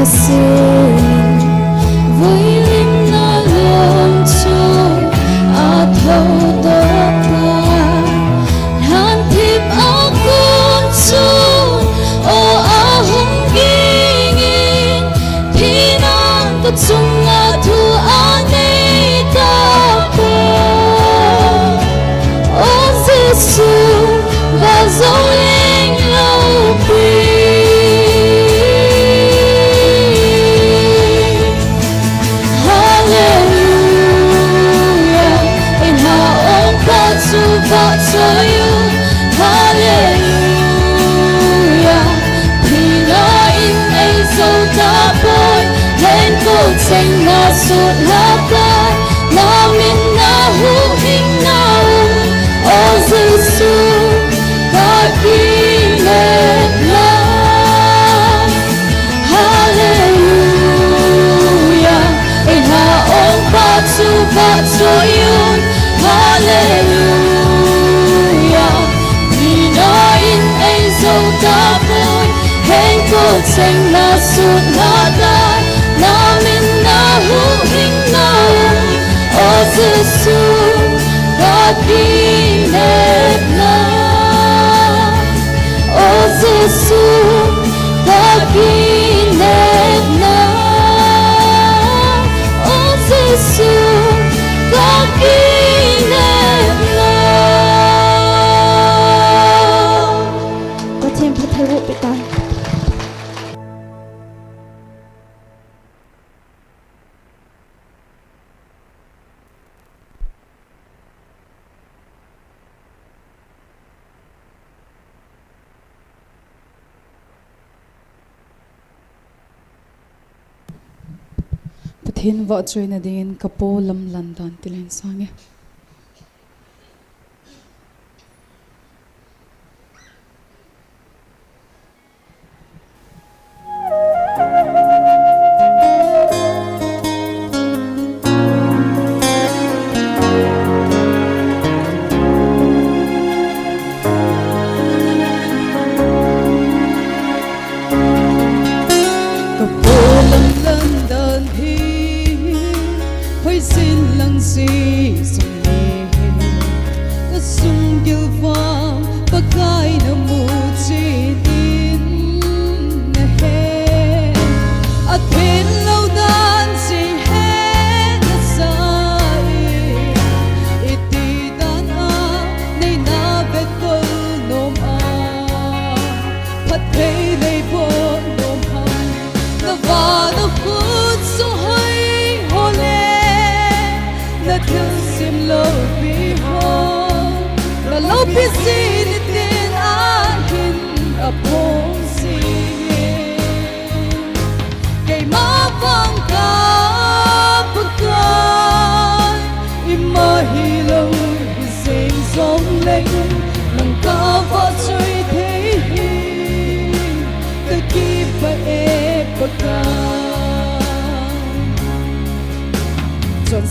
xin với linh na lòng cho thâu đó ta han thiệp áo cuốn chun ô hung gingin thì nàng tất chung thu ani ta ô Giêsu và dấu linh lâu bì vợ cho yêu Hallelujah thì nó in ấy dấu ta bôi lên cuộc tranh na suốt hát tay na min na hu hình na ô Giêsu ta kính nết lòng Hallelujah in ha ông ba chu vợ cho yêu Hallelujah dấu ta bôi hẹn cuộc tranh na suốt na ta na min na hu hình na ô Giêsu ta kính nết lòng ô Giêsu ta kính nết lòng ô Giêsu ta kính nết lòng thêmพระเทวปิตาประเทศวะจอยนาดินกระโปลำลันดันติเลนสังเง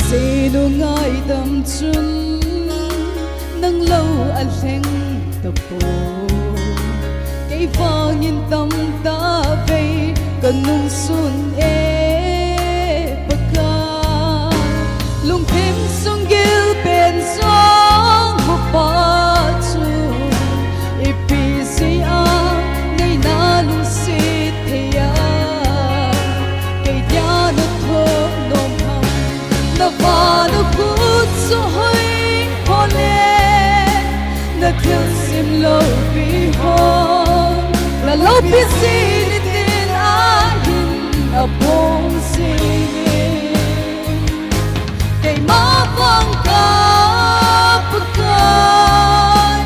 Sino ngay tâm chân nâng lâu anh leng tập bộ cây vàng nhìn tâm ta về cần nung xuân bậc ca lung thêm sông gil bên gió một ba chu ipisia ngày na lung si thea cây dia nó thơ nôm hầm na va nó cút so hơi hole na thiêu sim lâu bi hon la lâu bi si ni tin ahin a bong si kay ma vang ka pagkai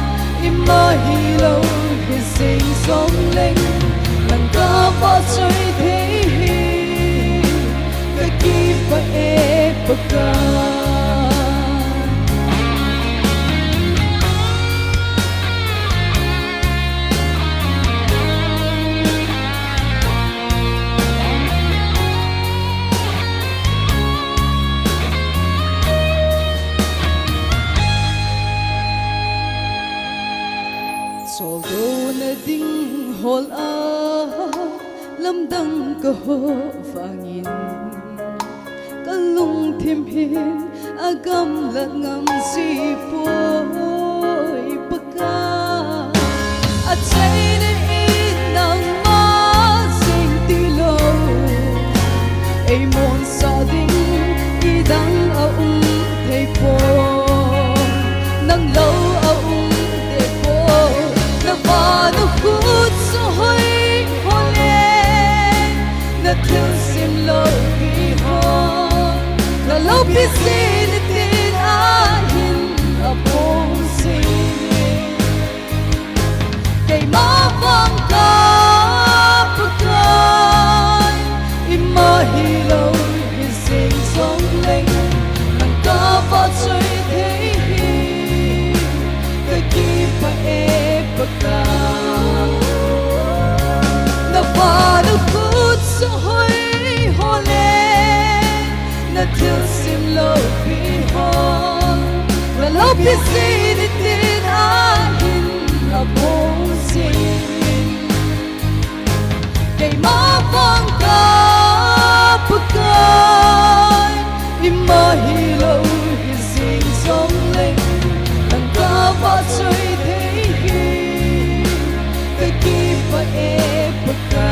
imahilaw hising song leng nang ka pa choy thế cái pa e pagkai ho vangin kalung thêm hin agam la ngam si poi paka a chai na in nang ma sing ti lo ai mon sa ding i dang a thei po nang lo a de po na ba no kut so hoi hole na thil sim lo bi ho na lo bi sin tin a hin a po sing kay ma vang ka pakai imahilo sing song leng nang ka pa chui thei hi ka ki pa e pa ka na pa nu kut so hoi hole na til sim lo pi ho na lo pi sin tin a hin a po sing kay ma vang ka pakai imahilo sing song leng nang ka pa chui thei hi ka ki pa e pa ka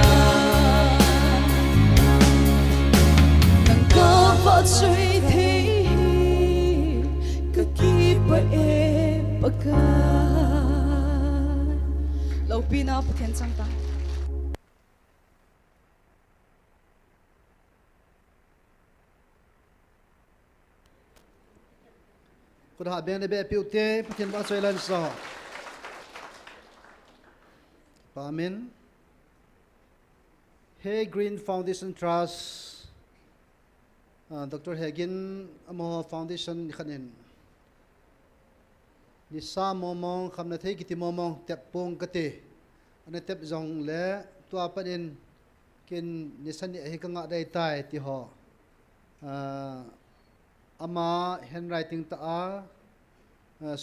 nang ka pa chui thei hi ka ki pa e pa ka lo pina pathen sang taคุณหาเบียนในแบบพิวเต้พัฒนว่าสวยลันสอปามิน Hey Green Foundation Trust Dr. Hagin Amo Foundation นี่ขันเองนิสามมองคำนาทีกิติมองเต็บปงกติอันนี้เต็บจงและตัวประเด็นกินนิสันนี่ให้กังได้ตายที่หออามาเฮนไรติงตา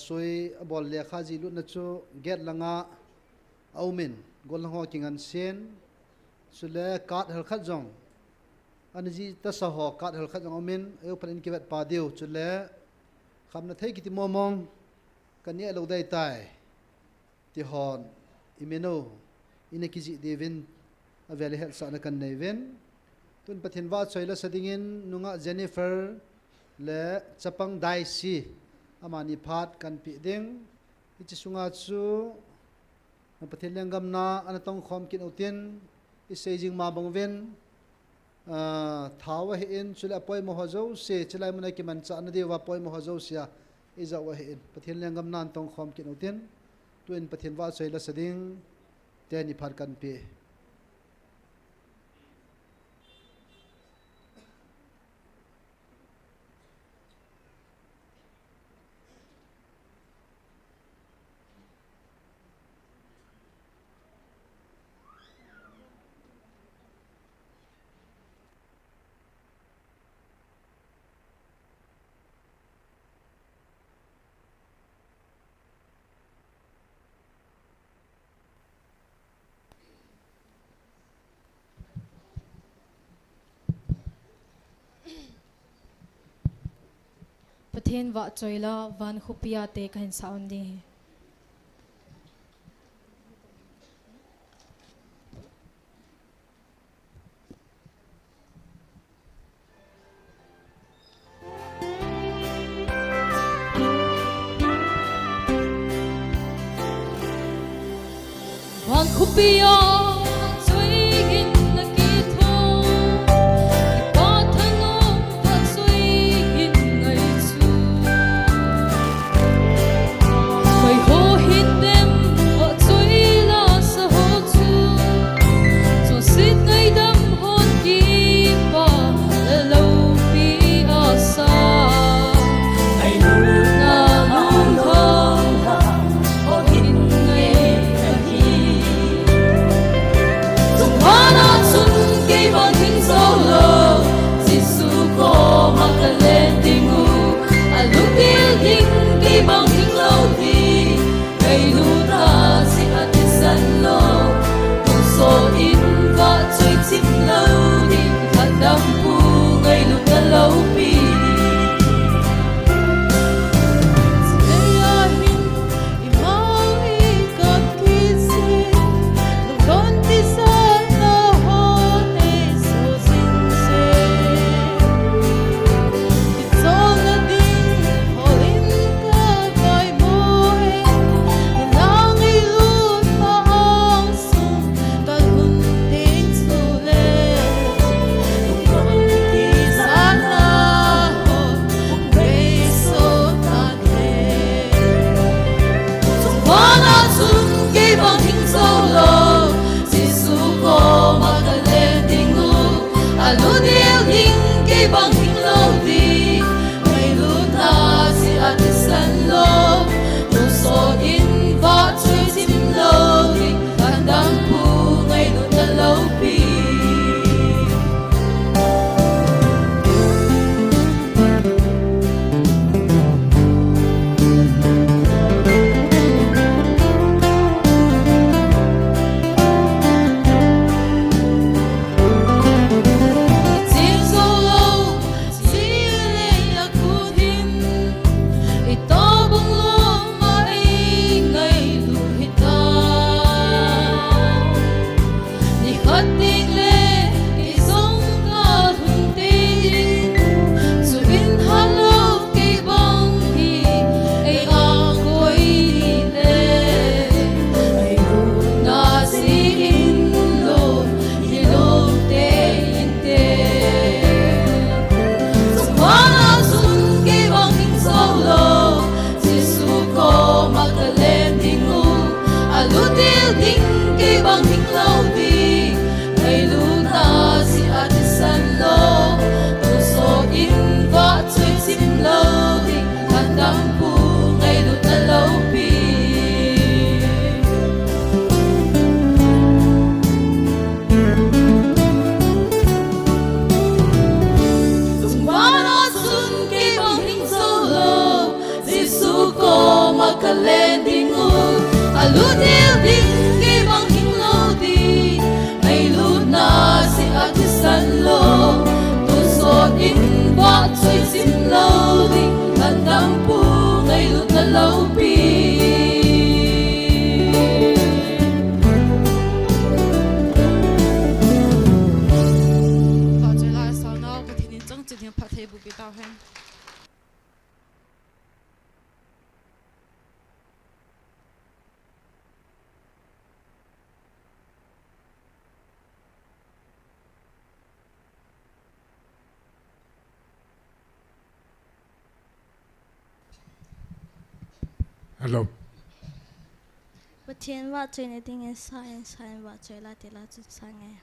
สวยบอลเลียข้าจีลุนจูเกตลังอาเอามินกอลลังหอกิงันเซนสุดแล้วการ์ดเฮลคัดจงอันนี้ตัสหอการ์ดเฮลคัดจงเอามินเอาประเด็นเก็บปาเดียวสุดแล้วคำนาทีกิติมองกันเนี่ยเราได้ตายที่หอนอิเมโนอินกิจิเดวินอเวลิเฮลสานกันในเวนตุนปฏิวัติสวยและสดิ้งนุงะเจนนิเฟอร์และจัปังไดซีอามานิพัดกันปีดิงอิจิสุงาจูปฏิเลียงกำนาอันต้องความกินอุทินอิเซจิงมาบังเวนท้าวเห็นสุดแล้วปล่อยมหาเจ้าเสียจะไล่มันในกิมันจะอันเดียวว่าปล่อยมหาเจ้าเสียอิจาวเห็นปฏิเลียงกำนาต้องความกินอุทินตัวเองปฏิวัติสวยและสดิ้งเจนิพัดกันปีประเทศวะจอยละวันคุปยาเตกันสาวนี้วันคุปยา tiêu linh cây bằng hình lâu đi ngày lúc ta si at san lo tu so in va chui sim lâu đi tan đam pu ngày lúc ta lâu pi Hello. But thiên vợ chơi này tiếng sai sai vợ chơi là thì là chút sai nghe.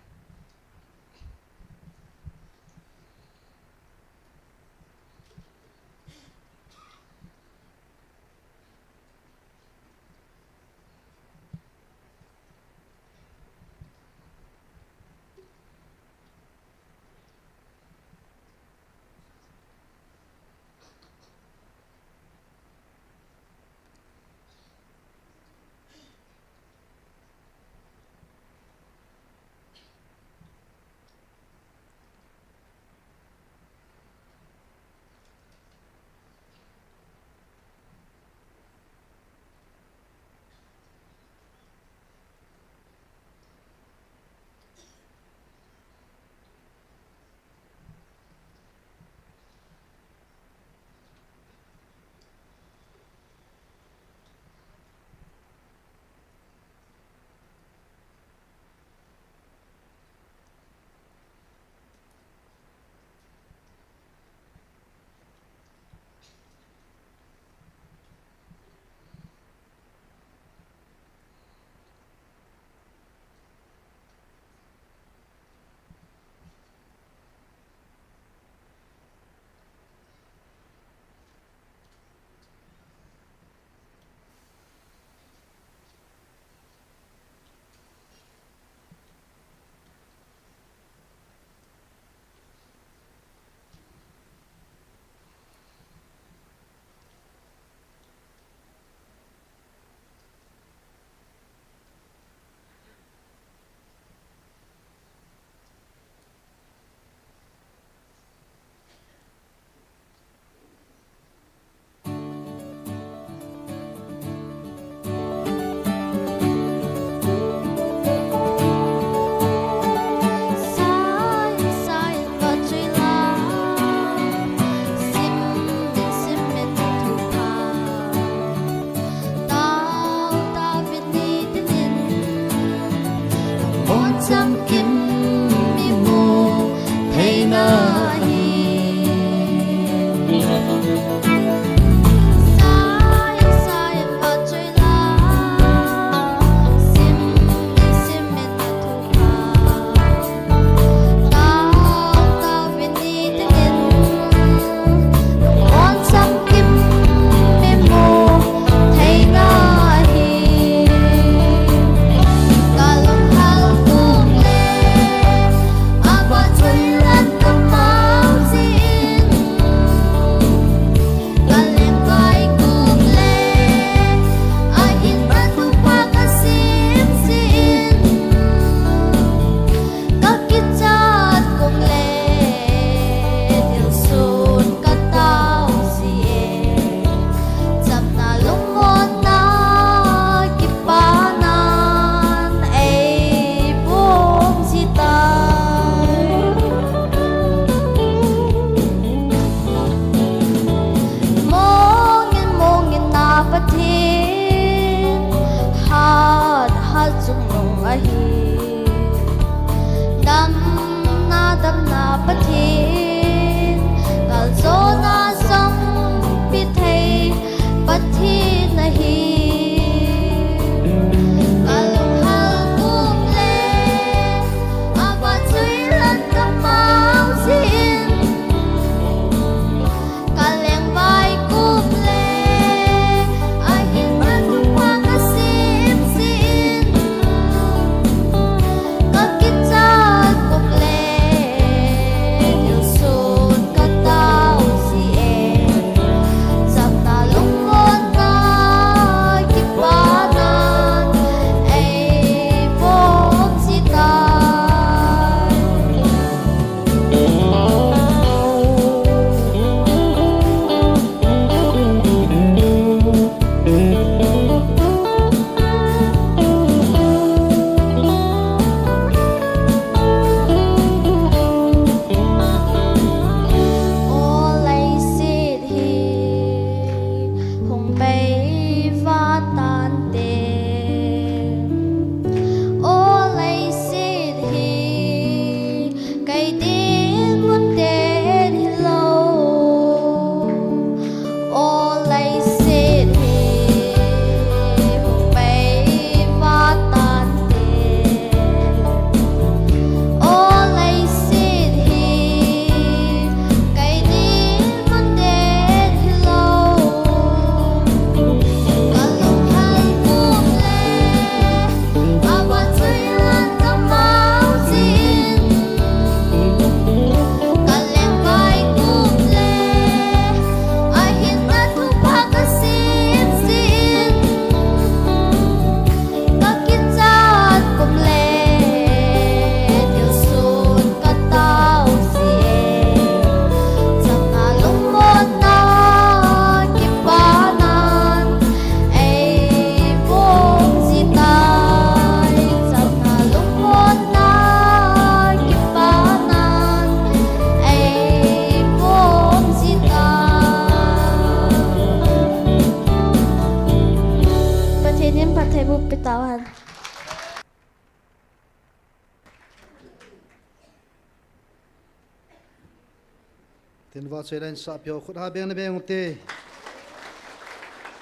tin va chơi lên sa pio khut ha beng na beng te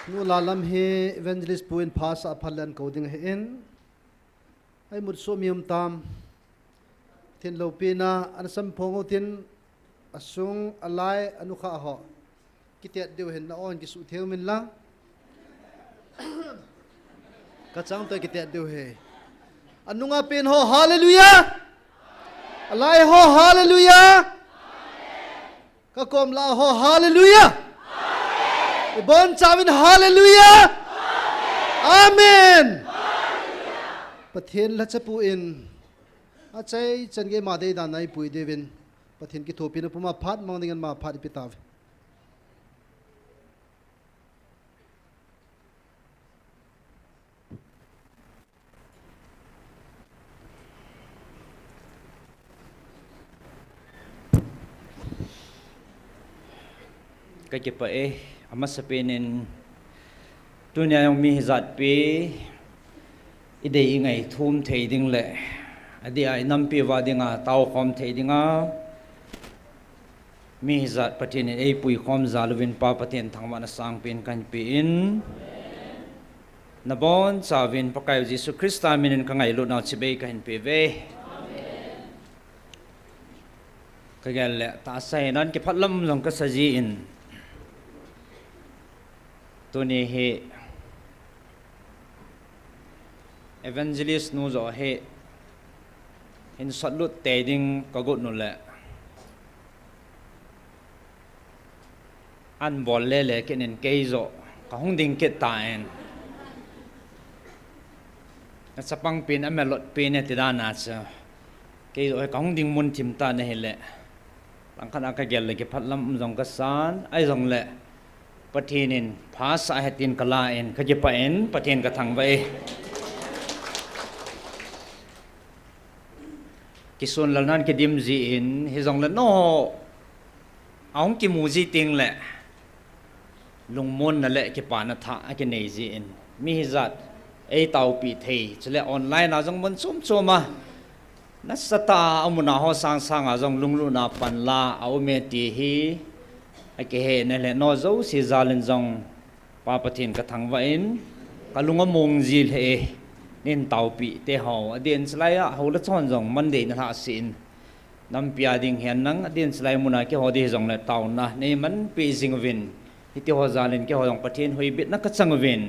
nu la lam he evangelist puin pass a phalan coding he in ai mut so mium tam tin lo pina an sam phongo tin asung alai anu kha ho kitiat deu hen na on ki su theu min la ka chang to kitiat deu he anunga pen ho hallelujah alai ho hallelujah ka kom la ho hallelujah ibon chamin hallelujah amen pathian la chapu in a chai change ma dei dan nai pui devin pathian ki thopin puma phat mang ningan ma phat pitav cái chụp ấy ama sapenen dunia yang mi zat pe idei ngai thum thei ding le adi ai nam pi wa dinga tau khom thei dinga mi zat patin ei pui khom zalwin pa patin thangwa na sang pen kan pe in nabon chawin pakai jesu christa minin ka ngai lu na chibe ka hin pe ve ka gal le ta sai nan ki phatlam long ka saji in Tuni he evangelist nu zo he in satlut teding kagut nu le an bol le kenen keizo ka hung ding ket taen na sapang pin amelot pin etidana cha keizo ka hung ding mun tim ta ne hele lang khana ka gel le ki phatlam jong ka san ai jong le patinin phasa hetin kalain kajepain patin ka thangbai kisun lalnan ke dim ji in hi jong la no aung ki mu ji ting le lungmon na le ke pa na tha ke nei ji in mi zat ei tau pi thei chele online na jong mon chum chuma na sata amuna ho sang sang a jong lunglu na pan la au me ti hi ake he ne le no zo si zalin zong pa pathin ka thangwa in kalunga mong jil he nin tau pi te ho adin slai a ho la chon zong monday na ha sin nam pia ding hian nang adin slai muna ke ho di zong le tau na nei man pi jing win hiti ho zalin ke ho zong pathin hoi bit na ka chang win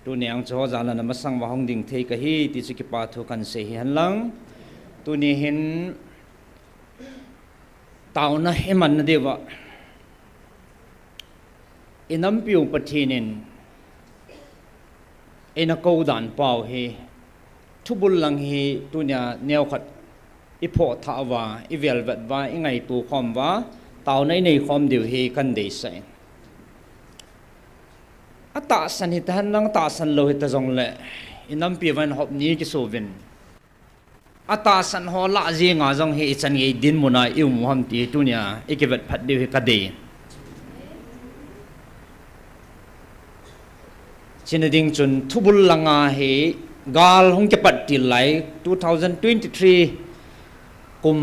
tu ne ang cho zalan na masang wa hong ding thei ka hi ti chu ki pa thu kan se hi han lang tu ni hin tau na heman na dewa inam piu pathinin ina ko dan pau hi thubul lang hi tunya neu khat ipho tha wa ivel vat wa ingai tu khom wa taw nei nei khom diu hi kan dei sai ata san hi tan nang ta san lo hi ta jong le inam pi van hop ni ki sovin ata san ho la ji nga jong hi chan ngi din muna iu mu ham ti tunya ikivet phat diu hi ka dei chinading chun thubul langa he gal hong ke pat til lai 2023 kum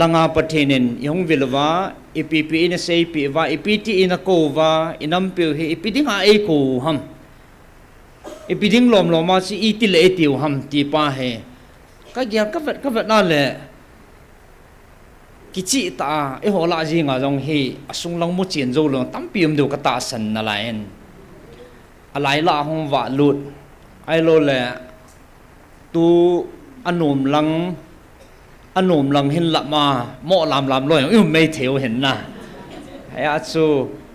langa pathinin yong vilwa ipp in sei pi wa ipt in ko wa inam pi he ipiding a e ko ham ipiding lom loma si itil e tiu ham ti pa he ka gya ka vet na le kichi ta e hola ji nga jong he asung lang mu chen zo lo tam pium do ka ta san na lain alai la hong wa lut ai lo le tu anum lang hin la ma mo lam lo yu mei theu hen na ai a chu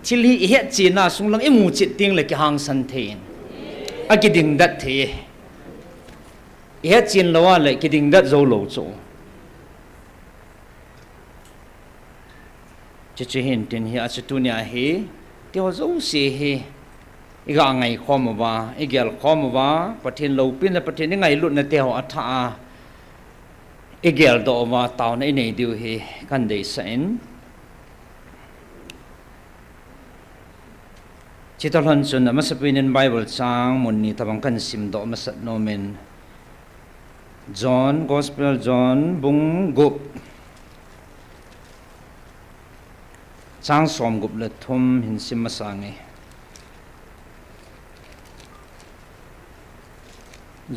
thil hi he chi na sung lang imu chi ting le ki hang san thein a ki ding dat the he chin lo wa le ki ding dat zo lo chu chi hin tin hi a chu tu nya hi ti ho zo si hi iga ngai khom wa igel khom wa pathin lo pin na pathin ngai lut na te ho atha igel do wa taw nei nei diu hi kan dei sain chitalhan chun na masapinin bible chang mun ni tabang kan sim do masat nomen John Gospel John bung gup chang som gup le thum hin sim masange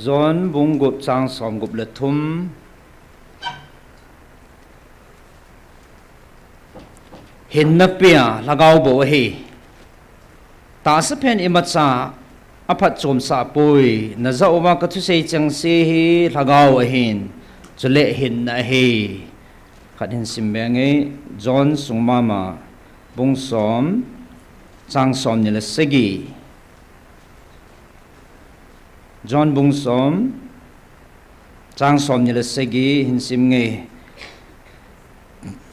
zon bung gup chang som gup le thum hin na pia lagau bo hi ta sa pen imatsa aphat chom sa pui na za oma ka thu sei chang se hi lagau hin chule hin na hi khat hin sim benge John sungmama bung som chang som ni le segi John bung som chang som ni le segi hin sim nge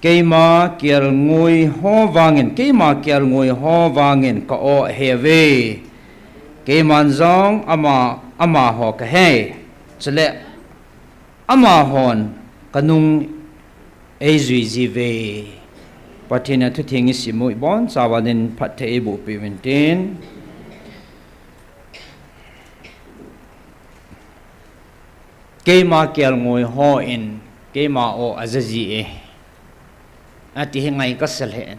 keima kial ngui ho wangin keima kial ngui ho wangin ka o heve keiman zong ama ho ka he chale ama hon kanung ezui jive pathina thu thingi simui bon chawadin phathe ebu pimentin keima kial ngui ho in keima o azazi e ati hengai kasal hen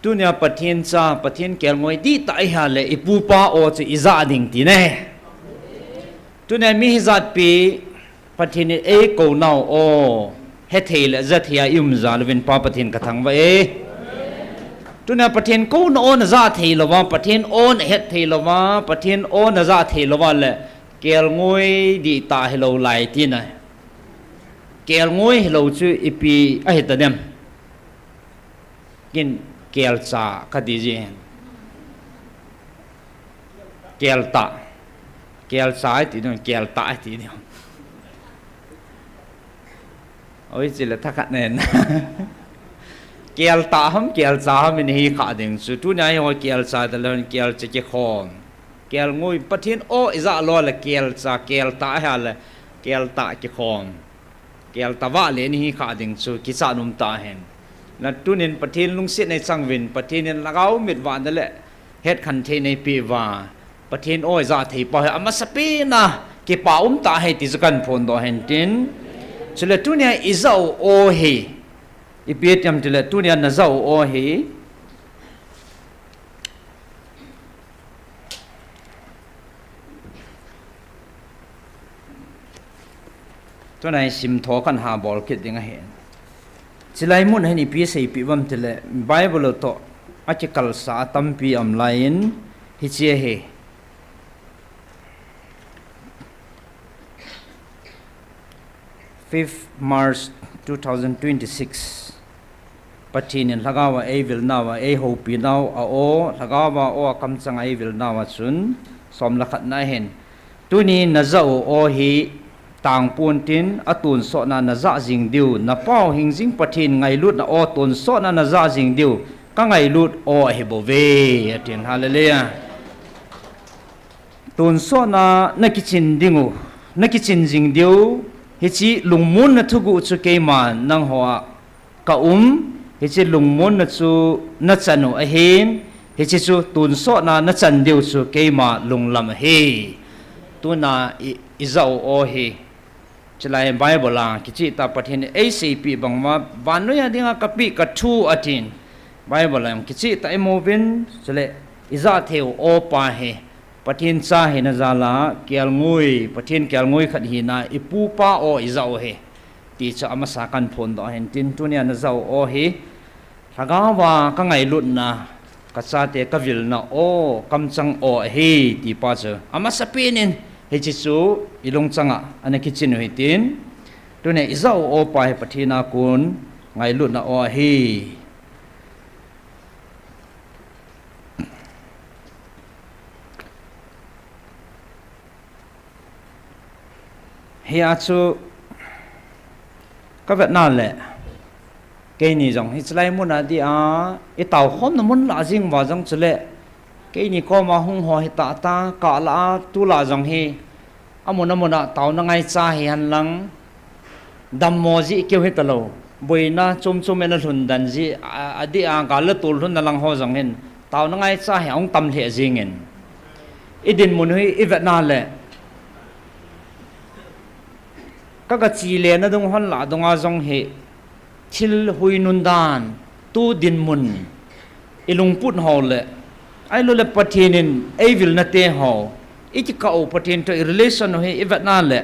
tunia pathin cha pathin kel ngoi di tai ha le ipu pa o che iza ding ti ne tunia mi hizat pi pathin e ko nau o he thele zathia yum zalwin pa pathin ka thang wa e tunia pathin ko no on za thelo wa pathin on het thelo wa pathin on za thelo wa le kel ngoi di ta hello lai ti na kel ngoi hello chu ipi a heta dem kin kel cha ka di ji kel ta kel cha ti no kel ta ti no oi chỉ là thắc nen kel ta ham kel cha ham ni hi kha ding chu tu nai ho kel cha da lon kel che che khom kel ngui pathin o iza lo la kel cha kel ta ha la kel ta che khom kel ta wa le ni hi kha ding chu ki cha num ta hen na tunin pathin lung sit nei changwin pathin in lagau mit wan da le het khan the nei pi wa pathin o iza thei pa ama sapi na ki pa ta he ti zakan phon do hen tin chule tunia izau o he ipietiam tile tunia na zau o heตัวไหนสิมทอกันหาบอลคิดยังไงเห็นสิไลมุนให้นี่พี่ใส่ปีบัมติเลไบเบิลโตอาจจะกัลสาตัมปีอัมไลน์ฮิเจเฮ 5th March 2026 ปัจจุบันหลักว่าวิลนาว่าฮูปีนาวโอหลักว่าโอคำสั่งวิลนาว่าซุนสมลักษณะเห็นตัวนี้น่าจะโอฮีต่างปูนตินอตุนโซนานาจะจิงดิวนับเป้าหิงจิงปัจจินไงลุดนาอตุนโซนานาจะจิงดิวก็ไงลุดโอเฮบเวตินฮาเลเลียตุนโซนานักจินดิงูนักจินจิงดิวฮิจิลุงมุนนัทุกุจุเกมันนังหัวกะฮิจิลุงมุนนัจุนัจันุอเฮนฮิจิจุตุนโซนานัจันดิวจุเกมาลุงลำเฮตุนาอิซาโอเฮจะไล่ไบเบิลคิดตาปะเทนเอซีพีบังว่าวันนู้นยังดิ่งกับปีกับทูอาทินไบเบิลคิดตาเอโมวินจะเลยอิซาเทวโอปาเฮปะเทนซาเฮนซาลาเกียลงุยปะเทนเกียลงุยขัดหินาอิปูปาโออิซาโอเฮตีจะอามาสากันพนต่อเห็นตินตัวนี้นะซาโอเฮถ้าก้าวว่าก็ไงลุดนะกัสซาเตกวิลนะโอกำจังโอเฮตีป้าเจออามาสปีนินเฮจิสูอิลงจังอ่ะอันนี้คิดจินหิตินตัวนี้อิซาโอไปปะเทนากุนไงลุดนะโอเฮเฮียชูก็แบบนั่นแหละเกนี่จังฮิสไลมุนอดีอาไอเต่าคมน้ำมันลาจิงว่าจังเฉลเกนี่ก็มาหุ่งหอยตาตากะลาตุลาจังเฮอามุนเต่านังไงจ่าเฮียนลังดำโมจิเกี่ยวให้ตลอดบุยนะจุ่มเมนหลุนดันจีอดีอากาลตุลหุนนัลังหัวจังเห็นเต่านังไงจ่าเฮียองตำเหจิงเห็นอีดินมุนหุยอีแบบนั่นแหละ các cái chi lệ nó đông hòn lá đông azong he thil hui nun dan tu din mun ilung put ho le ai lo le patinin ai vil na te ho iki ka o patin to relation ho he evat na le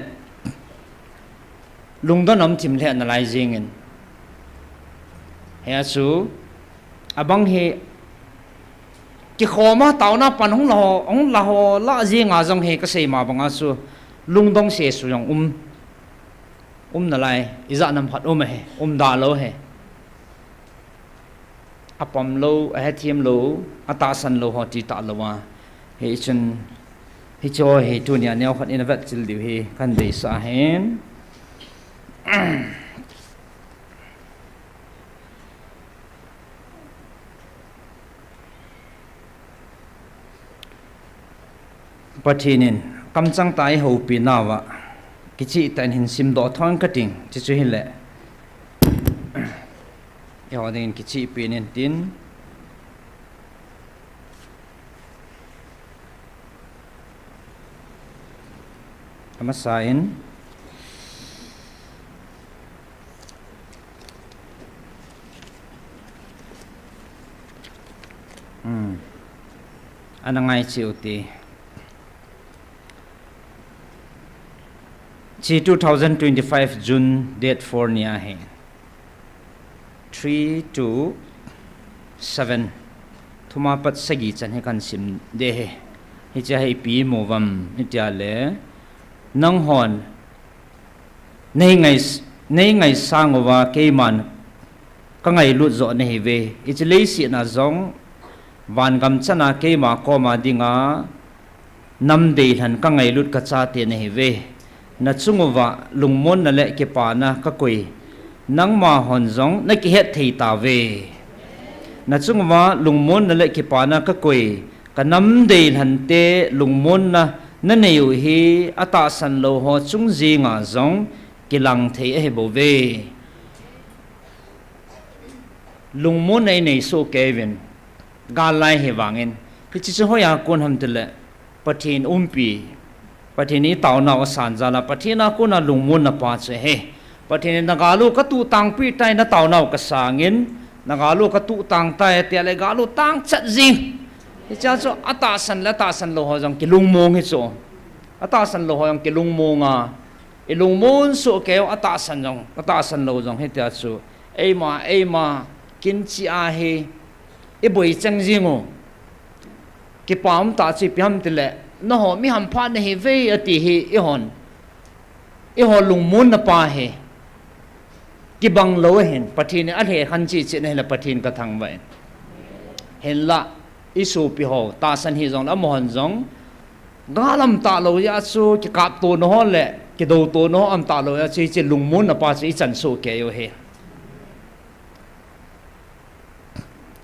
lung don am tim le analyzing in he su abang he ki khoma taw na pan hong la ho la ji nga jong he ka sei ma banga su lung dong se su yong na lai iza nam phat he da lo he apam lo a thiam lo ata san lo ho ti ta lo wa he chen he cho he tu nya neo khat in vet chil diu he kan dei sa hen patinin kam chang tai ho pi na wa kichi tan hin sim do thong cutting chi chu hin le yo din kichi pi nen tin ama sain anangai chiuti chi 2025 June date 4 nia he 3 to 7 thuma pat sagi chan he kan sim de he hi cha he pi movam itia le nang hon nei ngai sangowa keiman ka ngai lut zo ne he ve ichilei si na zong van gam chana keima ko ma dinga nam de han ka ngai lut ka cha te ne he ve na chungwa lungmon na le ke pa na ka koi nang ma hon zong na ki het thei ta ve na chungwa lungmon na le ke pa na ka koi ka nam de han te lungmon na nei yu hi ata san lo ho chung ji nga zong ki lang thei he bo ve lungmon nei so kevin ga lai he wangin kichi ho ya kon ham te le pathin umpi pathini taw na san jala pathina kuna lungmun na pa che he pathini nagalu ka tu tang pi tai na taw na ka sangin nagalu ka tu tang tai te le galu tang chat jing cha cho ata san lo ho jong ki lungmong hi cho ata san lo ho jong ki lungmonga e lungmon so ke ata san lo jong he ta chu ei ma kin chi a he e boi chang jingo ki pam ta chi piam te le nó họ mi ham pha ne he ve ati he i hon lung mun na pa he ki bang lo hen pathin a he khan chi che ne la pathin ka thang vai hen la isu pi ho ta san hi jong la mon jong galam ta lo ya su ki kap to no le ki do to no am ta lo ya chi lung mun na pa chi chan su ke yo he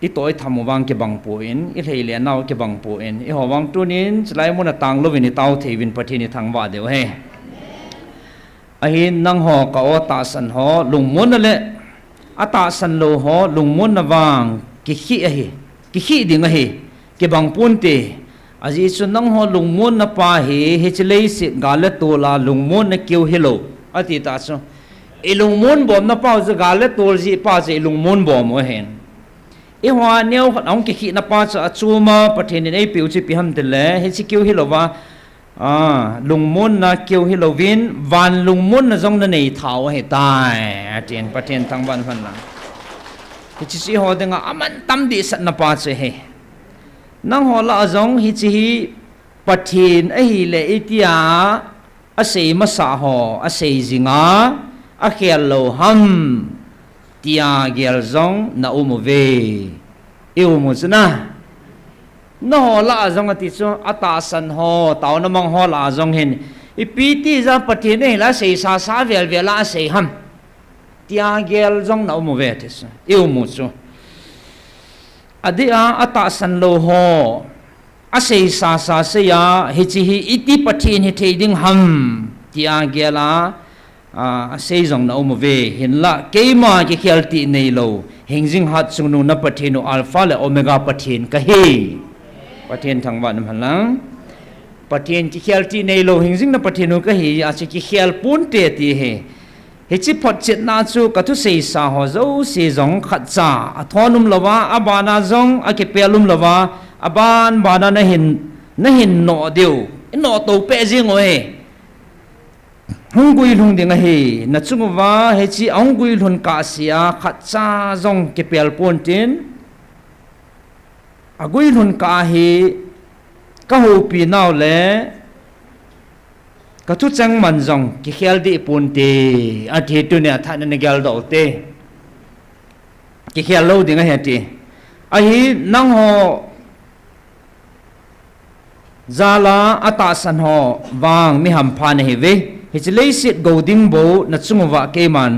i toy thamwang ke bangpo in i leile naw ke bangpo in i howang tunin chlai mun atang lovin i taw thevin pathini thangwa deu he ahin nang ho ka o ta san ho lungmun le ata san lo ho lungmun na wang ki khi ding a he ke bangpun te aji chu nang ho lungmun na pa he chlei si gale tola lungmun na keu hello ati ta chu i lungmun bom na pa zu gale tol ji pa je lungmun bom o hen i hwa neo ong ki khi na pa cha chuma pathin nei piu chi pi ham de le he chi keu hi lowa lungmun na keu hi lovin van lungmun na jong na nei thau he tai atin pathin thang ban phan la hi chi ho de nga aman tam di sat na pa che he nang ho la jong hi chi pathin a hi le itia a sei ma sa ho a sei zinga a khel lo ham tia gel zong na umove iumu chuna no la zong ati chu ata san ho taw na mang ho la zong hin ipiti za pathin ne la sei sa vel la sei ham tia gel zong na umove tis iumu chu adia ata san lo ho a sei sa se ya hi chi hi iti pathin hi theding ham tia gela sei zong na umove hin la keima ki khelti nei lo hingjing hat sungnu na pathinu alpha le omega pathin ka he pathin thangwan mhalang pathin ki khelti nei lo hingjing na pathinu ka he a chi ki khel pun te ti he hi chi phot chet na chu ka thu sei sa ho zo si zong khat cha a thonum lawa abana zong a ke pelum lawa aban bana na hin no deu no to pe jing oi hung gui lung ding he na chung wa he chi ong gui lun ka sia khat cha zong ke pel pon tin a gui lun ka hi ka ho pi naw le ka thu chang man zong ki khel di pun te a thi tu ne tha na gal do te ki khel lo ding he ti a hi nang ho zala ata san ho wang mi ham pha ne he ve hi chlei sit go ding bo na chungwa ke man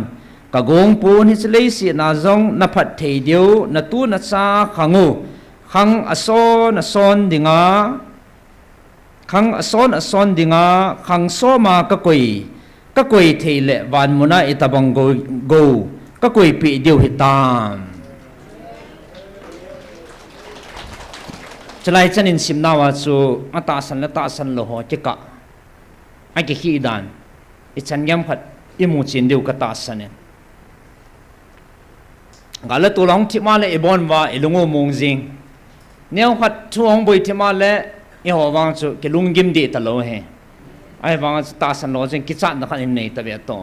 ka gong pun hi chlei sit na zong na phat thei deu na tu na cha khangu khang ason dinga khang ason dinga khang so ma ka koi thei le van muna itabang go ka koi pi deu hitam chlai chanin simnawa chu ata san lo ho ke ka ai ke hi dan i chan yam phat i mu chin deu ka ta sanen gala tu long thi ma le e bon wa e lungo mong jing neo khat thuong boi thi ma le e ho wang chu ke lungim di ta lo he ai wang ta san lo jing ki chan na khan nei ta be to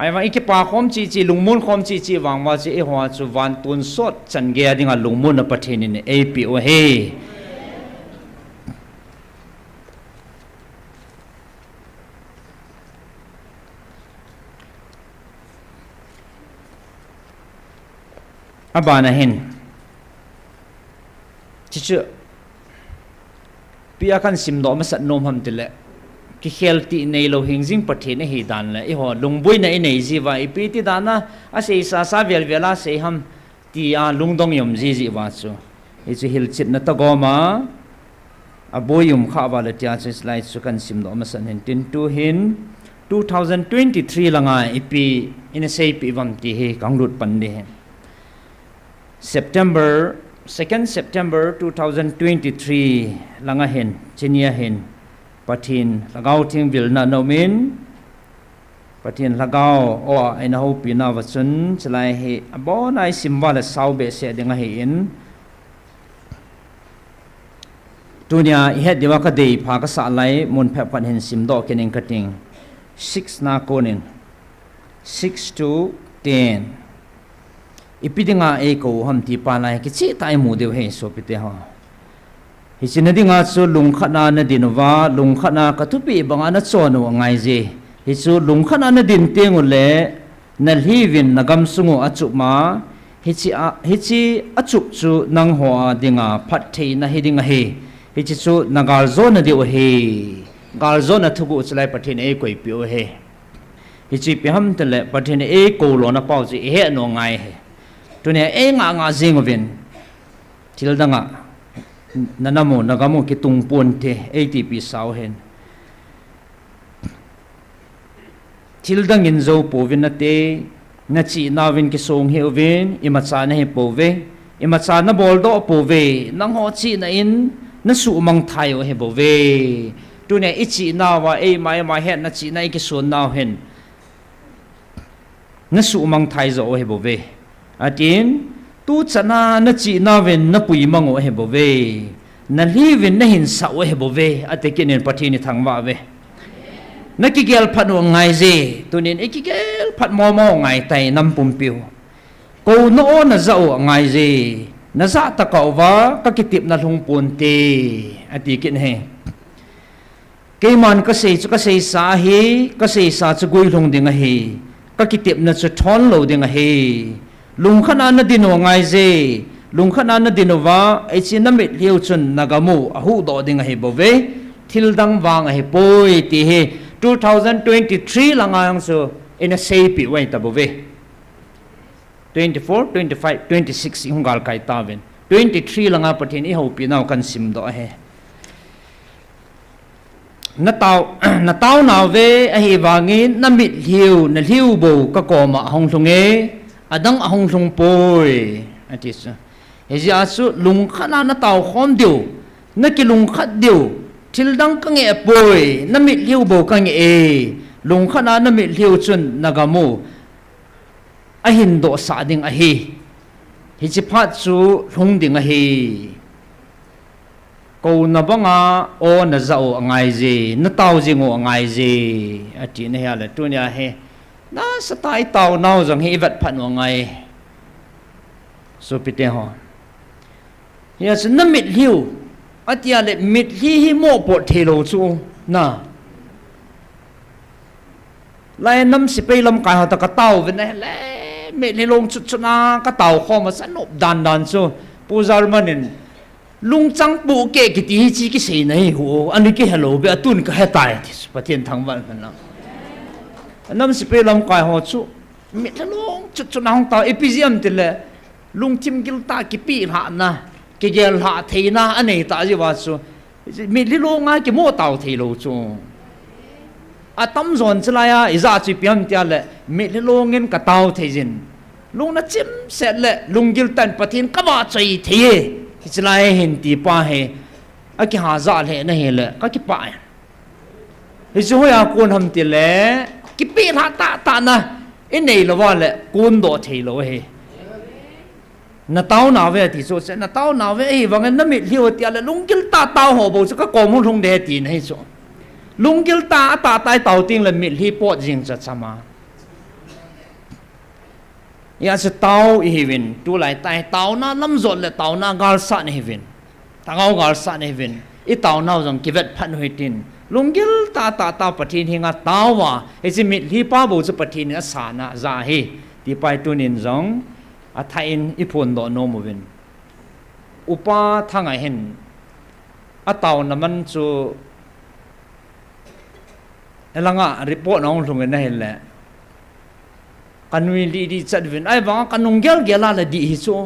ai wang ik pa khom chi lungmun khom chi wang ma chi e ho chu wan tun sot chan ge adinga lungmun na pathin ni e pi o he abana hin chichu pia kan sim do ma sat nom ham tile ki khel ti nei lo hingjing pathe ne hi dan la e ho lungboi na nei ji wa i pi ti dana a sei sa vel vela sei ham ti a lungdong yom ji wa chu e chu hil chit na ta go ma a boyum kha ba la tia chu slide chu kan sim do ma san hin tin tu hin 2023 langa ipi in sei pi vam ti he kanglut pan de Second September 2023 langa hen chinia hen pathin lagau thing vil na nomin pathin lagau o aina ho pina wachun chlai he abonai simbala saube se denga he in tunia I het dewa ka dei pha ka sa lai mun phe pan hen sim do kening kating 6 na konin 6 to 10 ipidinga e ko ham ti pa lai ki chi tai mu deu he so pite ha hi chinadinga chu lungkhana na dinwa lungkhana ka thu pi banga na chonu ngai je hi chu lungkhana na din tengu le na hivin nagam sungu achu ma hi chi achup chu nang ho dinga phat thei na hidinga he hi chi chu nagal zo na deu he gal zo na thubu chlai pathin e koi pi o he hi chi pi ham tele pathin e ko lo na pau ji he no ngai he tune e nga jing ovin tildanga nanamo nagamo ki tungpon te ATP saw hen tildangin zo povin na te na chi nawin ki song he ovin imacha na he pove imacha na boldo pove nang ho chi na in na su mang thayo he bove tune ichi nawa e mai he na chi na ki son naw hen na su mang thai zo he bove atin tu chana na chi na ven na pui mango he bove na livin na hin sa we he bove atekin pathini thangwa ve na ki gel phat no ngai je tunin ekigel phat mo ngai tai nam pum piu ko no na za o ngai je na za ta ka wa ka kitip na lung pun te atikin he ke man ka sei sa hi ka sei sa chu goi lung ding he ka kitip na chu thon lo ding he lungkhana na dino ngai je lungkhana na dino wa e chi na mit liu chun nagamu ahu do ding he bove thildang wang he poi ti he 2023 langang so in a sapi way ta bove 24 25 26 hungal kai tawen 23 langa pathin I ho pi naw kan sim do he na tau naw ve a hi wangin na mit liu na liu bo ka koma hong thunge adang ahong thung poi atis heji asu lungkhana na taw khom deu na ki lungkhat deu thildang ka nge poi na mit liu bo ka nge e lung khana na mi liu chun nagamu a hin do sa ding a hi chi phat chu lung ding a hi ko na banga o na zao ngai ji na tau ji ngo ngai ji ati ne ya le tu nya he na sa tai tau nau jong hi vat phan ngo ngai so pite ho ya se na mit liu atia le mit hi mo po thelo chu na lai nam si pe lam kai ha ta ka tau ve ne le me le long chu chu na ka tau kho ma san op dan dan chu puzar manin lung chang bu ke ki ti chi ki sei nei hu ani ki hello be atun ka hetai this pathian thang ban na nam si pe lam kai ho chu me le long chu chu na hong ta epizem ti le lung tim gil ta ki pi ha na ki gel ha thei na anei ta ji wa chu me le long nga ki mo tau thei lo chu a tam zon chlaya iza chi piam tia le me le longin ka tau theijin lung na chim set le lungil tan pathin ka ba chei thie ki chlai hin ti pa he a ki ha za le na he le ka ki pa hi chu ya kun ham ti le ki pi ha ta na in nei lo wa le kun do thei lo he na tau na ve ti so se na tau na ve hi wang na mi liu tia le lungil ta tau ho bo chu ka ko mu thung de ti nei so lungil ta tai tau ting le mi hi po jing cha chama ya se tau hi vin tu lai tai tau na lam zot le tau na gal sa ni vin ta ngau gal sa ni vin i tau na jong ki vet phan hui tin lungil ta pathin hinga tau wa e si mi hi pa bo chu pathin a sa na za hi ti pai tu nin jong a thain i phun do no mo vin upa thangai hen a tau na man chu elanga report nong thung na hel le kanui di chat vin ai ba kanung gel gela la di hi so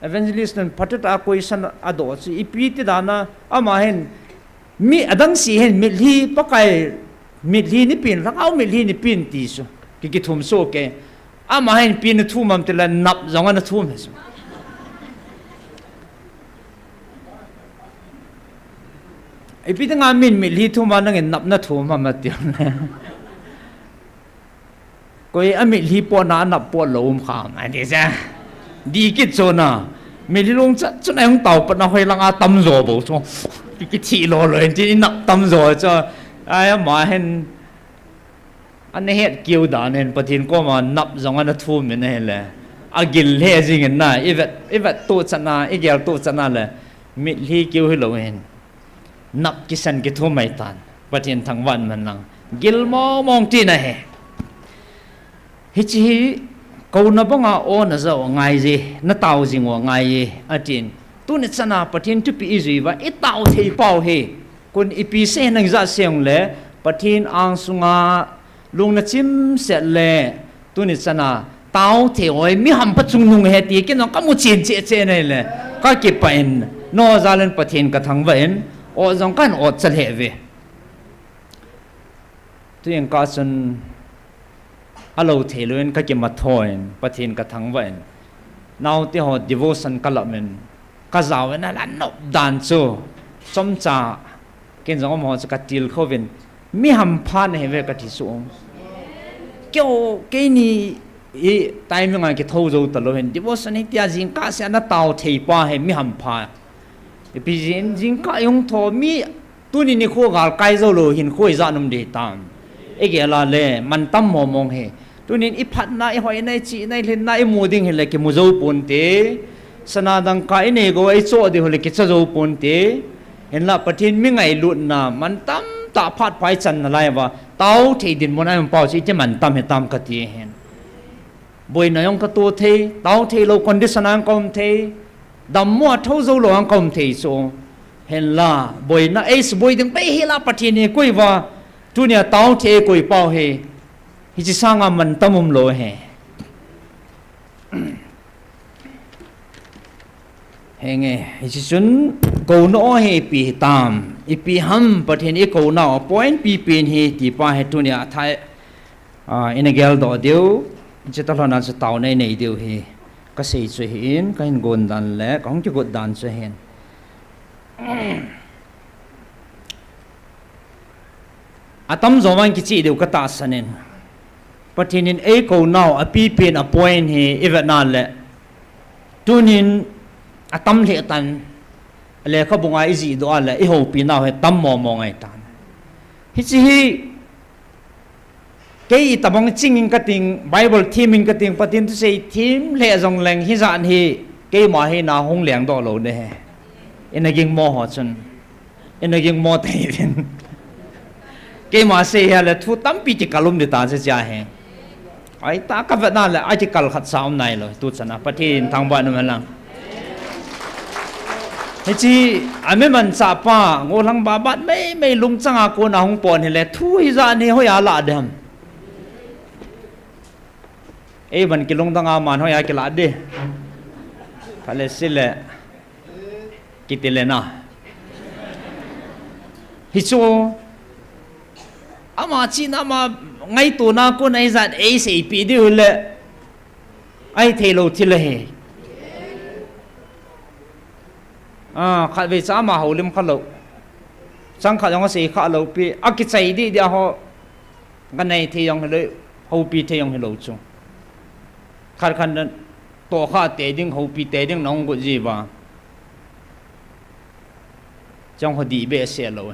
evangelist nan patata question ado chi ipi ti dana ama hen mi adang si hen mi li pakai mi li ni pin lang au mi li ni pin ti so ki thum so ke ama hen pin thu mam te la nap zonga na thum he so ipi ta nga min mi li thu ma nang nap na thu ma ma ti na koi ami li po na nap po lom kham ani sa di ki chona mi li long cha chuna ang tau pa na hoi lang a tam zo bo so ki thi lo lo ti nap tam zo cho ai ma hen an het kiu da nen pathin ko ma nap zong an thu mi na le agil he jing na evet to chana igel to chana le mi li kiu hi lo hen nap kisan ki thu mai tan pathin thang wan man lang gil mo mong ti na he hi chi ko na banga o na zo ngai ji na tau ji ngo ngai ye atin tu ni chana pathin tu pi ji wa i tau thei pau he kun i pi se nang za seong le pathin ang sunga lung na chim se le tu ni chana tau the oi mi ham pa chung nung he ti ke no ka mu chin che nei le ka ki pa en no zalen pathin ka thang wa en o zong kan o chal he ve tu yang ka sun alo theloin ka ki ma thoin pathin ka thang wa en now ti ho devotion ka la men ka zaw na la no dan chu som cha ken jong mo cha ka til khovin mi ham phan he ve ka thi su kyo ke ni e time nga ki tho zo ta lo hen devotion hi tia jing ka sa na taw thei pa he mi ham pha e pi jing ka yong tho mi tu ni kho gal kai zo lo hin khoi za num de tam e ge la le man tam mo mong he tu nin i phat na i hoi nai chi nai len na i mu ding he le ki mu zo pun te sana dang ka i ne go ai cho de ho le ki cha zo pun te hen la pathin mi ngai lut na man tam ta phat pai chan na lai wa tau thei din mon ai pau chi che man tam he tam ka ti hen boi na yong ka to the tau thei lo condition ang kom the dam mo tho zo lo ang kom the so hen la boi na es boi ding pe hi la pathin ni koi wa tu nia tau the koi pau he hi chi sanga man tamum lo he henge hi chi sun ko no he pi tam i pi ham pathin i ko na point pi pin he ti pa he tu nia thai in a gel do deu che ta lona cha tau nei nei deu he ka sei che hin ka hin gon dan le ka hong ki god dan che hen atam zoman ki chi deu kata sanin patinin e ko now a pi pin a point he evana le tunin atam le tan le kha bunga izi do ala e ho pi now he tam mo mo ngai tan hi chi hi cái tabong chinging kating bible theming kating patin tu sei thim le jong leng hi zan hi cái mà hi na hong leng do lo ne in aging mo ho chun in aging mo tai din cái mà sei ha le thu tam pi ti kalum de ta se cha he ai ta ka va na le ai ti kal khat saum nai lo tu chana patin thang ba nu lang hi chi ame man cha pa ngo lang ba bat me lung changa ko na hong pon he le thu hi zan hi ho ya la dem e ban kilong danga man ho ya kila de phale sile kitilena hicho ama china ma ngai to na ko nai zat e se pi de le ai thelo thile he khat ve cha ma holim khalo sang kha jong se kha lo pi aki chai di dia ho ganai the yong le ho pi the yong lo chu khar khan to kha te ding ho pi te ding nong go ji ba trong ho di be se lo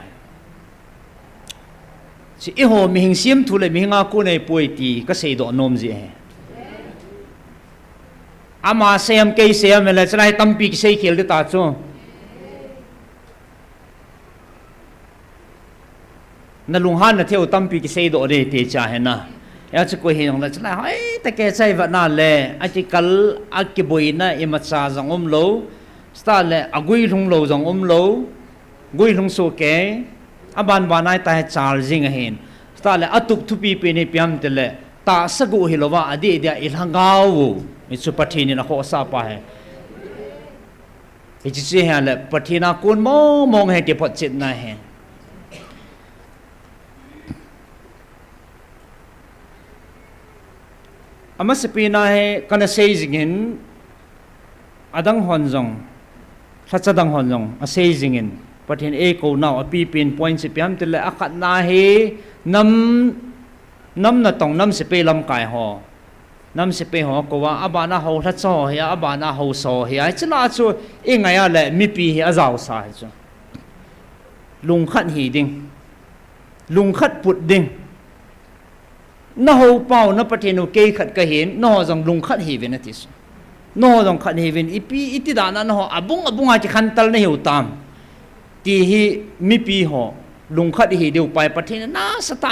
si e ho mi hing sim thu le mi nga ko nei poi ti ka sei do nom ji he ama sem ke sem le chlai tampi ki sei khel de ta chu na lung han na theo tampi ki sei do de te cha he na ya chu ko he ngla chlai hai ta ke chai va na le article akiboina imacha jangom lo sta le agui lung lo jangom lo gui lung so ke aban banai ta charging hen sta le atuk thupi pe ni pyam te le ta sagu hilowa adi dia ilhangau mi chu pathini na kho sa pa he ichi che ha le pathina kun mo mong he ke phot chit na he ama sepina he kana sei jingin adang honjong thachadang honjong a sei jingin pathin e ko now a pi pin point se pyam te le akhat na he nam na tong nam se pe lam kai ho nam se pe ho ko wa abana ho tha cho ya abana ho so ya chla chu e nga ya le mi pi hi azaw sa chu lung khat hi ding lung khat put ding na ho pau na pathin ke khat ka hin no jong lung khat hi ve na tis no jong khat hi ven ipi iti da na no abung a chi khan tal na hiu tam ti hi mi pi ho lung khat hi deu pai pathin na sata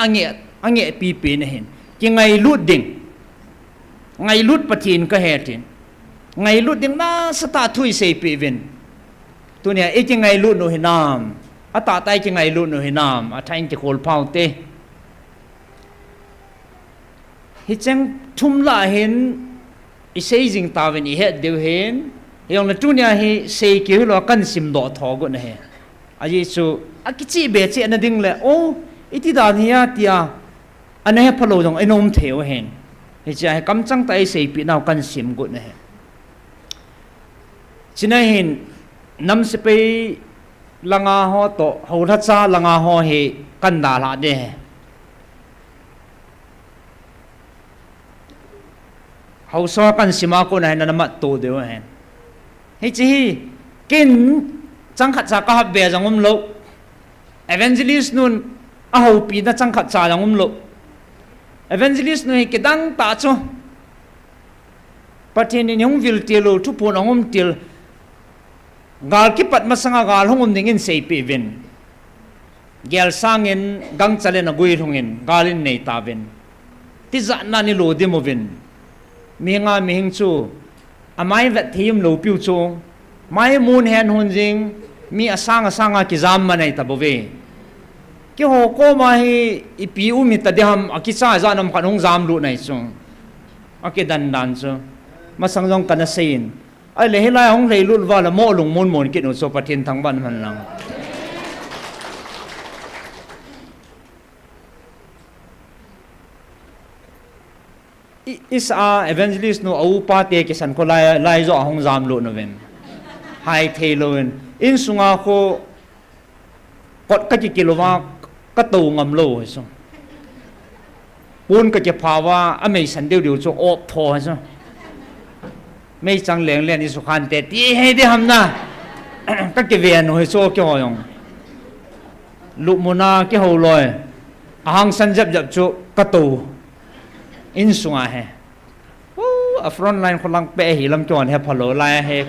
ange pi pe na hin ki ngai lut ding ngai lut pathin ka he tin ngai lut ding na sata thui sei pe ven tu ne e ki ngai lut no hinam ata tai ki ngai lut no hinam a thain ki khol phau te hi chang thum la hin i sei jing ta ven i het deu hen yong na tu nya hi sei ki lo kan sim do tho go na he aji chu akichi be che na ding le o iti da hiya tia ane he phalo jong enom theu hen he cha he kam chang tai sei pi naw kan sim go na he china hin nam se pe langa ho to ho tha cha langa ho he kan da la de hau so kan sima ko na na ma to de hen he chi kin chang khat cha ka ha be jangum lo evangelist nun a ho pi na chang khat cha jangum lo evangelist nu ke dang ta chu pathin ni hong vil ti lo thu pon angum til gal ki pat ma sanga gal hongum dingin sei pi ven gel sangin gang chale na gui hongin galin nei ta ven ti za na ni lo de mo ven mi nga mi hing chu amai vet thim lo piu chu mai mun hen hun jing mi asanga ki zam manai ta bove ki ho ko ma hi ipi u mi ta deham akicha za nam khanong zam lu nai chu ake dan chu ma sangjong kana sein ai le helai hong le lu wa la mo lung mon ki no so pathin thang ban man lang is a evangelist no au pa te ke san ko lai zo hong zam lu no ven hai theloin in sunga ko kot ka ki kilowa ka to ngam lo so pun ka ke phawa a mei san deu chu op tho so mei chang leng len isu khan te ti he de hamna ka ke ve no so ke hoyong lu muna ke ho loi ahang san jap jap chu ka to in sunga he a front line ko lang pe hi lam chon he phalo lai he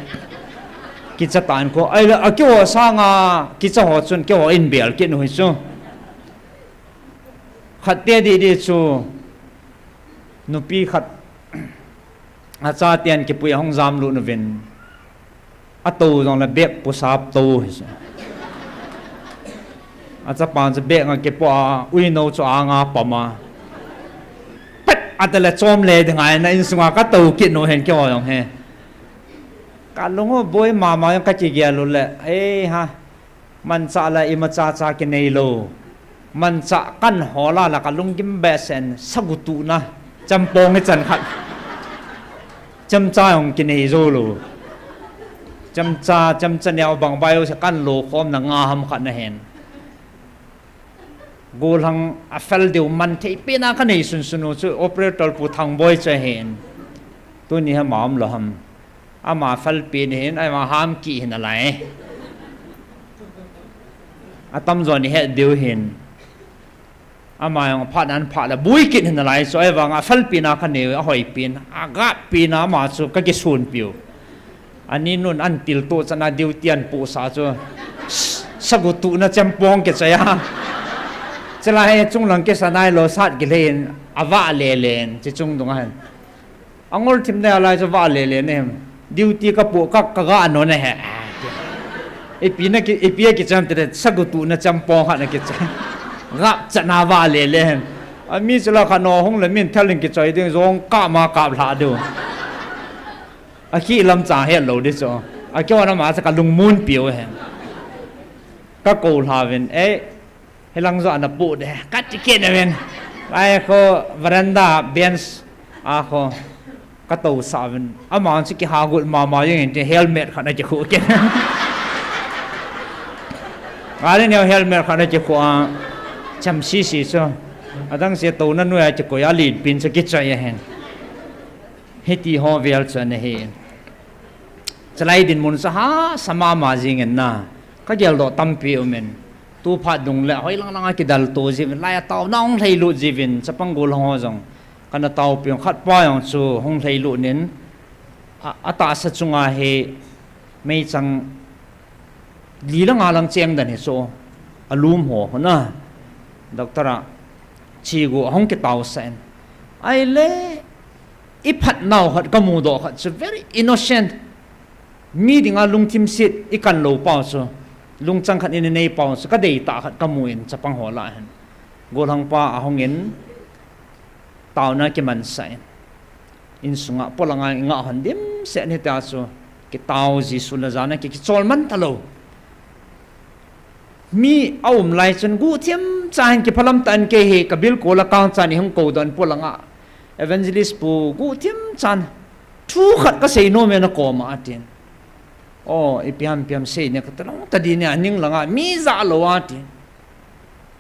ki cha tan ko ai la ke ho sanga ki cha ho chun ke ho in bel ke no so khat te di chu nu pi khat a cha tian ke pui hong jam lu no ven a to jong la bek pu sap to a cha pan cha bek nga ke po ui no chu anga pama pet atala chom le de ngai na in sunga ka to ki no hen ke ho yong he ka lungo boy mama yang ka chi gya lu le ha man cha la i ma cha cha ke nei lo man cha kan hola la ka lung kim be sen sagutu na champong he chan khat cham cha ong ki nei zo lo cham cha neo bang bai se kan lo khom na nga ham khat na hen gol hang a fel deu man thei pe na ka nei sun sunu chu operator pu thang boy che hen tu ni ha mam lo ham ama fel pe ni hen ai ma ham ki hin alai atam zo ni he deu hen ama yang phat nan phat la bui kin hin alai so ai wanga fel pe na ka ne a hoi pin aga pe na ma chu ka ki sun piu ani nun an til to chana deu tian pu sa chu sagutu na champong ke chaya chela he chung lang ke sanai lo sat ge len awa le len chi chung dong han angol thim ne ala cho wa le le ne duty ka pu ka ga no ne he e pi na ke e pi ke cham te sagutu na champong ha na ke cha gap chana wa le le a mi chela kha no hong le min thalin ke choi ding zong ka ma ka la do a khi lam cha he lo de so a kyo na ma sa ka lung mun piu he ka ko la ven e helang zo na pu de kat ke na ven ai ko veranda bench a ko ka to sa ven a ma chi ki ha gul ma ma yin te helmet khana chi khu ke ga ne helmet khana chi khu cham si so adang se to na nu ya chi ko ya lin pin se ki chai hen heti ho vel chan he chalai din mun sa ha sama ma jing en na ka gel do tam pi men tu phat dung le hoi lang lang ki dal to ji la ya taw nong thei lu ji vin chapang gol ho jong kana taw pi khat pa yong chu hong thei lu nin ata sa chunga he mei chang li lang alang cheng dan he so alum ho na doctora chi gu hong ki taw sen ai le i phat naw khat ka mu do khat so very innocent mi dinga lung tim sit i kan lo pa so lung chang khat in nei pa so ka dei ta khat ka mu in chapang ho la han gol hang pa a hong in taw na ki man sai in sunga polanga nga han dim se ne ta so ki taw ji su la jana ki chol man thalo mi aum lai chen gu thiam chan ki phalam tan ke he kabil ko la kang chan hang ko don polanga evangelist pu gu thiam chan thu khat ka sei no me na ko ma atin ipiam piam sei ne ka tang ta di ne aning langa mi za lo atin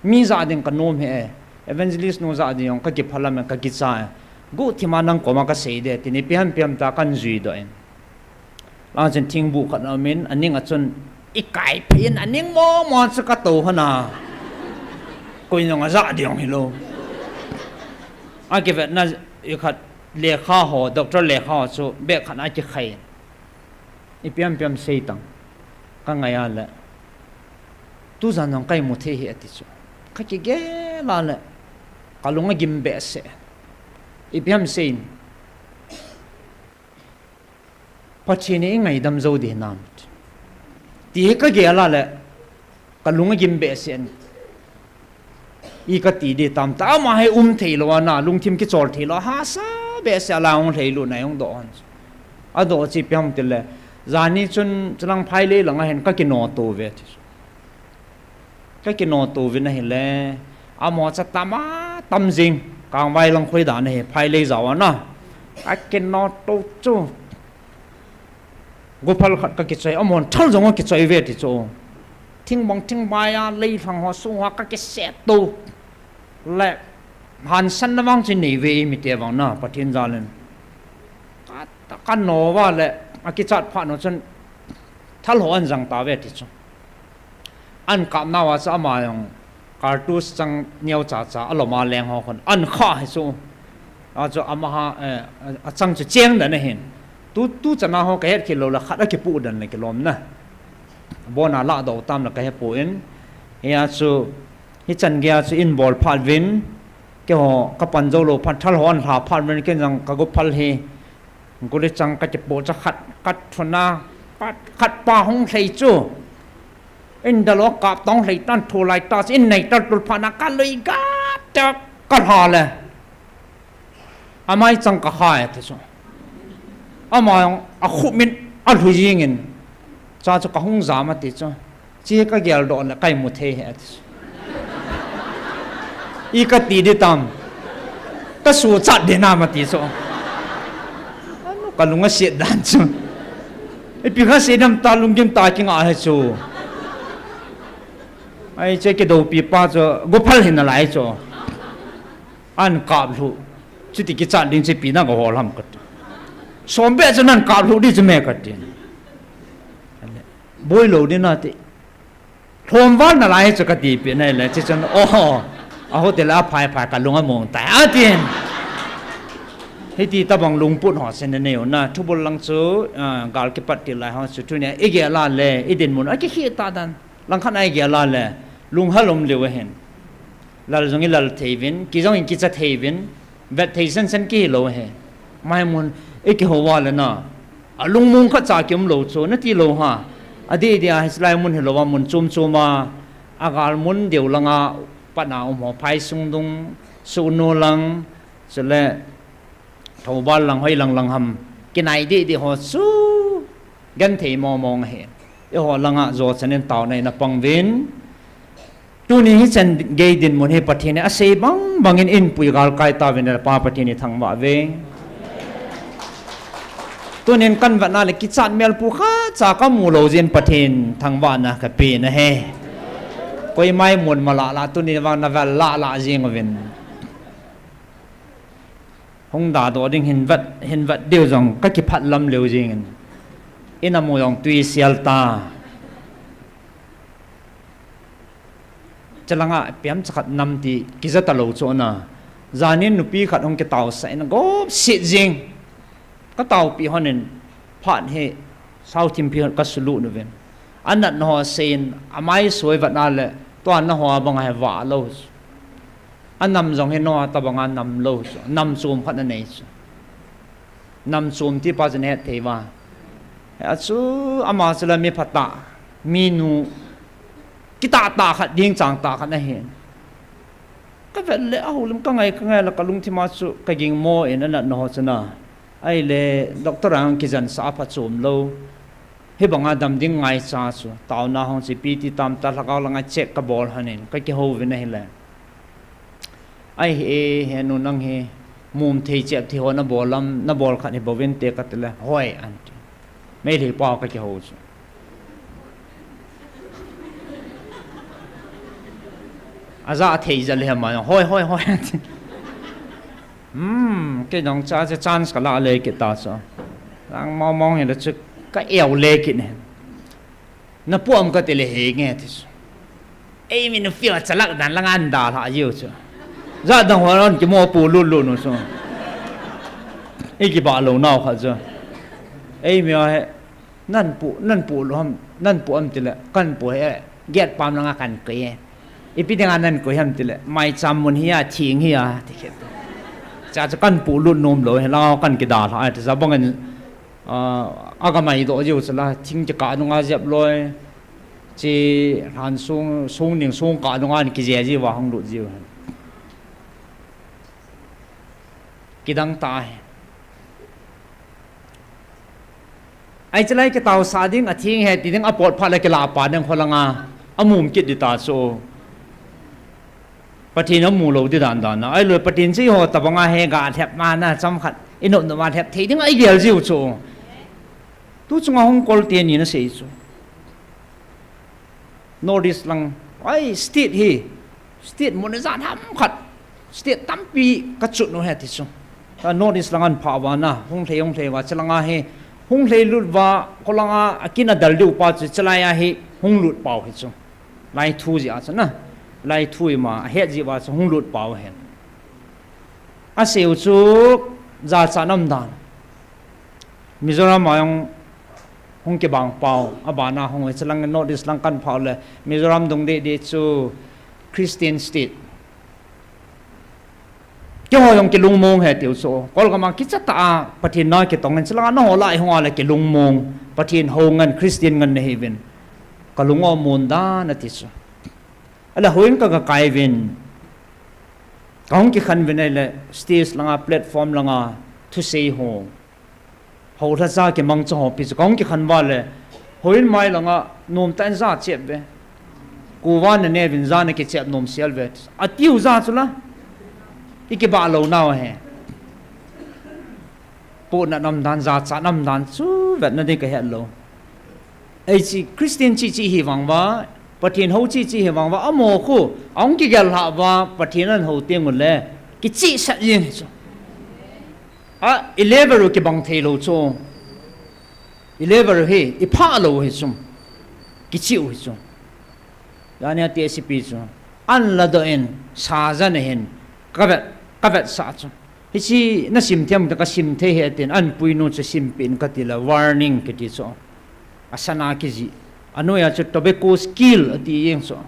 mi za ding ka nom he evangelist no za di yong ka ki phalam ka ki cha gu thima nang ko ma ka sei de tin ipiam piam ta kan zui do en la chen thing bu khat amin aning a chun ikai phin aning mo sa ka to hana koi nong za di yong hilo a ke vet na i khat le kha ho doctor le kha so be khan a ki khai ipiam piam sei tang ka ngaya la tu zan nong kai mu the hi ati chu ka ki ge la la ka lunga gim be se ipiam sein pachini ngai dam zo di nam ti ka ge la la ka lunga gim be sen i ka ti de tam ta ma he thei lo na lung thim ki chol thei lo ha sa be se la ong thei lu na yong do an a do chi piam te le zani chun chulang phai le langa hen ka ki no to ve ka ki no to ve na he le a mo cha tama tam jing kang vai lang khoi da ne phai le zaw na a ki no to chu go phal khat ka ki chai amon thal jong ki chai ve ti chu thinh bong thinh bay à lấy phẳng họ xuống hoa các cái xe tu lệ hàn sân nó vang trên nỉ về mi tiệt vang na bắt thiên gia lên cái nổ vào lệ cái chặt phát nó chân thal ho an rằng ta về thì chung an cảm nào à sao mà yung cartus chẳng nhiều chả chả alo mà leng ho con an khá hay số à cho ama chẳng cho chém đấy này hen tu chẳng nào ho cái hết kilo là khát cái phụ đần này cái lom na bon à lạ đầu tam là cái hết phụ in ya cho hi chân kia cho in ball phát vin cái họ các bạn dâu lo phát thal ho an thả phát vin cái rằng các gốc phát he cô đi chẳng cái bộ chắc khát thôn na khát pa hong thấy chưa in đó lo cặp tông thấy tan thua lại ta in này ta tụt phản cái lưỡi gắt chắc cắt hà lên amai chẳng cả hai thế sao amai khu min hủy riêng in cho cả hong giá mà thế sao chỉ cái gel đó là cái một thế hết ý cái tí đi tam cái số chặt để nào mà thế sao cái lùng cái sét đan chứไอ้พี่ข้าเสียน้ำตาลุงยิ้มตากินอะไรจูไอ้เจ้าเกดปีป้าจูกุพัลเห็นอะไรจูอันกาบลูจุดที่กิจการดิ้งจะปีน่าก็หัวลำกัดสมเด็จจะนั่นกาบลูดิจะแม่กัดดินบ่อยโลดิน่ะที่ทวมวันอะไรจะกัดดีปีนั่นแหละที่ฉันโอ้เอาแต่ละพายกันลุงอ่ะมองแต่อาทิตย์ให้ที่ตะบังลุงปุ่นหอเซนเนวนะทุบลังซูกาลกิปัตติลายหอสุดทุเนี่ยอีเกลาเลอีเดนมุนไอ้ขี้ขี้ตาดันลังขันไอ้เกลาเลลุงฮัลลมเลวเห็นลาลงอีลาเทวินกิจงอีกิจเทวินเวทเทสันสันกี่โลเห็นไม่มุนไอ้ขี้หัวเลยนะลุงมุงขัดจากกิมโลโซนั่นที่โลฮะอดีตฮิสไลมุนเห็นโลว่ามุนจุ่มมาอากาลมุนเดียวลังอาปนาอมหัวไผ่ซุงดุงสุโนลังเสร็จแล้วทว่าลังให้ลังหำกินไอดีหัวสู้กันเทมองเห็นไอหัวลังอ่ะโจทย์เส้นต่อในนับปังวินตัวนี้เส้นเกยดินมันให้ปะเทเนี่ยอาศัยบังอินปุยกาลไกตาวินในป่าปะเทเนี่ยทั้งบ่าเวตัวนี้กันวันนั้นเลยกิจสัตเมลปูข้าจากมูโลเจนปะเทนทั้งบ่านะกับปีนะเฮก็ยังไม่หมดมาละตัวนี้วันนั้นละเจงวินหงดาตัวดิ้งเห็นวัดเดียวจังก็คิดพัดลำเร็วจริงอินามูยองตุยเซียลตาจะลังอ่ะเปียมจะขัดนำตีกิจตลอดโซน่ะจานินนุปีขัดหงกเต่าใส่นะก็เสียจริงก็เต่าปีหันผ่านให้เศร้าทิมพีก็สุลุนเวนอันนั้นหัวเซนอาไม่สวยวัดนั่นแหละตัวนั้นหัวบังให้ว่าโลอันนำจงเห็นว่าตะบังอันนำโลสนำซูมขัดนั่นเองนำซูมที่ปัจจุบันเทวาอาชูอามาสลามีพัตตามีนูกิตาตาขัดยิงจางตาขัดนั่นเองก็แบบเล่าลุงก็ไงแล้วก็ลุงที่มาสุก็ยิงโมเอ็นนั่นน่ะนอสนะไอ้เล่ด็อกเตอร์อังกิจันสาพัดซูมโลให้บังอาดำดิ้งไงซาสุตาวนาห้องสิปีที่ตามตาลักเอาลังไงเช็คกับบอลฮันเองก็เกี่ยววินให้แหละไอ้เฮนุนังเฮมุมที่เจ็บที่หัวนับบอลขัดให้บวินเตะกัดเลยห้อยอันไม่ถือปอกก็จะหูอาจารย์ที่จะเลี้ยงมาห้อยcái dòng chaจะchanceก็ละเลยกิตาซะลังมองเห็นแล้วจะก็เอวเล็กเนี่ยนับพวกมันก็เตะเหงเงี้ยที่สุดไอ้มีนฟีลจะลักดันลังอันดาละเยอะจ้ะจะดังหัวร้อนจะมัวปูลุ่นนู่นซะไอ้กี่บาทลงนอกเขาจ้ะไอ้เมียนั่นปูล้อมนั่นปูอันติละกันปูให้เกียรติปามลังกันเกยอีปีเดียงนั้นก็ยังติละไม่จำมันเฮียทิ้งเฮียที่เขียนจะกันปูลุ่นนมเลยเรากันกิดาละแต่จะบังกันอากาไม่ตัวอยู่สละทิ้งจะกาดงอาเจ็บเลยจีหันสูงหนึ่งสูงกาดงานกิเจจีว่าห้องหลุดจิวกิดังตายไอ้เจ้าไรก็เต่าสาดิ้งอาทิ้งเหตุดิ้งอปอดพาเลยกลาป่าดังพลังอาอมุมกิดดิตาโซปฏิน้ำมูโลที่ด่านนะไอ้เลยปฏินซี่หัวตะบังอาเฮกาแทบมานะจำขัดอินโนมาแทบทีดิ้งไอ้เดียร์จิวโซตู้จงห้องกอลเตียนนี่นะเสียโซ Northeast lang ai state hi state mon zan ham khat state tampi ka chut no he ti chu ta Northeast lang an pha wa na hung thei wa chalanga he hung thei lut wa kolanga akina daldu pa chu chalaya hi hung lut pau hi chu lai thu ji a cha na lai thu ma he ji wa chu hung lut pau hen a seu chu za cha nam dan Mizoram ayong hong ke bang pau abana hong chalang Northeast lang kan phau le Mizoram dong de chu Christian state ke ho yong ke lungmong he tiu so kol ka ma ki cha ta pathin na ke tong chalang no la hong ala ke lungmong pathin hongan Christian ngan ne heaven kalungo mon da na ti so ala hoin ka ka kai vin kong ki khan vin le stage langa platform langa to say home hầu ra ra cái mong cho họ bị công cái khăn vào lệ hồi mai là ngã nôm tan ra chẹp về cú van này vinh ra này cái chẹp nôm xel về à tiêu ra chứ là cái bà lâu nào hè bộ nãy năm đàn ra chả năm đàn chú vậy nó đi cái hẹn lâu ấy chỉ Christian chỉ hy vọngว่าประเทศเขาchỉ hy vọngว่าโมคู่ông cái gel hạว่าประเทศนั้นเขาเตรียมหมดเลยcái chỉ sát riêng elever ke bang thelo cho elever he ipha lo he sum kichiu he sum yani tsp cho an la do en sa jan hen kavet sa cho hi chi na sim thiam ka sim the he ten an puinu cha sim pin ka tila warning ke ti cho asana ki ji anoya cho tobacco skill ati yeng so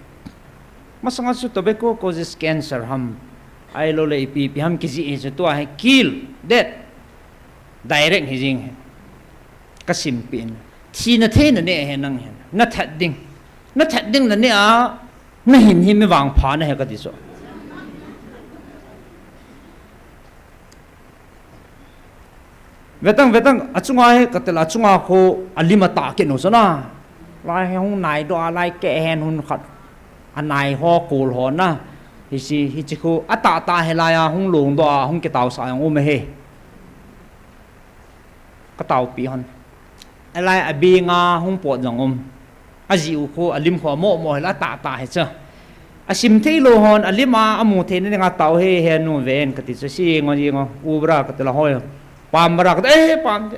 masanga su tobacco causes cancer ham ai lo le pi ham ki ji e to hai kill death direct hi jing ka sim pin thi na the na ne he nang he na that ding na ne a na hin hi me wang pha na he ka ti so vetang achunga he katela achunga kho alima ta ke no so na lai hong nai do lai ke hen hun khat anai ho kul ho na hi chi ko ata ta he la ya hong long do hong ke taw sa yang o me he ka taw pi hon alai abi nga hong po jang a jiu ko alim kho mo la ta he cha asim thei lo hon alima amu the ne nga taw he no ven ka ti so si ngo ubra ka tela hoy pam ra ka pam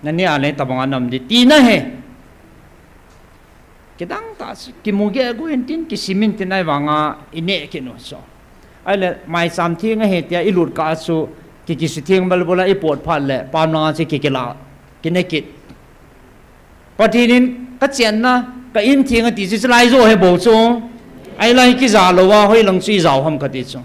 nani ale tabang anam di tina he kedang ta ki muge go entin ki simin tinai wanga ine ke no so ale mai sam thi nga he tia ilut ka su ki si thieng bal bola ipot phat le pam nga che ki la ki ne kit patinin ka chen na ka in thieng ti chi lai zo he bo chu ai lai ki za lo wa hoi lang chi zau ham ka ti chu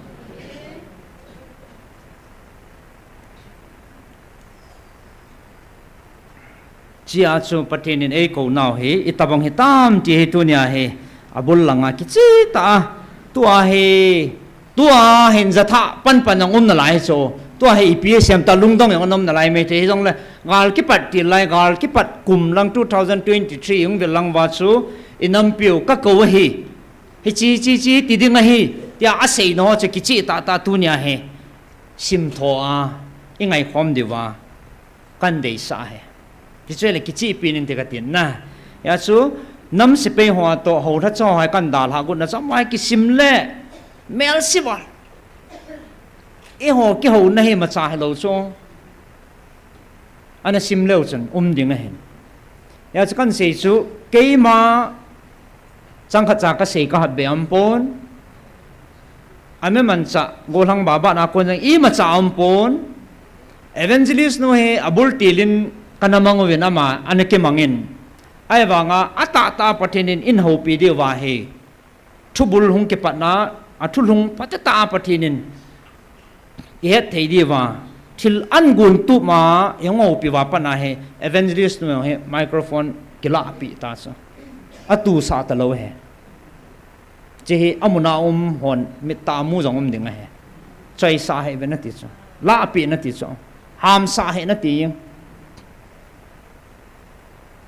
chia chu patinin e ko naw he itabang hitam ti he tu nya he abul langa ki chi ta tua hen za tha pan ang na lai so tua he ipsm ta lungdong yang nom na lai me te jong le gal ki pat ti lai gal ki pat kum lang 2023 yung belang wa chu inam piu ka ko hi chi ti ding hi tia a sei no che ki chi ta tu nya he sim tho a ingai khom diwa kan dei sa he ki chele ki chi pinin te ka tin na ya chu nam se pe ho to ho tha cho hai kan dal ha gun na sam mai ki sim le mel siwa e ho ki ho na he ma cha hello cho ana sim leo chen ding a hen ya chu kan sei chu ke ma chang kha cha ka sei ka hat be am pon ame man cha golang baba na kon jang i ma cha am pon evangelist no he abul tilin kanamang wen ama anake mangin ai wanga ata patinin in ho pi de wa he thubul hung ke patna athul hung patata patinin ye thei di wa thil an gun tu ma yango pi wa pana he evangelist no he microphone kila pi ta sa atu sa ta lo he je he amuna hon mitta mu jong ding he chai sa he ben ti so la pi na ti so ham sa he na ti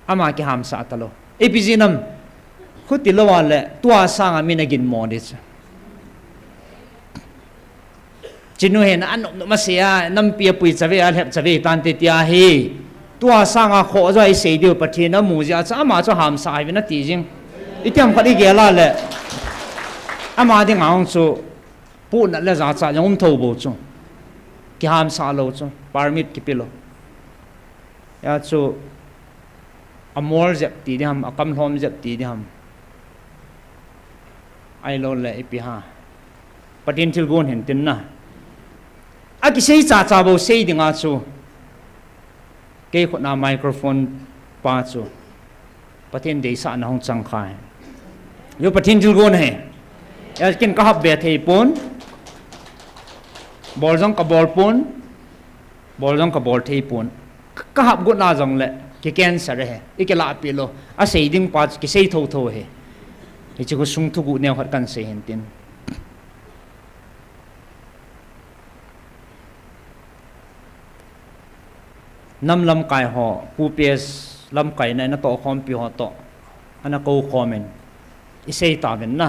ama ki ham sa talo epizinam khuti lawale tua sanga minagin modis chinu hen an no masia nam pia pui chave al hep chave tan te tia hi tua sang a kho zai sei dio pathin a mu ja cha ma cho ham sai na ti jing itiam khadi ge la le ama ding ang chu pu na le za cha yom tho bo chu ki ham sa lo chu permit ki pilo ya chu amor jap ti di ham akam hlom jap ti di ham ai lo le ipi ha patin thil gon hen tin na a ki sei cha cha bo sei dinga chu ke khona microphone pa chu patin de sa na hong chang khai yo patin thil gon he ya kin ka hab be thei pon bol jong ka bol pon bol jong ka bol thei pon ka hab go na jong le ki cancer he ikela pilo a sei ding pa ki sei tho tho he hi chu sung thu gu ne khat kan se hen tin nam lam kai ho pu pes lam kai na to khom pi ho to ana ko comment i sei ta ben na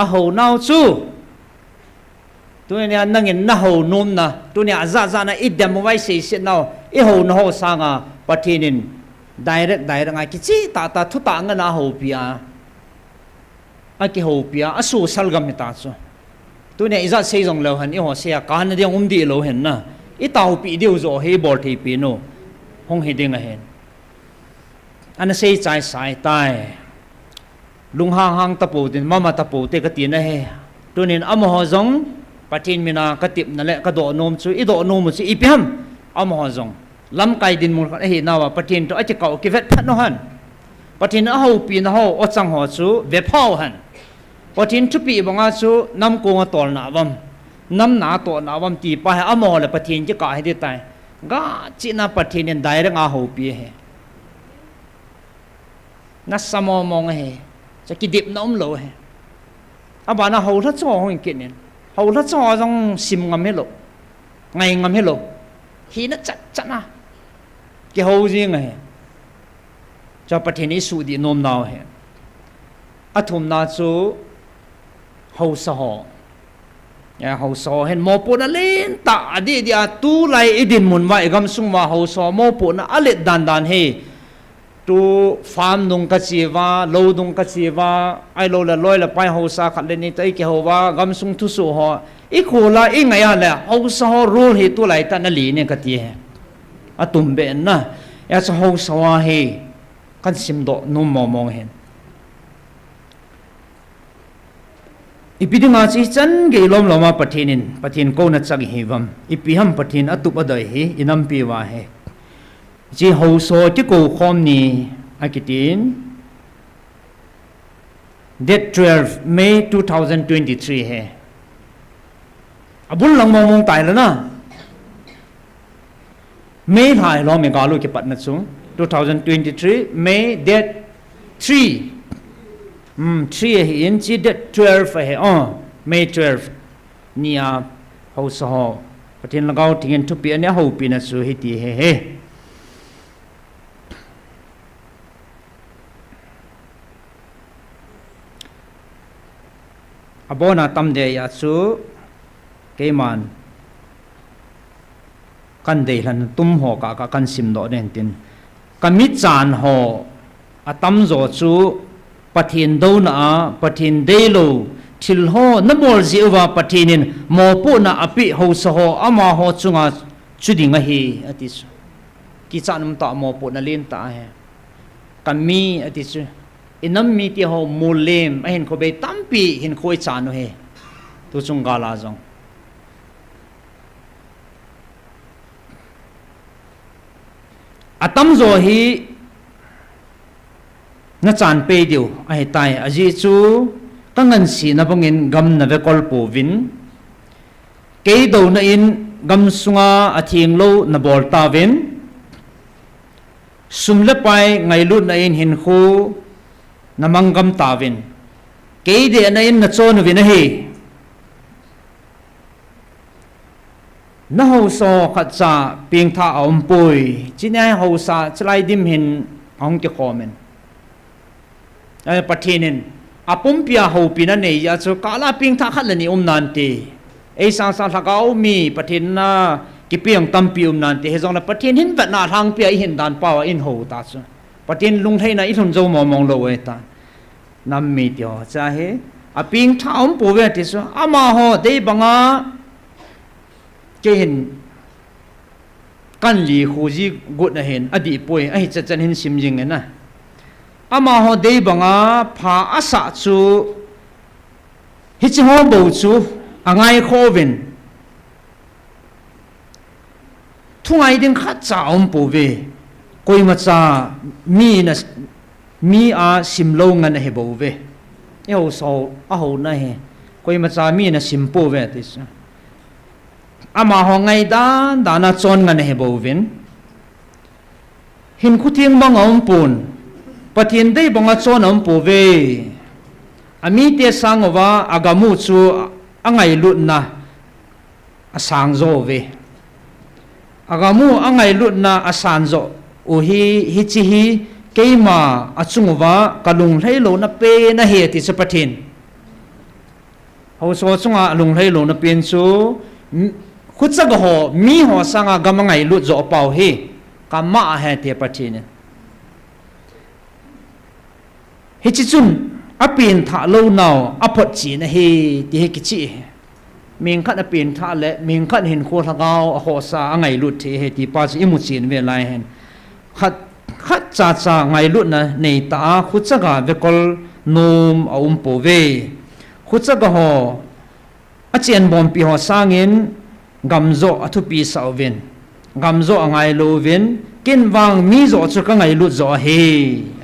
a ho nau chu tu ne nangin na ho nom na tu ne za za na idam wai sei se nau i ho no ho sanga patinin direct ngai ki chi ta thu ta nga na ho pia a ki ho pia a su sal gam ta chu tu ne iza sei jong lo han i ho se ka na ding di lo hen na i tau pi diu zo he bol thei pi no hong he ding a hen ana sei chai sai tai lung hang hang tapu tin mama tapu te ka ti na he tu nin am ho jong patin mina ka tip na le ka do nom chu i do nom chu i piam am ho jong lam kai din mul kha hi nawa patin to achi kau ki vet phat no han patin a ho pi na ho o chang ho chu ve phau han patin thu pi banga chu nam ko nga tol na wam nam na to na wam ti pa ha amo le patin chi ka hi de tai ga chi na patin en dai nga ho pi he na samo mong he cha ki dip nom lo he aba na ho tha cho hong kin nen ho tha cho jong sim ngam he lo ngai ngam he lo hi na chat na cái hậu riêng này cho bắt hình sự đi nôm nào hè à thùng nào chú hậu sa họ ya hậu sa hen mò po na lên ta đi à tu lại idin mun vai gam sung ma hậu sa mò po na alet dan he tu farm nung ka chiwa lo nung ka chiwa ai lo la loi la pai hậu sa khat le ni tai ke ho wa gam sung thu su ho i khola i ngai ya la hậu sa ho rule he tu lai ta na li ne ka ti he atum ben na ya sa ho sawa he kan sim do no mo mong hen ipidinga chi chan ge lom loma pathin ko na chak hi wam ipiham pathin atup adai hi inam pi wa he ji ho so ti ko khom ni akitin date 12 May 2023 he abul lang mong tai la na May thai lo me galu ke pat na chu 2023 May date 3 3 hi in chi date 12 he May 12 nia ho so ho patin lagau thingen thu pi ania ho pi na chu hi ti he abona tam de ya chu keiman kan de lan tum ho ka kan sim do den tin kami chan ho atam zo chu pathin do na pathin de lo thil ho namol jiwa pathinin mo pu na api ho so ho ama ho chunga chudinga hi ati chu ki chanum ta mo pu na len ta he kami ati chu inam mi ti ho mulem ahin ko be tampi hin khoi chanu he tu chung gala jong atam zo hi na chan pe diu ai tai aji chu kangan si na bangin gam na ve kol po vin ke do na in gam sunga athing lo na bol ta vin sumle pai ngai lu na in hin khu na mangam ta vin ke de na in na chon vin hi na ho so khat cha ping tha om pui chinai ho sa chlai dim hin ong ke komen ai pathinin apum pia ho pina nei ya chu kala ping tha khat la ni nan ti ei sa sa thakau mi pathin na ki piang tam pium nan te hezong na pathian hin vat na thang pia hin dan pawa in ho ta chu pathian lung thei na i thun zo mo mong lo we ta nam mi tyo cha he a ping thaum po ve ti chu ama ho dei banga ke hin kan li khu ji gut na hen adi poi a hi cha chan hin sim jing na ama ho dei banga pha asa chu hi chi ho bo chu angai khovin thungai ding khat cha om po ve koi ma cha mi a sim lo ngan he bo ve e ho so a ho na he koi ma cha mi na sim po ve ti sa ama ho ngai dan dana chon ngan he bo vin hin khu thiang bang om pun pathian dei banga chon om po ve ami te sangowa agamu chu angai lut na asang zo ve agamu angai lut na asan zo o hi chi hi keima achungwa kalung hleilo na pe na he ti cha pathin ho so chunga lung hleilo na pen chu khutsa go ho mi ho sanga gamangai lut zo pau he kama he te pathin hi chi chun apin tha lo naw apot chi na he ti he ki chi ming khat apin tha le ming khat hin kho thagao a ho sa angai lut the he ti pa chi imu chin ve lai hen khat cha cha ngai lut na nei ta khut cha ga ve kol nom a po ve khut cha ga ho a chen bom pi ho sangin gamzo athu pi sau ven gamzo angai lo ven kin wang mi zo chu ka ngai lut zo he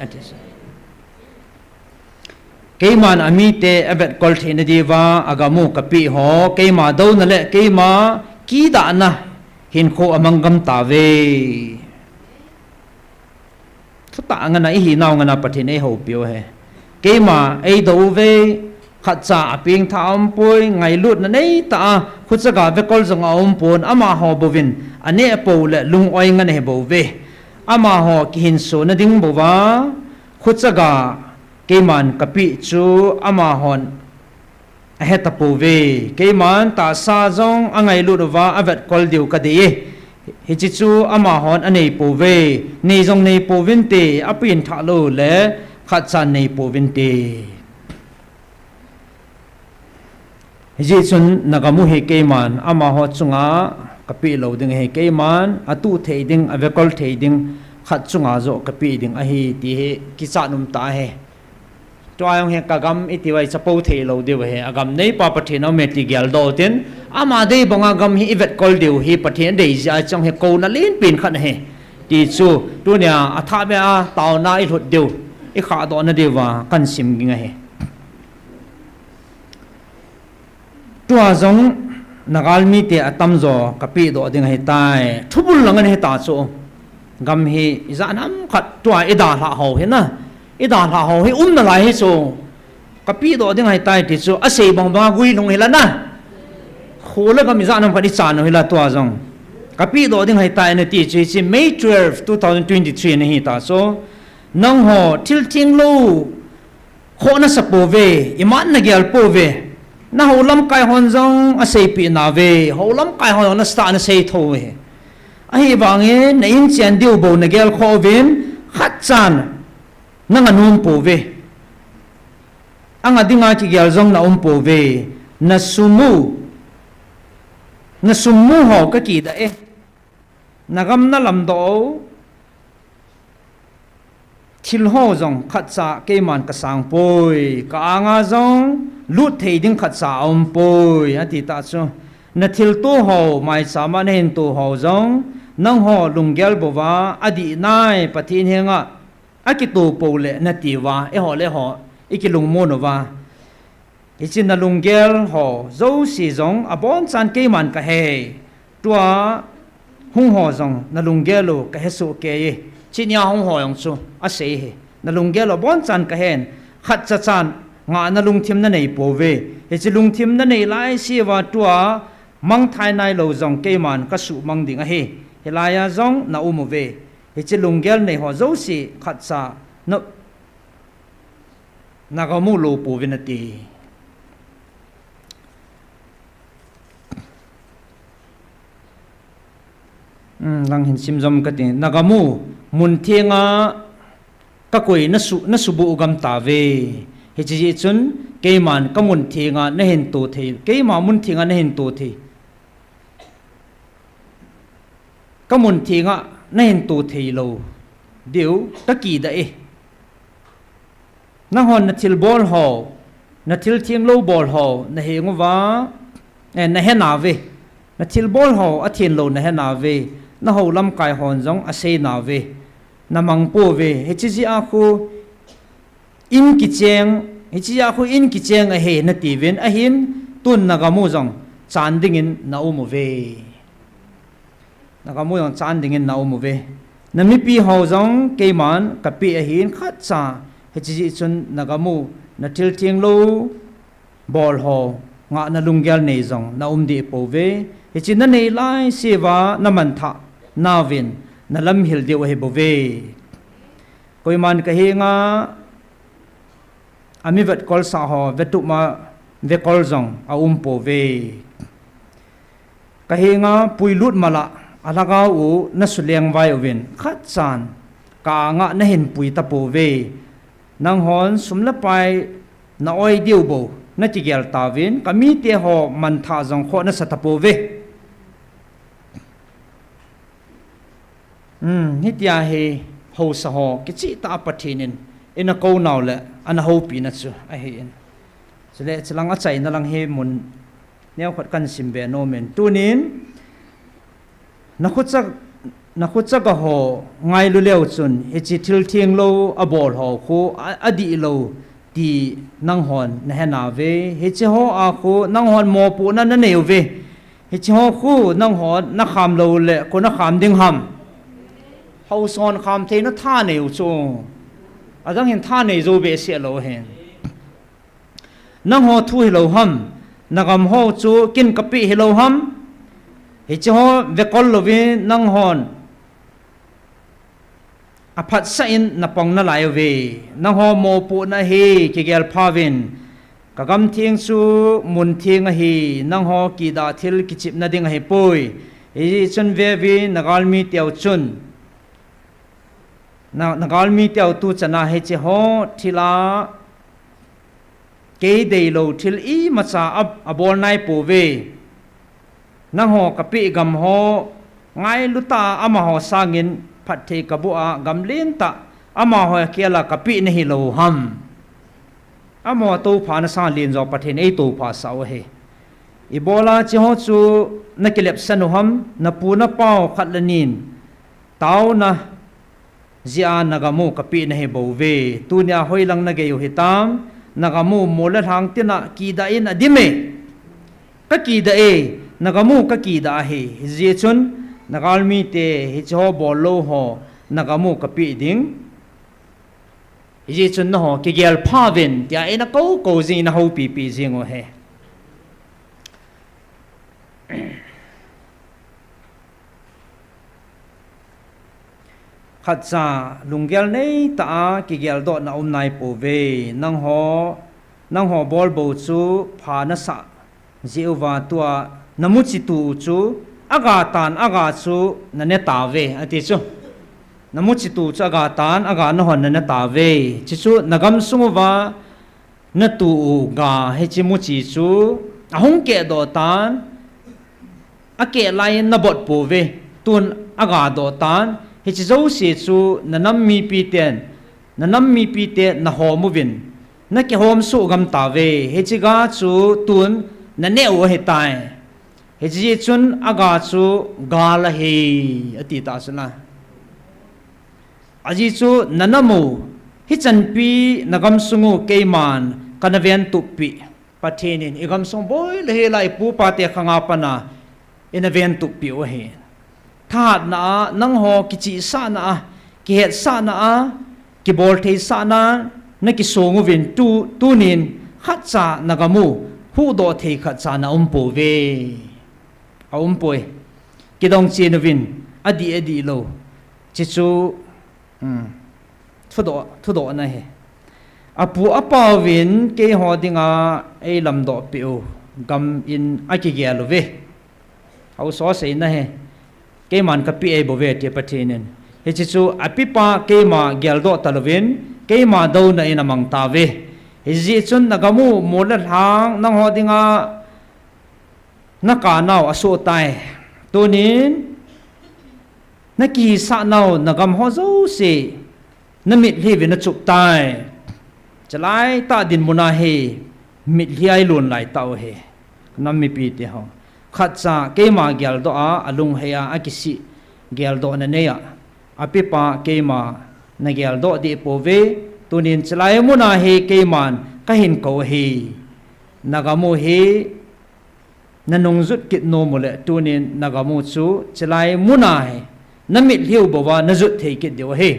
atis keima ami te abet kol thina diwa agamu kapi ho keima do na le keima ki da na hin kho amangam ta ve thuta ngana hi naw ngana pathin e ho pio he keima ei do ve khat cha aping tham poi ngai lut na nei ta khuchaga ve kol jong aum pon ama ho bovin ane po le lung oi ngan he bo ve ama ho ki hin so na ding bo wa khuchaga keman kapi chu ama hon a heta po ve keman ta sa jong angai lu wa avet kol diu ka de hi chi chu ama hon anei po ve nei jong nei po vin te apin tha lo le khat chan nei po vin te hi chun nagamu he keman ama ho chunga kapi lo ding he keman atu thei ding ave kol thei ding khat chunga zo kapi ding a hi ti he ki cha num ta he toayong he kagam itiwai chapo thei lo de he agam nei pa pathin o meti gyal do ten ama dei bonga gam hi ivet kol deu hi pathin dei ja chong he ko na lin pin khan he ti chu tu nya atha be a taw na i thot deu i kha do na dewa kan sim gi nga he tua zong nagal mi te atam zo kapi do ding he tai thubul lang he ta chu gam hi za nam khat tua ida la ho he na ida la ho hi na lai hi so kapi do ding hai tai ti chu a sei bang ba gui nong hela na khola ka mi za nam phadi chan hela to azong kapi do ding hai tai na ti chi May 12 2023 na hi ta so nang ho til ting lo kho na sa po ve iman na gyal po ve na ho lam kai hon zong a sei pi na ve ho lam kai hon na sta na sei tho ve a hi bange na in chen diu bo na gyal kho vin khat chan nang anum po ve ang adinga ki gyal zong na po ve na sumu ho ka ki da e nagam na lam do thil ho zong khat cha ke man ka sang poi ka anga zong lut thei ding khat cha poi ati ta chu na thil tu ho mai cha man hen tu ho zong nang ho lung gyal bo wa adi nai pathin henga akitu pole na tiwa e ho le ho ikilung mo no wa ichin na lunggel ho zo si zong abon chan ke man ka he tua hung ho zong na lunggel lo ka he su ke ye chinya hung ho yong chu a sei he na lunggel lo bon chan ka hen khat cha chan nga na lung thim na nei po ve he chi lung thim na nei lai si wa tua mang thai nai lo zong ke man ka su mang ding a he helaya zong na umu ve he chi lunggel nei ho zo si khat cha no nagamu lo po vinati lang hin simzom ka tin nagamu mun thinga ka koi na subu gam ta ve he chi chun keiman ka mun thinga na hin to the keima mun thinga na hin to the ka mun thinga na hin to the lo diu ta ki da e na hon na til bol ho na til thiam lo bol ho na he ngwa na he na ve na til bol ho a thien lo na he na ve na ho lam kai hon jong a sei na ve na mang po ve he chi a khu in ki cheng he chi a khu in ki cheng a he na ti ven a hin tun na ga mu jong chan ding in na u mo ve na ga mu jong chan ding in na u mo ve na mi pi ho jong ke man ka pi a hin khat cha he chi chun na ga mu na til thieng lo bol ho nga na lungyal nei jong na di po ve he chi na nei lai sewa na man tha na vin na lam hil deu he bo ve koi man ka he nga ami vet kol sa ho vetu ma ve kol jong a po ve ka he nga pui lut mala alaga u na suleng vai ovin khat chan ka nga na hin pui ta po ve nang hon sumla pai na oi deu bo na ti gel ta vin kami te ho man tha jong kho na satapo ve hitia he ho sa ho ki chi ta pathinin ina ko naw le ana ho pi na chu a he in chele chalang a chai na lang he mun neo khat kan simbe no men tunin na khutsa ga ho ngai lu leo chun he chi thil thieng lo a bol ho khu adi lo ti nang hon na he na ve he chi ho a khu nang hon mo pu na na neu ve he chi ho khu nang hon na kham lo le ko na kham ding ham hau son kham the na tha neu chu adang hin tha nei zo be se lo hen nang ho thu hi lo ham nagam ho chu kin kapi hi lo ham he chi ho ve kol lo ve nang hon aphat sa in na pong na lai ve nang ho mo pu na hi ki gel phawin kagam thieng chu mun thieng a hi nang ho ki da thil ki chip na ding a hi poi e chun ve vi nagal mi tiao chun nagal mi tiao tu chana he che ho thila ke dei lo thil i ma cha ab abol nai pu ve nang ho kapi gam ho ngai luta ama ho sangin phat the kabua gam len ta ama ho kela kapi ne hi lo ham amo to pha na sa lin zo pathen ei to pha sa he ibola chi ho chu na kelep sanu ham na pu na pau khat lanin tau na zia nagamu kapi na he bo ve tu nya hoi lang na ge yu hitam nagamu mola thang tina ki da in adime ka ki da e nagamu ka ki da he je chun nagal mi te hi cho bolo ho nagamu kapi ding je chun no ho ki gel phawin tia ina ko ji na ho pi pi jingo he khatsa lunggel nei ta ki gel do na nai po ve nang ho bol bo chu pha na sa jewa tua namuchi tu chu aga tan aga chu na ne ta ve ati chu namuchi tu chu aga tan aga na hon na ta ve chi chu nagam sungwa na tu ga he chi mu chi chu ahong ke do tan ake lai na bot po ve tun aga do tan he chi zo se chu nanam mi pi te na ho mu vin na ke hom su gam ta ve he chi ga chu tun na ne o he tai he chi chun aga chu ga la he ati ta sna aji chu nanamu hi chan pi nagam sungu keiman kanaven tu pi pathenin igam song boy le he lai pu pa te khanga pana in event tu pi o he that na nang ho ki chi sa na ki het sa na ki bol thei sa na na ki songu vin tu nin khat cha nagamu hu do thei khat cha na po ve poi ki dong chi no vin adi lo chi chu thu do na he apu apa vin ke ho dinga e lam do piu gam in aki gelo ve hau so sei na he ke man ka pi e bo ve te pathinin he chi chu apipa ke ma geldo talovin ke ma do na ina mang ta ve he ji chun nagamu mola hang nang hodinga naka naw aso tai tunin naki sa naw nagam ho zo se namit hi vin chup tai chalai ta din muna he mit hiai lun lai tau he nammi pi te ho khatsa ke ma gyal do a alung heya akisi gyal do na ne ya apipa ke ma na gyal do di po ve tunin chalai muna he ke man ka hin ko he nagamu he nanung zut kit no mole tunin nagamu chu chalai muna he namit hiu bowa nazut thei kit deu he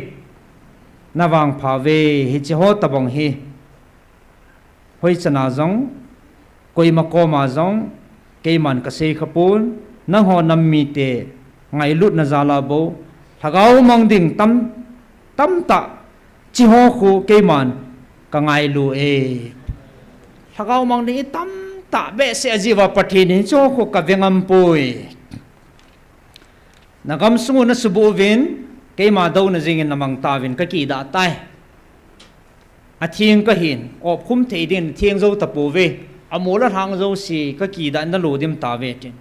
nawang phave hi chi ho tabong hi hoi chana zong koi ma ko ma zong ke man ka se khapun nang ho nam mi te ngai lut na zala bo thagau mang ding tam ta chi ho khu ke man ka ngai lu e thagau mang ding tam ta be se ajiwa pathi ni cho khu ka vengam pui nagam sungu na subu vin ke ma do na jing in namang tawin ka ki da tai a thieng ka hin op khum thei din thieng zo tapu ve amola hang zo si ka ki da na lo dim ta ve tin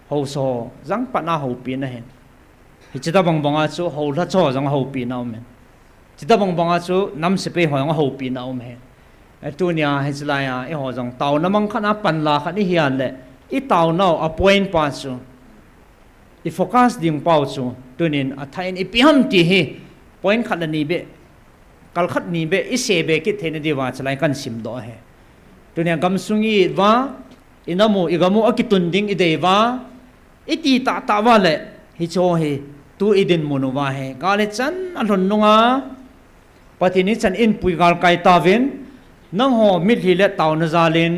ho so jang pa na ho pi na hen hi chita bang banga chu ho la cho jang ho pi na men chita bang banga chu nam se pe ho jang ho pi na men a tu nya he chla ya e ho jang taw na mang khana pan la khani hian le i taw no a point pa chu i focus ding pau chu tunin a thain i piam ti hi point khat ni be kal khat ni be i se be ki thene diwa chlai kan sim do he tunia gam sungi wa inamu igamu akitun ding i dewa iti ta ta wa le hi cho he tu idin monu wa he gale chan alhon nunga patini chan in pui gal kai tawin nang ho mit hi le taw na zalin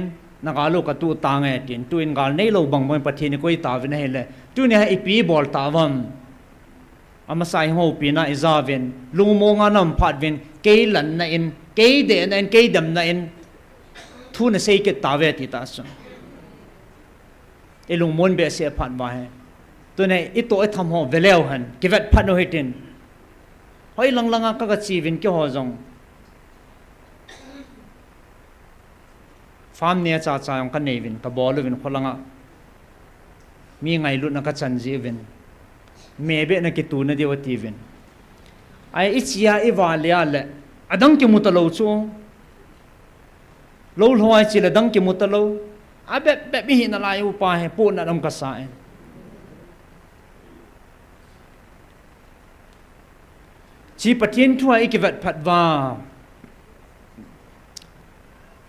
nagalu ka tu tange tin tuin gal nei lo bang bang patini koi tawin he le tunia i pi bol tawam amasai ho pina izavin lumonga nam phatvin ke lan na in ke de na in ke dam na in thu na sei ke tawe ti ta so elung mon be se phat ma he to ne i to e tham ho veleu han ki vet phat no hitin hoi lang langa ka ka chi vin ke ho jong farm ne cha cha yong ka nei vin ka bol vin kholanga mi ngai lu na ka chan ji vin mebe na kitu na dewa tivin ai ichia iwalia le adang ki mutalo chu lo lhoi chi le dang ki mutalo abe be bi hin la yu pa he pu na dam ka sa en chi patien thua ikivat phatwa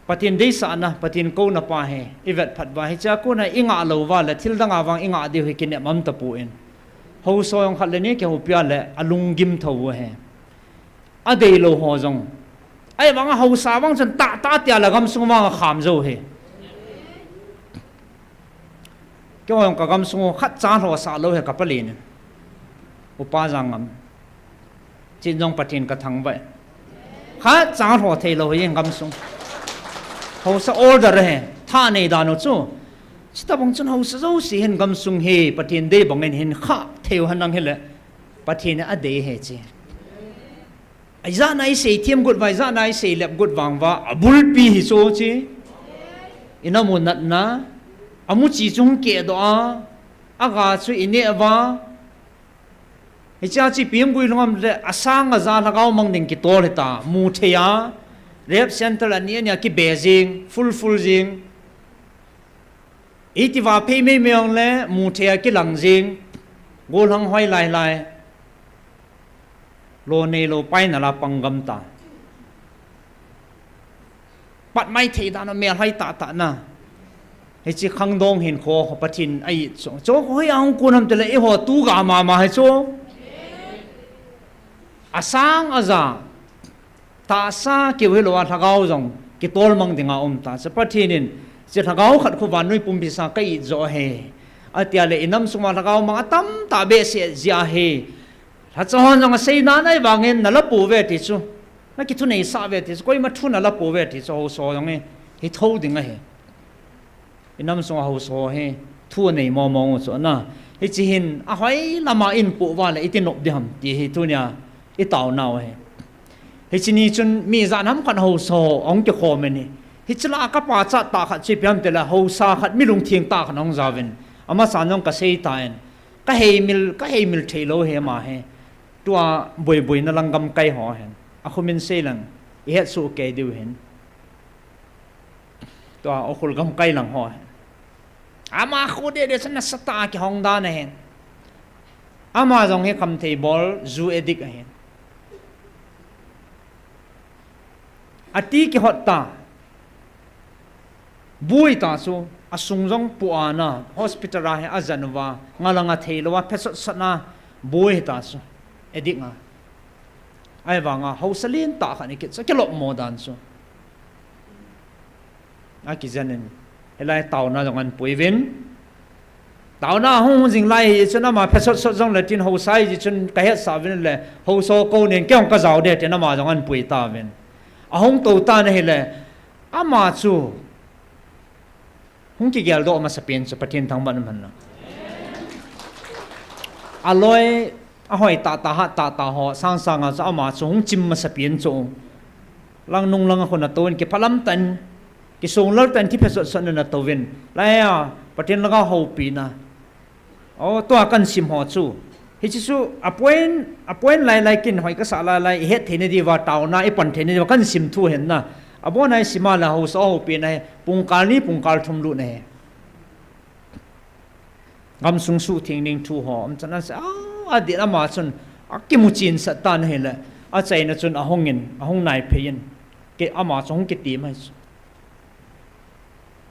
patien dei sa na patien ko na pa he ivat phatwa he cha ko na inga lo wa le thil danga wang inga de he kin mam ta pu en ho so yong khat le ni ke ho pya le alung gim tho he a dei lo ho jong ai wang ho sa wang chan ta ta tia la gam sung wang kham zo he ke yong ka gam sung khat cha lo sa lo he ka palin upa jangam chin jong patin ka thang ba khat cha lo thei lo he gam sung ho sa order he tha nei da no chu chita bang chun ho sa zo si hen gam sung he patin de bang hen kha theu hanang hele patin a de he chi ai za nai sei thiam gut vai za nai sei lep gut wang wa abul pi hi so chi ina mo nat na amu chi chung ke do a aga chu ine wa hi cha chi pim gui longam le asang a za lagaw mang ding ki tol ta mu theya rep center ani nya ki beijing full jing itiwa pei me meong le mu thea ki lang jing gol hang hoi lai lo ne lo pai na la pangam ta pat mai thei da no me hai ta na he chi khang dong hin kho pathin ai cho hoi ang kun ham tele e ho tu ga ma he cho asang aza ta sa ki we lo wa thagaw jong ki tol mang dinga ta sa pathinin se thagaw khat khu van noi pum bi sa kai zo he atia le inam suma thagaw ma tam ta be se zia he ha chon jong sei na nai wangen na la pu ve ti chu na ki thu nei sa ve ti koi ma thu na la pu ve ti so so jong he tho dinga he inam suma ho so he thu nei mo mo so na hi chi hin a hoi lama in pu wa le itinop diham ti hi tu nya i taw naw he hi chi ni chun mi za nam kan ho so ong ke khom ni hi chla ka pa cha ta kha chi piam te la ho sa khat mi lung thieng ta khan ong zawin ama sanong ka sei ta en ka hei mil thelo he ma he tua boi boi na langam kai ho hen a khumin sei lang i het su ke diu hen tua okul gam kai lang ho ama khu de sana sata ki hong da na hen ama jong he kam thei bol zu edik a hen ati ki hotta bui ta su asung jong puana hospital ra he azanwa ngalanga theilowa phesot sana bui ta su edik nga ai wanga hausalin ta khani ki chakelo modan su a ki janen helai tauna jongan puivin tauna hung jing lai chuna ma phesot so jong latin hausai ji chun ka het savin le hauso ko nen kyong ka jaw de te na ma jongan pui ta ven a hung to ta ne hele ama chu hung ki gel do ma sapien chu patin thang ban man na aloi a hoi ta ho sang sang a ama chu hung chim ma sapien chu lang nung lang khona ton ki phalam tan ki song lal tan ti phesot son na tovin la ya patin laga ho pi na o to kan sim ho chu hi chu su apoin lai kin hoi ka sala lai het thene di wa taw na i pan thene di kan sim thu hen na abo nai sima la ho so ho pi na pungkal thum lu ne gam sung su thing ning thu ho am chana sa a di na ma chun a ki mu chin sa tan he la a chai na chun a hong nai phein ke ama chong ki ti mai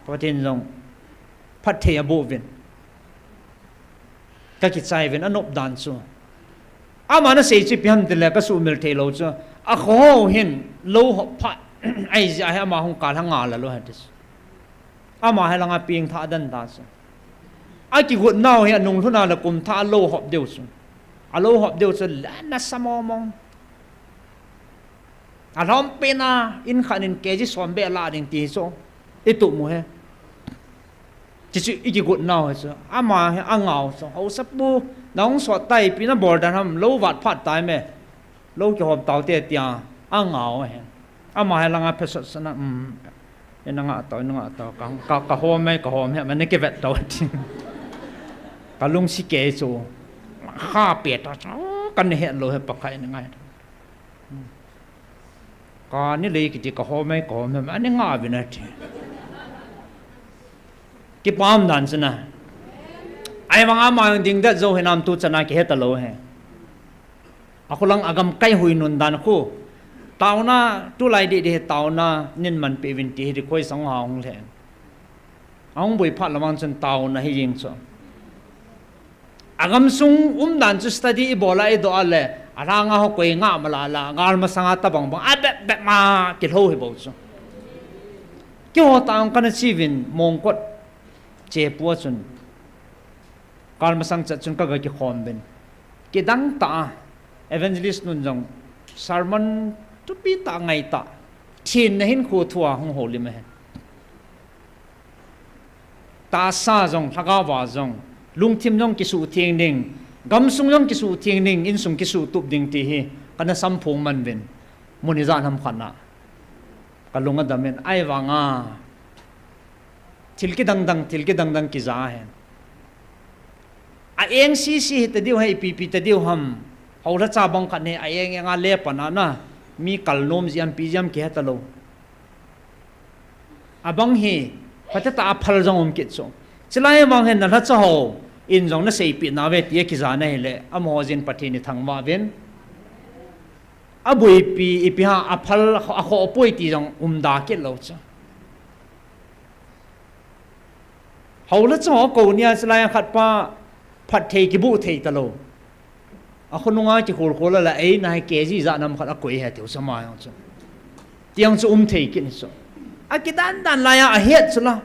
patin jong phat the abo vin ka ki chai vin anop dan chu ama na sei chi piam de la ka su mil the lo chu a kho hin lo ho phat ai ja ha ma hong kal hanga la lo hadis ama ha langa ping tha dan ta chu a ki gut naw he nung thuna la kum tha lo hop deu chu a lo hop deu chu la na samo mong a rom pena in khanin ke ji som be la ding ti so itu mu he chỉ ít gut nào hết chứ, ama ăn ngào so, hậu sắp bu, nóng sọt tay, pin bò đàn ham lâu vặt phát tay mẹ, lâu cho hộp tàu tiệt tiang, ăn ngào hết, ama hay là ngã phết sốt sana, nên ngã tàu, cả hôm hết, mình cái vẹt tàu đi, cả lung xí kê số, ha bẹt đó, cái này hiện lối hết bạc hay ngay, cái này lấy cái cả hôm hết, anh ngã bên này ki pam dan chana ai wanga ma ding da zo henam tu chana ki hetalo he akulang agam kai huinun dan khu tauna tu lai de tauna nin man pe vin ti ri khoi sang hong le ong bui phat lamang chan tauna hi ying cho agam sung dan chu study bola e do ale aranga ho koi nga malala ngal ma sanga ta bang be ma ki ho he bo chu ki ho taung kana chivin mong kot che pu chun kal masang chat chun ka ga ki khom ben ki dang ta evangelist nun jong sermon tu pi ta ngai ta thin na hin khu thua hong holi me ta sa jong thaga wa jong lung thim jong ki su thieng ding gam sung jong ki su thieng ding in sung ki su tup ding ti hi kana sam phung man ben muni za nam khana kalunga damen ai wanga tilki dang dang ki za hen a eng si ta diu hai pi ta diu ham hora cha bang khat ne a eng nga le pana na mi kalnom jiam pi jam ki ha lo abang hi patata aphal jong om kit so chilai wang hen na cha ho in jong na sei pi na ve ti ki za na hele amo jin pati ni thangwa ben abui pi ipi ha aphal a kho poi ti jong da ke lo cha hầu lết cho cầu nia sẽ lại khát pa phát thề cái bộ thề ta lo, à con nông ai chỉ khổ là ấy này cái gì dạ nằm khát quỷ hết tiểu sao mà không chứ, tiếng số thề cái này số, à cái đàn lại à hết số là,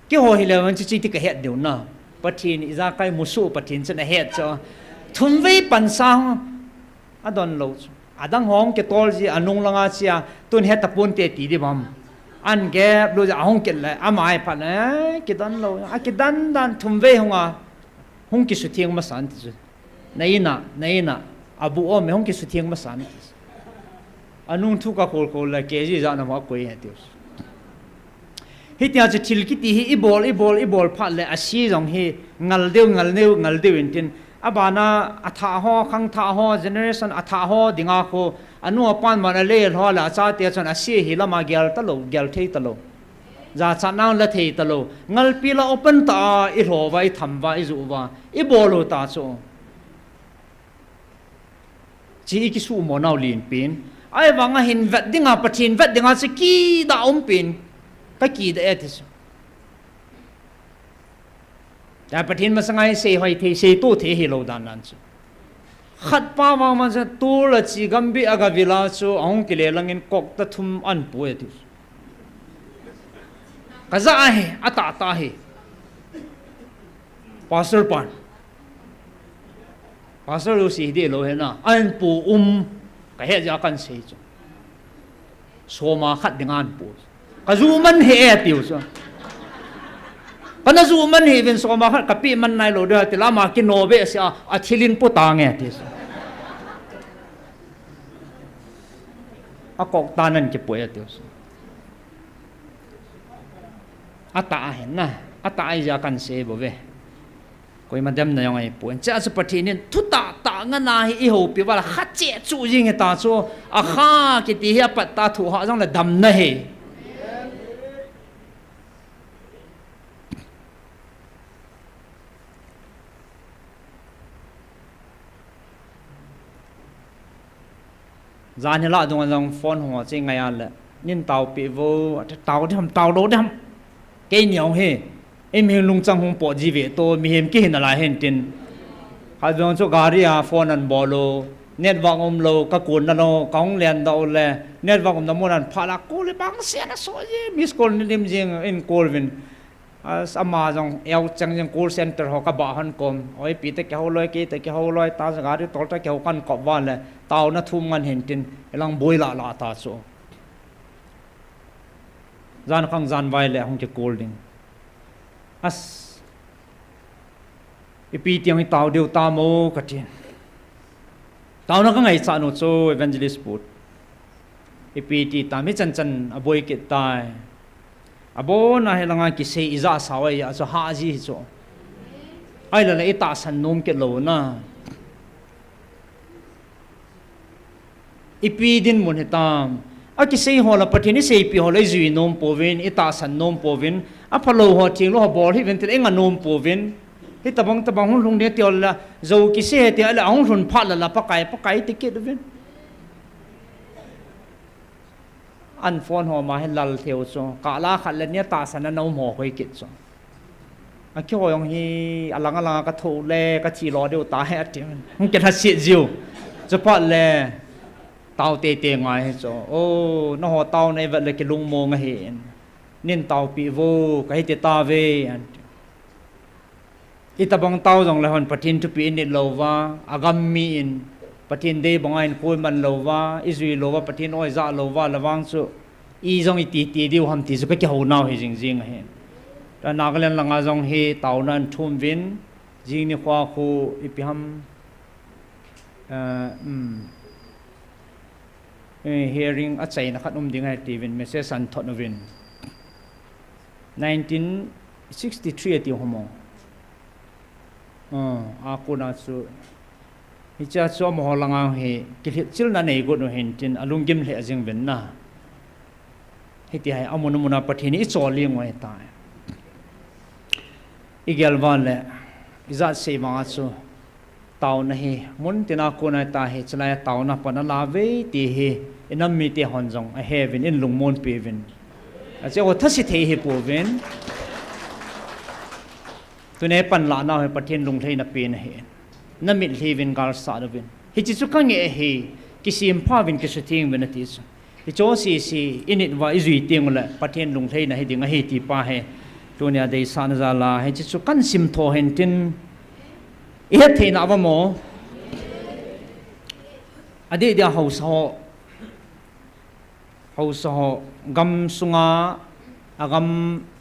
cái hồi là mình chỉ cái hết điều nào, bắt thiên ra cái một số bắt thiên sẽ là hết cho, thun vây bản sang, à đòn lâu, à đang hong cái tol gì à nông lang à chia, tuần hết tập bốn tệ tí đi băm. an ge do ja hong kel le amai pa ne ki dan lo a ki dan thum ve honga hong ki su thiang ma san ti neina abu o me hong ki su thiang ma san anung thu ka kol la ke ji ja na ma koi he ti hi tia che thil ki ti hi i bol pha le a si jong hi ngal deu in tin abana atha ho khang tha ho generation atha ho dinga ko anu apan man le ho la cha te chon a si hi lama gyal thei ta lo za cha nang la thei ta lo ngal pi la open ta i ro vai tham va i zu wa i bolo ta cho chi ki su mo naw lin pin ai wanga hin vet dinga pathin vet dinga se ki da pin ka ki da etis da pathin ma sangai se hoi the se to the hi lo dan nan chu khat pa wa ma sa tu la chi gambi aga vila chu ong ki le langin kok ta thum an pu etis ka za he ata ta he pastor lu si de lo he na an pu ka he ja kan se chu so ma khat dingan pu ka zu man he tiu so kana zu man he ven so ma khat ka pi man nai lo de ti la ma ki no be sia a thilin pu ta nge ti so a kok ta nan ki pu ya tiu so ata hen na ata ai ja kan se bo ve koi ma dem na yong ai pu cha su pathin thu ta nga na hi ho pi wala khat che chu jing ta cho a kha ki ti hi pat ta thu ha jong la dam na he zan hi la dong jong phone ho che ngai an la nin tàu pi vô tàu do đam cái nhiều he em hiền lung chang hong po ji ve to mi hem ki hin la hen tin ha jong cho gari a phone an bolo network lo ka kun na lo kong len do le network na mon an phala ko le bang se na so ji miss call ni lim jing in call vin as ama jong el chang call center ho ka ba han kom oi pi te ke ho loi ki te ke ho loi ta gari tol ta ke ho kan ko wa le tàu na thum ngan hen tin elang boi la ta so zan khang zan vai le hong ke colding as ipi tiang tàu deu ta mo ka tin tàu na ka ngai cha no cho evangelist put ipi ti ta mi chan aboi ke tai abo na helanga ki se iza sawai ya so ha ji cho ai la le ta san nom ke lo na ipi din mun hetam a ki sei hola pathini sei pi hola zui nom povin ita san nom povin a phalo ho thing lo bol hi ven te enga nom povin hi tabang hun lung de tiol la zo ki se te ala ong run pha la pa kai te ke vin an phone ho ma he lal theo so ka la khat le nia ta san na nom ho hoi kit so a ki ho yong hi alanga ka tho le ka chi lo de ta he at hong ke tha si jiu cho pa le tàu tê ngoài cho ô nó họ tàu này vậy là cái lung mồ ngay hiện nên tàu bị vô cái tê ta về ít bằng tàu dòng là hòn pathin tu bị nên lâu va agam mi in pathin đây bằng anh coi mình lâu va izui lâu va pathin oi za lâu va là vang số y dòng ít điều ham tí số cái hậu nào hay riêng hiện ra Nagaland là ngã dòng he tàu nan thum vin riêng như khoa khu ít ham hearing a chai na khat ding hai tivin message san thot novin 1963 ti homo a ko na chu hi cha cho mo langa he ki chil na nei go no hin tin alung gim le ajing ben na hi ti hai amuna pathini choli ngoi ta igel van le iza se ma chu tàu này muốn tiền nào cô này ta hết lại tàu nào phải nó là về thì he enam mi te hon jong a heaven in lung mon pe vin a che o thasi the he po vin tu ne pan la na he pathin lung thei na pe na he na mit levin gal sa do vin hi chi chu ka nge he kisim pha vin ki shooting vin ati chu hi cho si init wa izui ting la pathin lung thei na he ding a he ti pa he tu ne dei sa na za la he chi chu kan sim tho hen tin i het the na ba mo ade dia house ho hau so gam sunga agam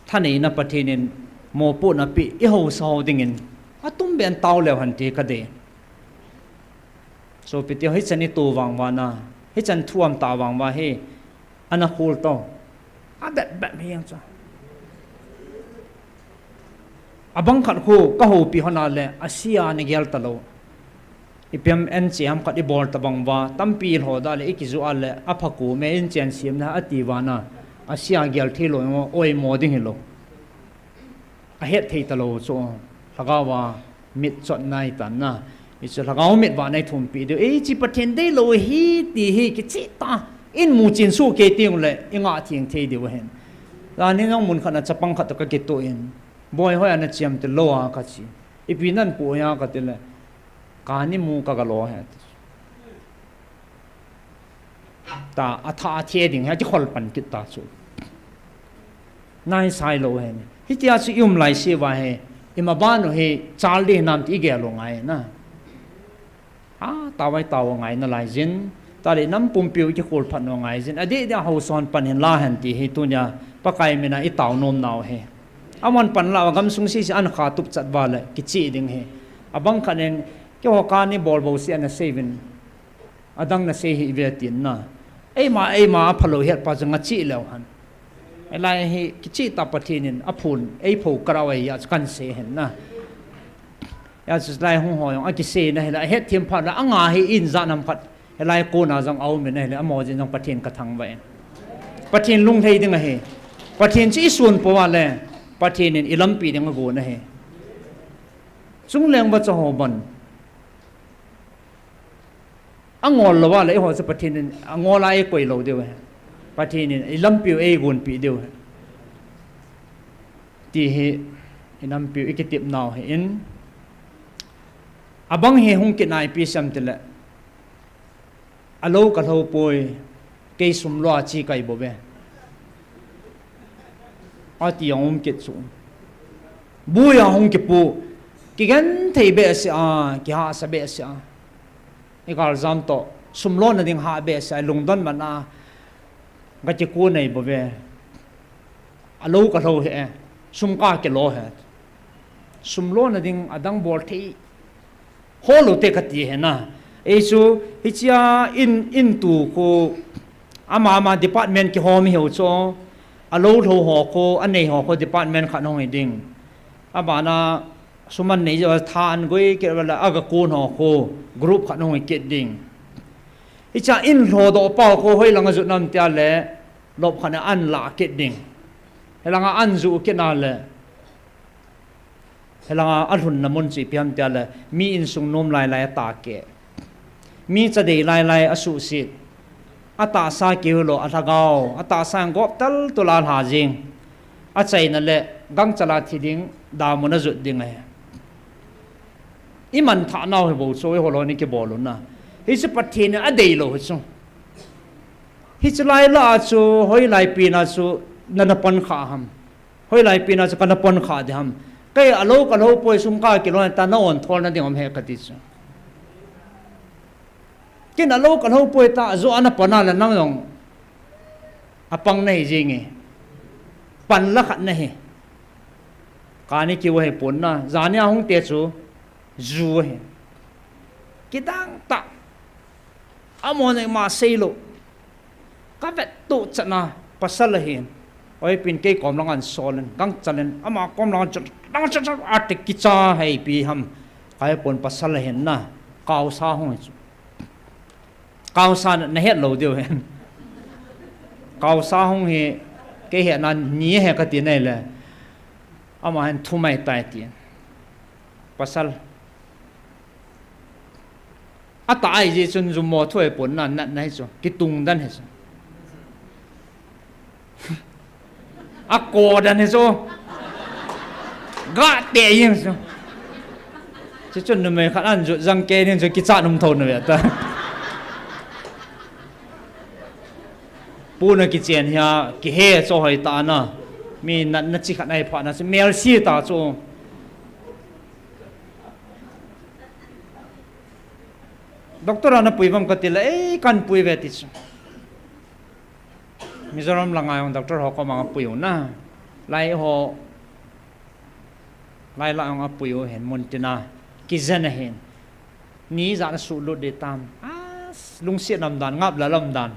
thani na pathinin mo pu na pi I ho so dingin atum ben taw le han ti ka de so pi ti hi chani tu wang wa na hi chan thuam ta wang wa he ana khul to a bet me yang cha abang khat khu ka ho pi hona le asia ni gel talo ipiam en chiam khat I bol tabang wa tampi ho da le ikizu ale aphaku me in chen sim na ati wana asia gel thilo mo oi mo ding hilo a het thei talo so lagawa mit chot nai tan na ichu lagaw mit wa nai thum pi de e chi pathen dei lo hi ti hi ki chi ta in mu chin su ke ting le inga thing thei de wa hen la ni ngong mun khana chapang khat ka ke to in boy hoi ana chiam te lo a ka chi ipinan pu ya ka te le kani mu ka lo ha ta atha the ding ha chi khol pan kit ta chu nai sai lo he hi tia chu yum lai se wa he ima ba no he chal de nam ti ge lo ngai na a ta wai ta wa ngai na lai jin ta le nam pum piu chi khol phan no ngai jin ade da ho son pan hen la han ti he tu nya pa kai me na I taw nom naw he aman pan la gam sung si an kha tup chat wa le ki chi ding he abang khanen ke ho ka ni bol bo si an seven adang na se hi vetin na ei ma phalo het pa janga chi lo han elai hi ki chi ta pathinin aphun ei pho karawai ya kan se hen na ya just lai hong ho yong a ki se na hela het thim pha la anga hi in za nam khat elai ko na jang au me na hela amo jin jang pathin ka thang ba pathin lung thei ding a he pathin chi sun po wa le pathinin ilam pi ding go na he chung leng ba cha ho ban angol lo wa le ho sa pathin angola e koi lo de wa pathin ilam pi e gun pi de ti he inam pi ikitip naw he in abang he hung ke nai pi sam tele alo ka lo poi ke sum lo chi kai bo be ati yong ke chu bu ya hung ke pu ki gan thei be se a ki ha sa be se a ikal zam to sumlo na ding ha be sa lungdon mana ga chi ku nei bo be alo ka lo he sum ka ke lo he sumlo na ding adang bol thei holo te ka ti he na e chu hichia in tu ko ama department ki home he cho alo tho ho ko anei ho ko department kha no ding abana suman nei jo than goi ke wala aga kun ho ko group kha no ke ding icha in ro do pa ko hoi langa zu nam tia le lop khana an la ke ding helanga an zu ke na le helanga alhun namun chi piam tia le mi in sung nom lai ta ke mi cha dei lai asu sit ata sa ke lo athagao ata sang gop tal tulal ha jing a chai na le gang chala thiding da mona zu ding ai iman tha naw he bo so ho lo ni ke bolun na hi se pathin a dei lo chu hi chlai la chu hoi lai pi na chu nana pon kha ham hoi lai pi na chu kana pon kha de ham kai alo ka lo poi sum ka ki lo ta na on thol na ding om he ka ti chu kin alo ka lo poi ta zo ana pana la nang yong apang nei jing e pan la khat na he ka ni ki wo he pon na zania hong te chu zu he kitang ta amon ma seilo ka vet tu chana pasal hin oi pin ke kom langan solen gang chalen ama kom langan dang cha atik ki cha hei pi ham kai pon pasal hin na kaw sa hong kaw sa na het lo dio hen kaw sa hong he ke he na ni he ka ti nei le ama hen thu mai tai ti pasal ata ai ji chun zum mo thoi pon na nai chu ki tung dan he chu a ko dan he chu ga te yin chu chu chun no me khan an ju jang ke nin chu ki cha num thon na ta pu na ki chen hia ki he cho hoi ta na mi na chi khat ai pha na mel si ta chu doctor ana puivam katila kan pui veti chu Mizoram langai ang doctor ho ko mga puyo na lai ho lai la ang puyo hen montina kizana hen ni za na sulut de tam lungsi nam dan ngap la lam dan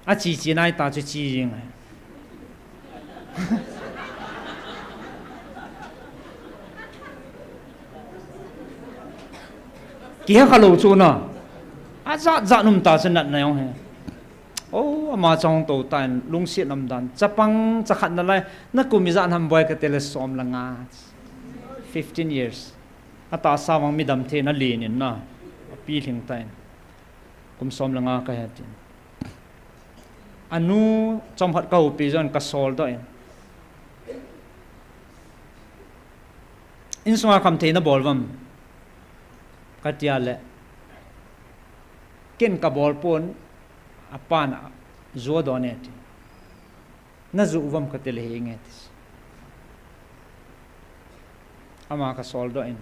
a chi chi nai ta chi jing kia khalo chu na a za num ta sanat na yong he oh ama chong to tan lungsi nam dan chapang chakhat na lai na kumiza nam boy ka telesom langa 15 years ata sawang midam the na linin na pi thing tain kum som langa ka hatin anu chomhat ka upi jon ka sol do in sunga kam the na bolwam katiale ken ka bol pon apana zo donet na zuwam ka tele hinget ama ka sol do in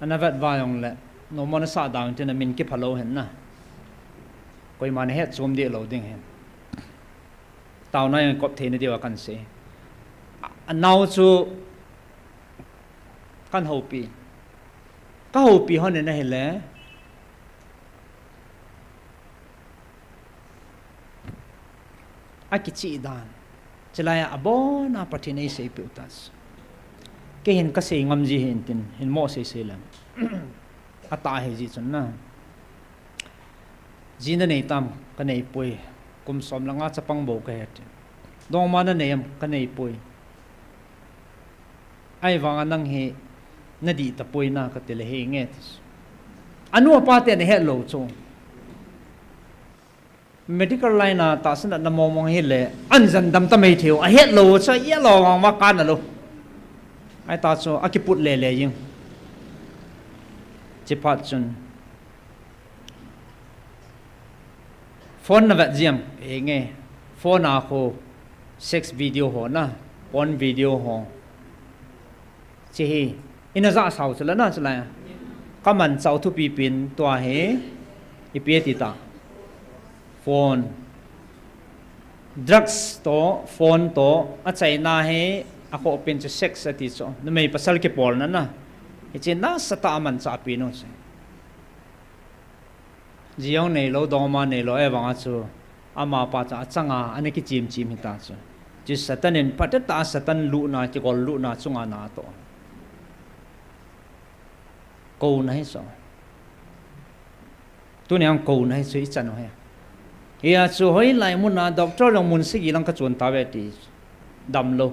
anavat vayong le no mona sa dawn tin min ki phalo hen na koi man het zum de lo ding hen taw na yang kop the ne dewa kan se anau chu kan hopi ka hopi hon ne hele akichi dan chelaya abona patine se pe utas ke hin ka se ngam ji hin tin hin mo se lam ata he ji chun na jina nei tam ka nei poi kum som langa chapang bo ka het dong ma na nei ka nei poi ai wanga nang he nadi ta poi na ka tele he nge anu pa te ne he lo chu medical line na ta san na mo mong he le an zan dam ta mai theu a he lo cha ye lo wang ma kan na lo ai ta chu akiput le le yin chipat chun phone na vat jiam nge phone a kho sex video ho na porn video ho chi hi ina za sau chla na chla kaman chau thu pi pin to he ipe ti ta phone drugs to phone to a chai na he ako open to sex ati so na may pasal ke porn na ichi na sa ta man sa pi no se jiang nei lo dong ma nei lo e wang chu ama pa cha changa ane ki chim chim hi ta chu chi satanin patata satan lu na chi gol lu na chunga na to ko nai so tu ne ang ko nai chu i chan ho ya chu hoi lai mun na doctor long mun si gi lang ka chun ta ve ti dam lo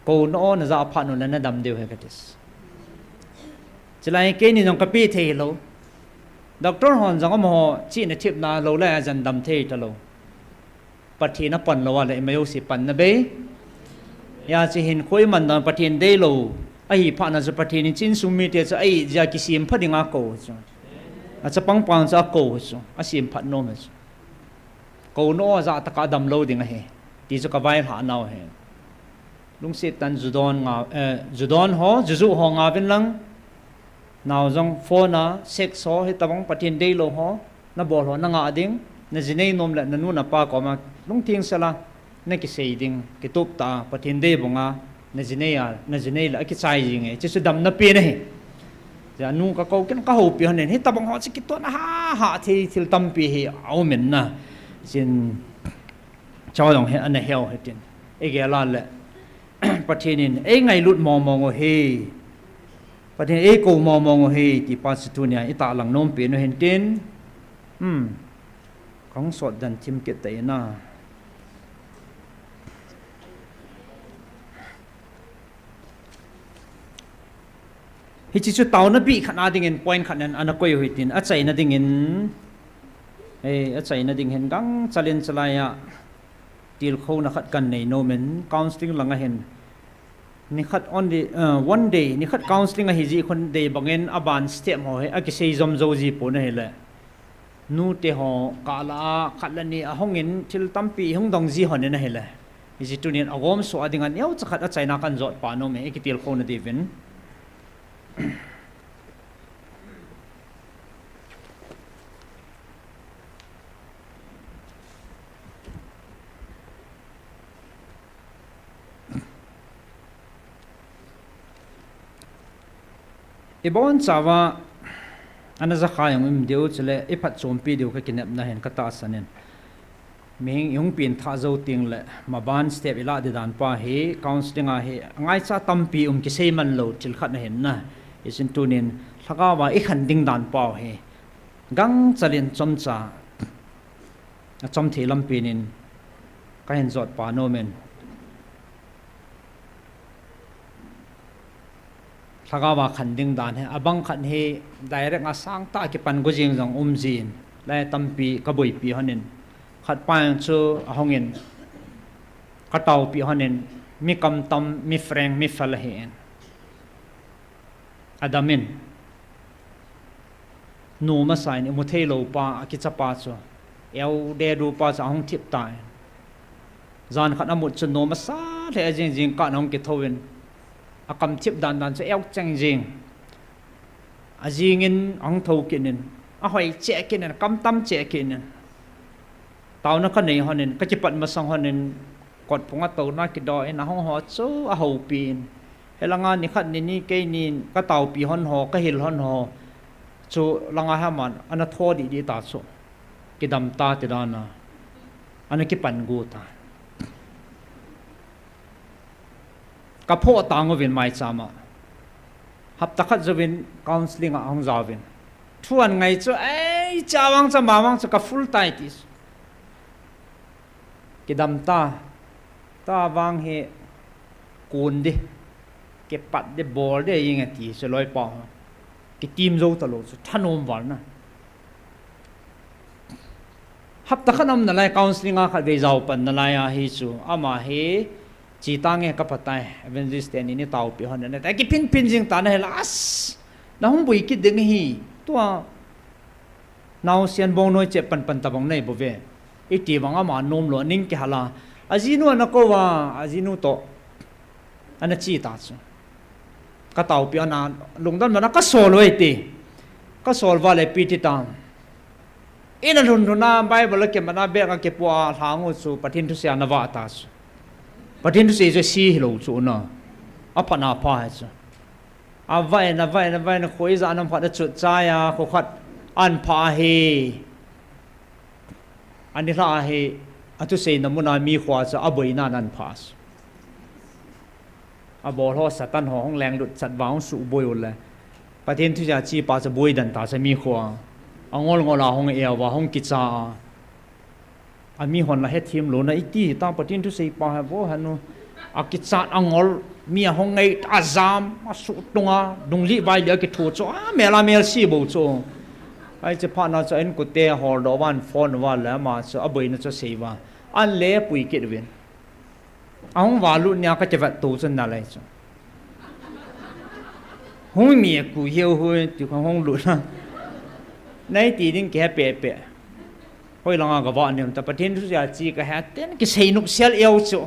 ko no na za pha no na dam deu he ka tis chilai ke ni nong ka pi the lo doctor hon jang mo chi na thip na lo la jan dam the ta lo pathi na pan lo wa le mayo si pan na be ya chi hin khoi man na pathin de lo ai pha na za pathin ni chin sum mi te cha ai ja ki sim pha dinga ko chu a cha pang pang cha ko chu a sim phat no ma ko no za ta ka dam lo dinga he ti chu ka vai ha naw he lung se tan judon nga judon ho juju ho nga bin lang nào trong phone na sex ho he tabang patin dei lo ho na bol ho na nga ding na jinei nom la na nu na pa ko ma lung ting sala na ki sei ding ki top ta patin dei bonga na jinei la ki chai jing e chi su dam na pe ne ja nu ka ko ken ka ho pi han he tabang ho chi ki to na ha thi thil tam pi he au men na jin chaw dong he an hel he tin e ge la le patinin e ngai lut mo mo ngo he patin e ko mo mo ngo he ti pa su tu nia ita lang nom pe no hen tin kong sot dan tim ke te na hi chi chu taw na bi khana ding in point khanan ana koi hui tin a chai na ding in a chai na ding hen gang chalen chalaya til kho na khat kan nei no men counseling langa hen ni khat on the one day ni khat counseling a hi ji khon day bangen aban step ho he a ki sei zom zo ji po na hele nu te ho kala khatlani a hongin thil tampi hong dong ji hon na hele hi ji tunin agom so adingan yau chakhat a chaina kan jot pa no me ki til kho na divin ibon chawa ana za khayong deu chele iphat chompi deu ka kinep na hen kata sanen ming yung pin tha zo ting le maban step ila de dan pa he counseling a he ngai cha tampi ki seiman lo til khat na hen na isin tunin thaka wa i khan ding dan pa he gang chalin chomcha a chom the lam pinin ka hen zot pa no men thaka wa khan ding dan he abang khan he direct a sang ta ki pan go jing jong jin lai tampi ka boi pi hanin khát pan chu ahongin katau pi hanin mi kam tam mi freng mi fal hen adamin nu ma sai ni mu thelo pa ki chapa chu eu de ru pa sa hong thip tai zan khat amut chu no ma sa le jing jing ka nong ki thowin akam thip dan dan chu eu chang jing ajingin ang tho kinin a hoi che kinin kam tam che kinin tao nó có này họ nên cái chụp mà xong họ nên cột phong tàu nó cái đó nó không họ số à hậu pin hay là ngan này khát này cái này cái tàu pi hòn họ cái hill hòn họ số là ngan ham man anh thua đi ta số cái đam ta thì đó na anh cái pan gu ta cái phô tang ở bên mai chama hấp tắc cho bên counseling ở hong giáo bên thuan ngày cho ấy cha vang cho mà vang cho cái full time cái đam ta vang he cồn đi cái bắt đi ball đi như thế thì sẽ lôi bỏ cái team dâu ta lột thăn ôm vào na hấp tắc năm nãy counseling à khai về giàu phần nãy à hi chu ama he chỉ ta nghe cái phát tai evangelist này tàu bị hơn này tại cái pin riêng ta này last nó không bị cái đừng hi tua nào xiên bông nói chuyện phần ta bông này bộ về iti wanga ma nom lo ning ki hala azinu na ko wa azinu to ana chi ta chu ka tau pi ana lungdan mana ka sol we ti ka sol wa le pi ti tam ina run na bible ke mana be ka ke pua thangu chu pathin thu sia na wa ta chu pathin thu se je si lo chu na apana pa chu a vai na khoi za nam pha da chu cha ya kho khat an pha he anh đi ra he atu sei namuna mi khwa cha aboi na nan phas abol ho satan ho hong leng lut chat wang su boi ul le pathen thu ja chi pa cha boi dan ta cha mi khwa angol ngola hong e wa hong ki cha ami hon la he thim lo na iti ta pathen thu sei pa ha bo hanu akichat angol mi hong ngai azam asu tunga dungli bai le ki thu cho mela mel si bo cho aiจะพานาจะเอ็นกุเตะหอดวันฟอนวันแล้วมาจะอบายน่าจะเสียว่าอันเล่ปุยกิดเวนเอาวาลุเนี่ยก็จะวัดตัวจนอะไรจ้ะหงมีกูเหี้ยวหัวที่ของหงหลุดนะในตีนึงแกเปะห้อยลองกับว่าเนี่ยแต่ประเทศทุกอย่างจีก็แฮตเต้นก็เสียนุกเสียเอวจ้ะ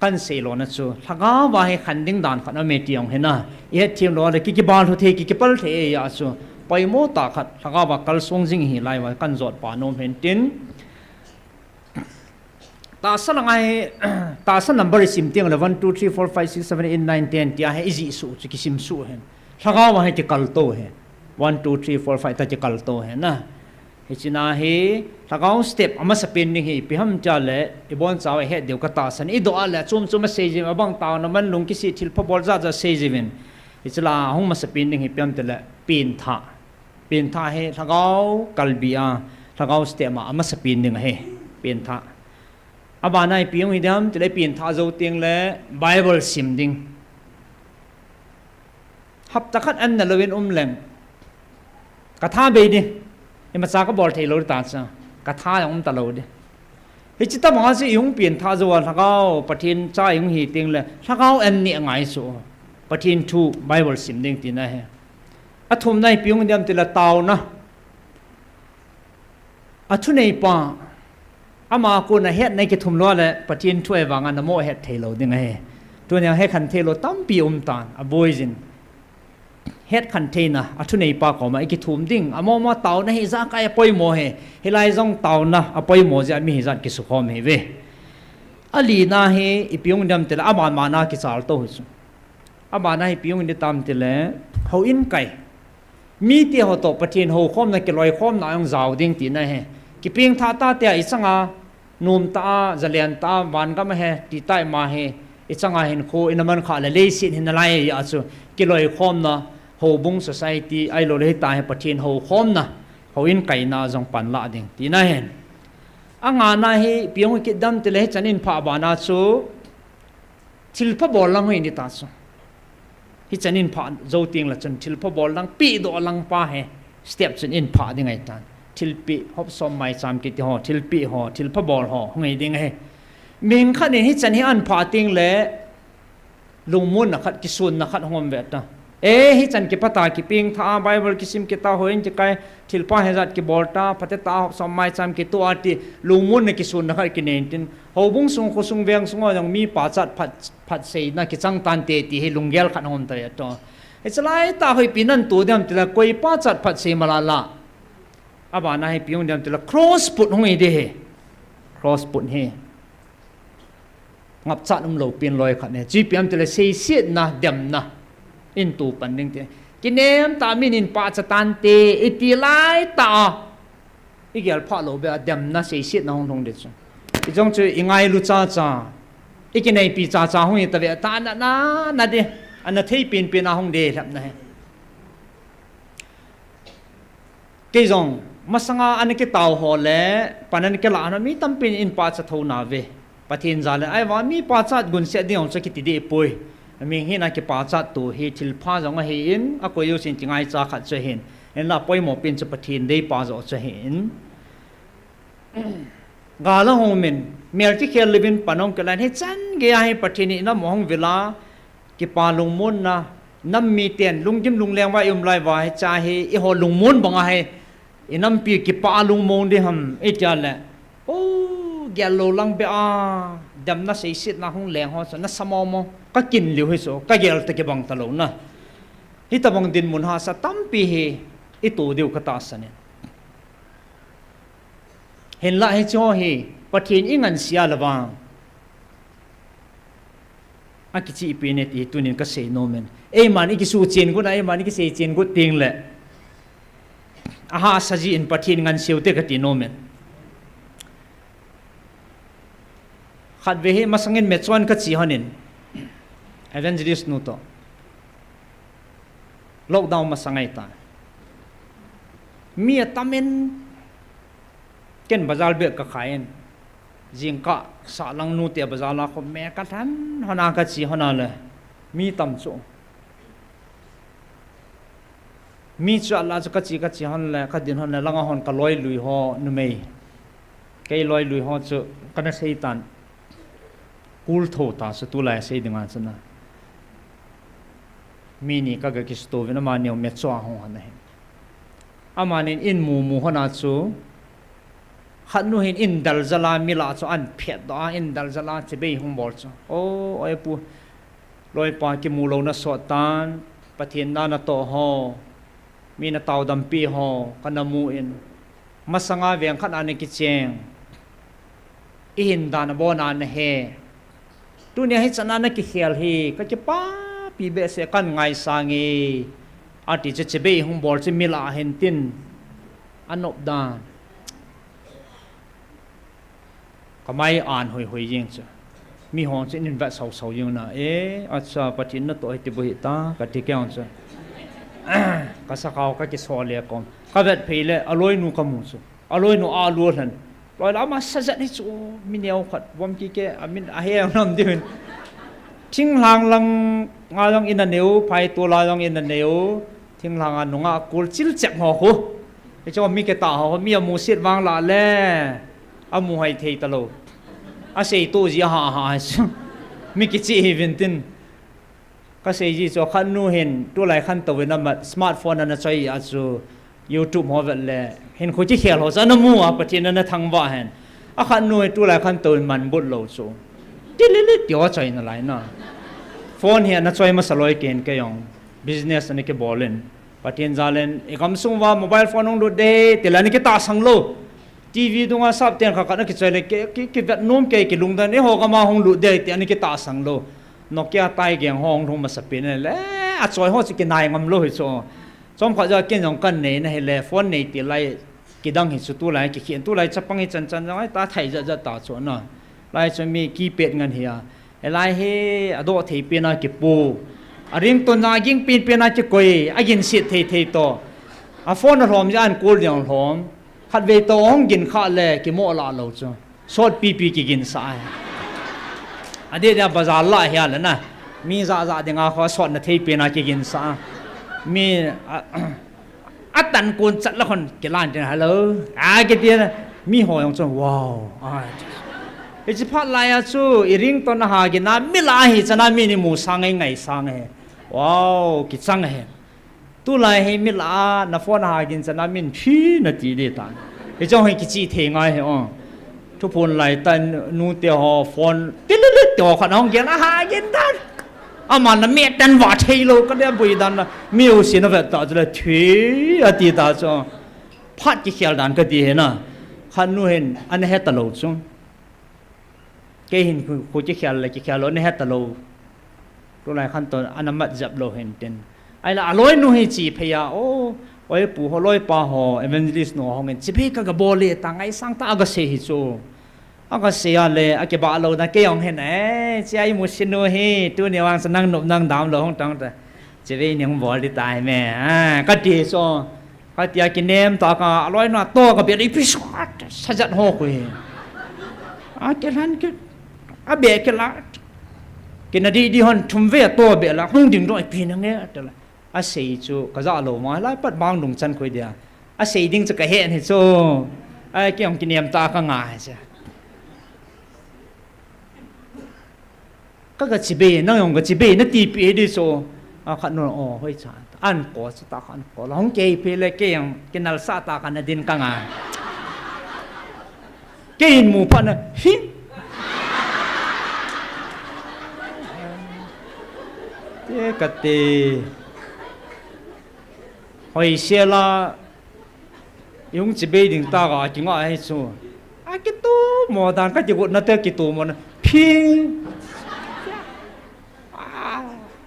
กันเสียหลอนนะจ้ะถ้าก้าวว่าให้ขันดิ้งด่านขันอเมริกาเห็นนะเอทีมหลอนเลยกี่บาลทุกทีกี่ปัลเทียจ้ะไปโมตาขัดถ้าว่ากัลส่งจิงหิไลว่ากันจอดป่านมเห็นตินตาสลังไอตาสนับริสิมเตียงเลย1 2 3 4 5 6 7 8 9 10ที่ให้อิจิสูจิกิสิมสูเห็นถ้าว่าให้จะกัลโตเห็น1 2 3 4 5แต่จะกัลโตเห็นนะเฮจินาเฮถ้าสเต็ปอามาสเปนนี่เฮพิฮัมจ่าเล่อีบอนสาวเฮเดียวกับตาสันอีดอลเล่จุ่มมาเซจิมาบังตาวน้ำมันลุงกิสิทิลพบอลจะเซจิวินเฮจิลาห้องมาสเปนนี่เฮพิฮัมแต่ละปีนท่าเป็นท่าให้ถ้าเขากัลบีอาถ้าเขาสเตมาอามาสปินหนึ่งให้เป็นท่าอาบานายปีงหิดามจะได้เป็นท่าโจติงและไบเบิลซิมดิงฮับตะขัดอันนั่นเราเป็นแหลงกระทาเบดิเอ็มซาก็บอลเทโลตาซะกระทาอย่างตะโลดิเฮจิตตามาสิยุงเปลี่ยนท่าโจวันถ้าเขาปะทินใจยุงหิติงและถ้าเขาอันนี้ง่ายสุดปะทินทูไบเบิลซิมดิงตีน่าให้อาทุ่มในปีงเดียมติละเตานะอาทุ่ในป่าอามากูนะเฮ็ดในกิทุ่มล้อเลยปะจินช่วยวางานนโมเฮ็ดเทโลยังไงตัวนี้ให้คันเทโลตั้มปีตานอาบอยจินเฮ็ดคันเทนะอาทุ่ในป่าก็มาไอ้กิทุ่มดิ้งอามอเตานะเฮซ่าไก่ปอยโมเฮเฮไลซองเตานะอาปอยโมจะมีเฮซ่ากิสุขอมเฮเวอลีนาเฮอีปีงเดียมติละอาบานมานากิสาลโตหิสุอาบานนาเฮปีงเดียตามติละ hậu in cày mi tia họ tổ bát thiên hậu khom na cái loài khom na ông giàu điên tí này he cái pieng tha ta tia ít sang à nôm ta zalian ta van gam he ti tai ma he ít sang à hin kho in man kha le le sin hin lai ya chu cái loài khom na hậu bung society ai lo le ta he bát thiên hậu khom na hậu in cày na dòng pan la ding tí này he anga na he pieng ki dam te le chanin pha ba na chu thil pha bol lang hoi ni ta chu hi chanin pha zo ting la chan thil pha bol lang pi do lang pa he step chan in pha ding ai tan thil pi hop som mai cham ki ti ho thil pi ho thil pha bol ho ngai ding he ming khan ni hi chan hi an pha ting le lung mun na khat ki sun na khat hom ve ta hi chan ki pata ki ping tha bible ki sim ki ta hoin ki kai thil pa he zat ki bolta pate ta hop som mai cham ki tu ati lung mun na ki sun na khat ki nen tin ho bung sung ko sung veng sung yang mi pa chat phat sei na ki chang tan te ti he lunggel khat hom ta ya to chalai ta hoi pinan tu dam tila koi pa chat phat sei malala aba na he piung dam tila cross put hoi de he cross put he ngap chat lo pin loi khat ne ji piam tila sei siet na dem na in tu pan ding te kinem ta min in pa chatan te iti lai ta igel pha lo be dem na sei siet na hong thong de chu izong chu ingai lu cha cha ikinai pi cha cha hong ta ve ta na de ana thei pin pin na hong de lap na he ke zong masanga an ke taw ho le panan ke la na mi tam pin in pa cha tho na ve pathin za le ai wa mi pa cha gun se de ong cha ki ti de poi mi hi na ke pa cha tu hi thil pha zong he in a ko yu sin tingai cha khat che hin en la poi mo pin cha pathin de pa zo che hin gala homin merti khel libin panong kelan he chan ge ai pathini na mohong vela ki pa lungmun na nam mi ten lungjim lungleng wa yum lai wa he cha he i ho lungmun banga he inam pi ki pa lungmon de ham e cha la o gyalo lang be a dam na sei sit na hong leng ho so na samo mo ka kin liu he so ka gel te ke bang talo na hi ta bang din mun ha sa tam pi he i tu deu ka ta sa ne hen la he cho he pathin ingan sia lawang akichi pine ti tunin ka sei no men e man iki su chen gu na e man iki sei chen gu ting le aha saji in pathin ngan siu te ka ti no men khat ve he masangin me chuan ka chi hanin evangelist nu to lockdown masangai ta mi atamen ken bazar be ka khain jingka sa lang nu te bazar la kho me ka than hona ka chi hona le mi tam chu mi cha la ka chi hon le ka din hon le langa hon ka loi lui ho nu mei ke loi lui ho chu kana seitan kul tho ta su tu lai sei dinga chana mi ni ka ga ki sto vena ma ne me chwa ho han he amanin in mu hona chu khanu hin in dal zala mila cho an phet da in dal zala che be hung bol cho o oi pu loi pa ki mu lo na so tan pathin na to ho mi na taw dam pi ho kana mu in masanga veng khan an ki cheng in dan bon an he tu ne hi chana na ki khel hi ka che pa pi be se kan ngai sangi ati che be hung bol che mila hen tin anop dan kamai an hoi yeng cha mi hon che in va sau yeng na acha pathin na to ti boi ta ka ti kyang cha ka sa kaw ka ki so le kom ka vet phele aloi nu ka mu chu aloi nu a lu han loi la ma sa zat ni chu mi neu khat bom ki ke amin a he nam din thing lang lang nga lang in a neu phai to la lang in a neu thing lang a nu nga kul chil chek ho ho e cho mi ke ta ho mi mu sit wang la le amu hai thei talo a sei to ji ha mi ki chi eventin ka sei ji cho khan nu hen tu lai khan to na ma smartphone na choi a chu youtube ho le hen kho chi khel ho sa na mu a patin na thang wa hen a khan nu tu lai khan to man bot lo chu ti li tyo choi na lai na phone he na choi ma saloi ken ke yong business ani ke bolen patin zalen ekam sung wa mobile phone ong do de telani ke ta sang lo TV dunga sap ten kha kana ki chale ki vet nom ke ki lungdan e ho ka ma hong lu de ti ani ki ta sang lo Nokia tai geng hong thong ma sapin le a choi ho chi ki nai ngam lo hi cho chom kha ja ken jong kan nei na he le phone nei ti lai ki dang hi chu tu lai ki khian tu lai chapang hi chan chan jang ta thai ja ja ta cho na lai cho mi ki pet ngan hi a lai he ado thei pe na ki pu a ring to na ging pin pe na chi koi a gin sit thei thei to a phone rom jan kul jang rom khat ve to ong gin kha le ki mo la lo cho short pp ki gin sa ade da bazar la hi la na mi za za de nga kho short na thei pe na ki gin sa mi a tan kun chat la khon ki lan de hello a ki ti mi ho yong cho wow ai chi phat lai a chu i ring to na ha gi na mi la hi chana mi ni mu sang ngai sang he wow ki chang he tu lai he mi la na phone ha gin chana min phi na ti de ta e chong he ki chi the ngai heทุกคนไหลแต่นูเตียวฟอนติลิลิตัวขนองเกียนอาหารยินดันอามันน่ะเมียดันว่าเทโลก็ได้บุยดันนะมีอุศินเวตตาจะเลยถืออดีตาจ้ะพัดกี่เขียนดันก็ดีนะขันนูเห็นอันนี้ให้ตลกจ้ะแกเห็นคุยกี่เขียนเลยกี่เขียนแล้วนี่ให้ตลกตัวไหนขั้นตอนอันนั้นมัดจับโลเห็นเต็นไอ้ละอร่อยนูให้จีพยาโอ้ไว้ปู่เขาลอยปลาห่อเอเวนเจลิสต์หนูห้องเงินจีบกับโบเลต่างไอ้สังตาก็เสียหิจูก็เสียเลยอาเก็บบ้าเราแต่เกี่ยงเห็นเจ้ามุสิโนเฮตัวเนี่ยวางสนั่งหนุบนั่งดามเราห้องตังแต่จีบยังบอลได้ตายแม่ก็ดีจ้ะก็เดี๋ยวกินเนมต่อก็อร่อยหน่าโตก็เบียดอีพิชวัดสัจหกเลยเจ้าท่านก็เบียดกันละกินนาดีฮอนทุ่มเวทตัวเบียดละห้องดึงด้วยปีนึงเนี่ยแต่ละอาศัยจูก็จะเอามาไล่ปัดบางหนุ่มจันคุยเดียอาศัยดิ้งจะกระเห็นให้จูไอ้เกี่ยงกินเนียมตาก็ง่ายใช่ก็กระจิบนั่งยองกระจิบนั่งตีปีดิจูขันนอ๋อเฮ้ยจ้าอันก่อสตาขันก่อร้องเกยเพลเกี่ยงกินนัลซาตากันดินก็ง่ายเกี่ยงหมู่พันน่ะฮิเจ๊กตีหอยเสียละยงจีบดิ้งตากาจิงอะไรชัวกิตูหมอดานก็จะกดนัดเตอกิตูมันพิง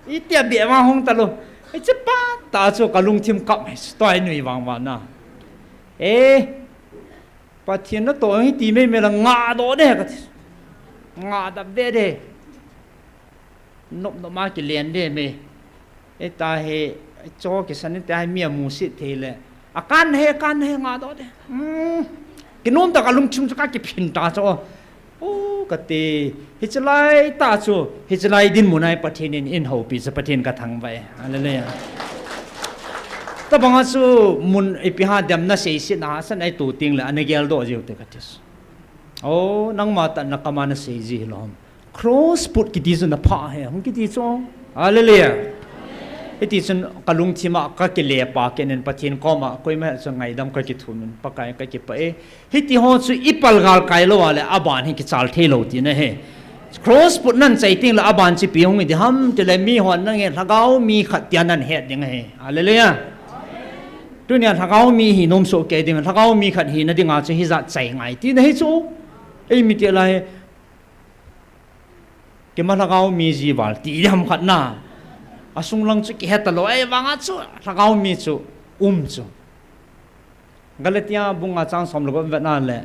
อีเตียเบียมาห้องตลอดไอ้เจ้าป้าตาชัวกับลุงทิมกับตัวไอ้หนุ่ยวางวันน่ะปัจเจียนนั่นตัวไอ้ตีไม่ละงาโดดเด็กงาดับเด็ดนบมากิเลียนเด้ไหมไอ้ตาเฮโจกิสันนี่แต่ให้เมียมูสิเทเลยการเฮงาโดดกินนุ่มแต่กับลุงชุมจะกัดกิพินตาโจโอ้กตีฮิจไลตาโจฮิจไลดินมุนัยประเทศอินโฮปีจะประเทศกระทังไปอะไรเลยแต่บางส่วนมุนไอพิหารเดมน่าเสียสินะสันไอตัวติงเลยอันนี้เกลโดจิวเตกัติสโอ้นังมาตันนักมานาเสียจีลอมcross put กิติจุนผ้าเหรอกิติจงอะไรเลยไอ้ที่ฉันกลุงที่มาก็เกลียปากเกนันปะเทียนก็มาคุยไม่จะไงดำก็กิทุนปากไก่ก็กิไปไอ้ที่ห้องสุอีปัลกาลไก่โลอะไรอาบานให้กิจาลเทโลตีนะเฮ cross put นั่นใจติ้งละอาบานจีปีหงอิดฮัมจะเลยมีหัวนั่งเงี้ยถ้าเขามีขัดยานันเหตุยังไงอะไรเลยอ่ะตัวเนี้ยถ้าเขามีหินมโซเกดิมันถ้าเขามีขัดหินนั่นดิ่งอาจจะหิจัดใจไงที่นั่นให้โซไอ้มีเจอะไรเกี่ยมาถ้าเขามีจีบาลตีทำขัดหน้าอาสุงลังจุกเหตุลอยบางอาจุถ้าเขามีจุจุก็เลยที่อาบุงอาจารย์สมรภูมิแบบนั้นแหละ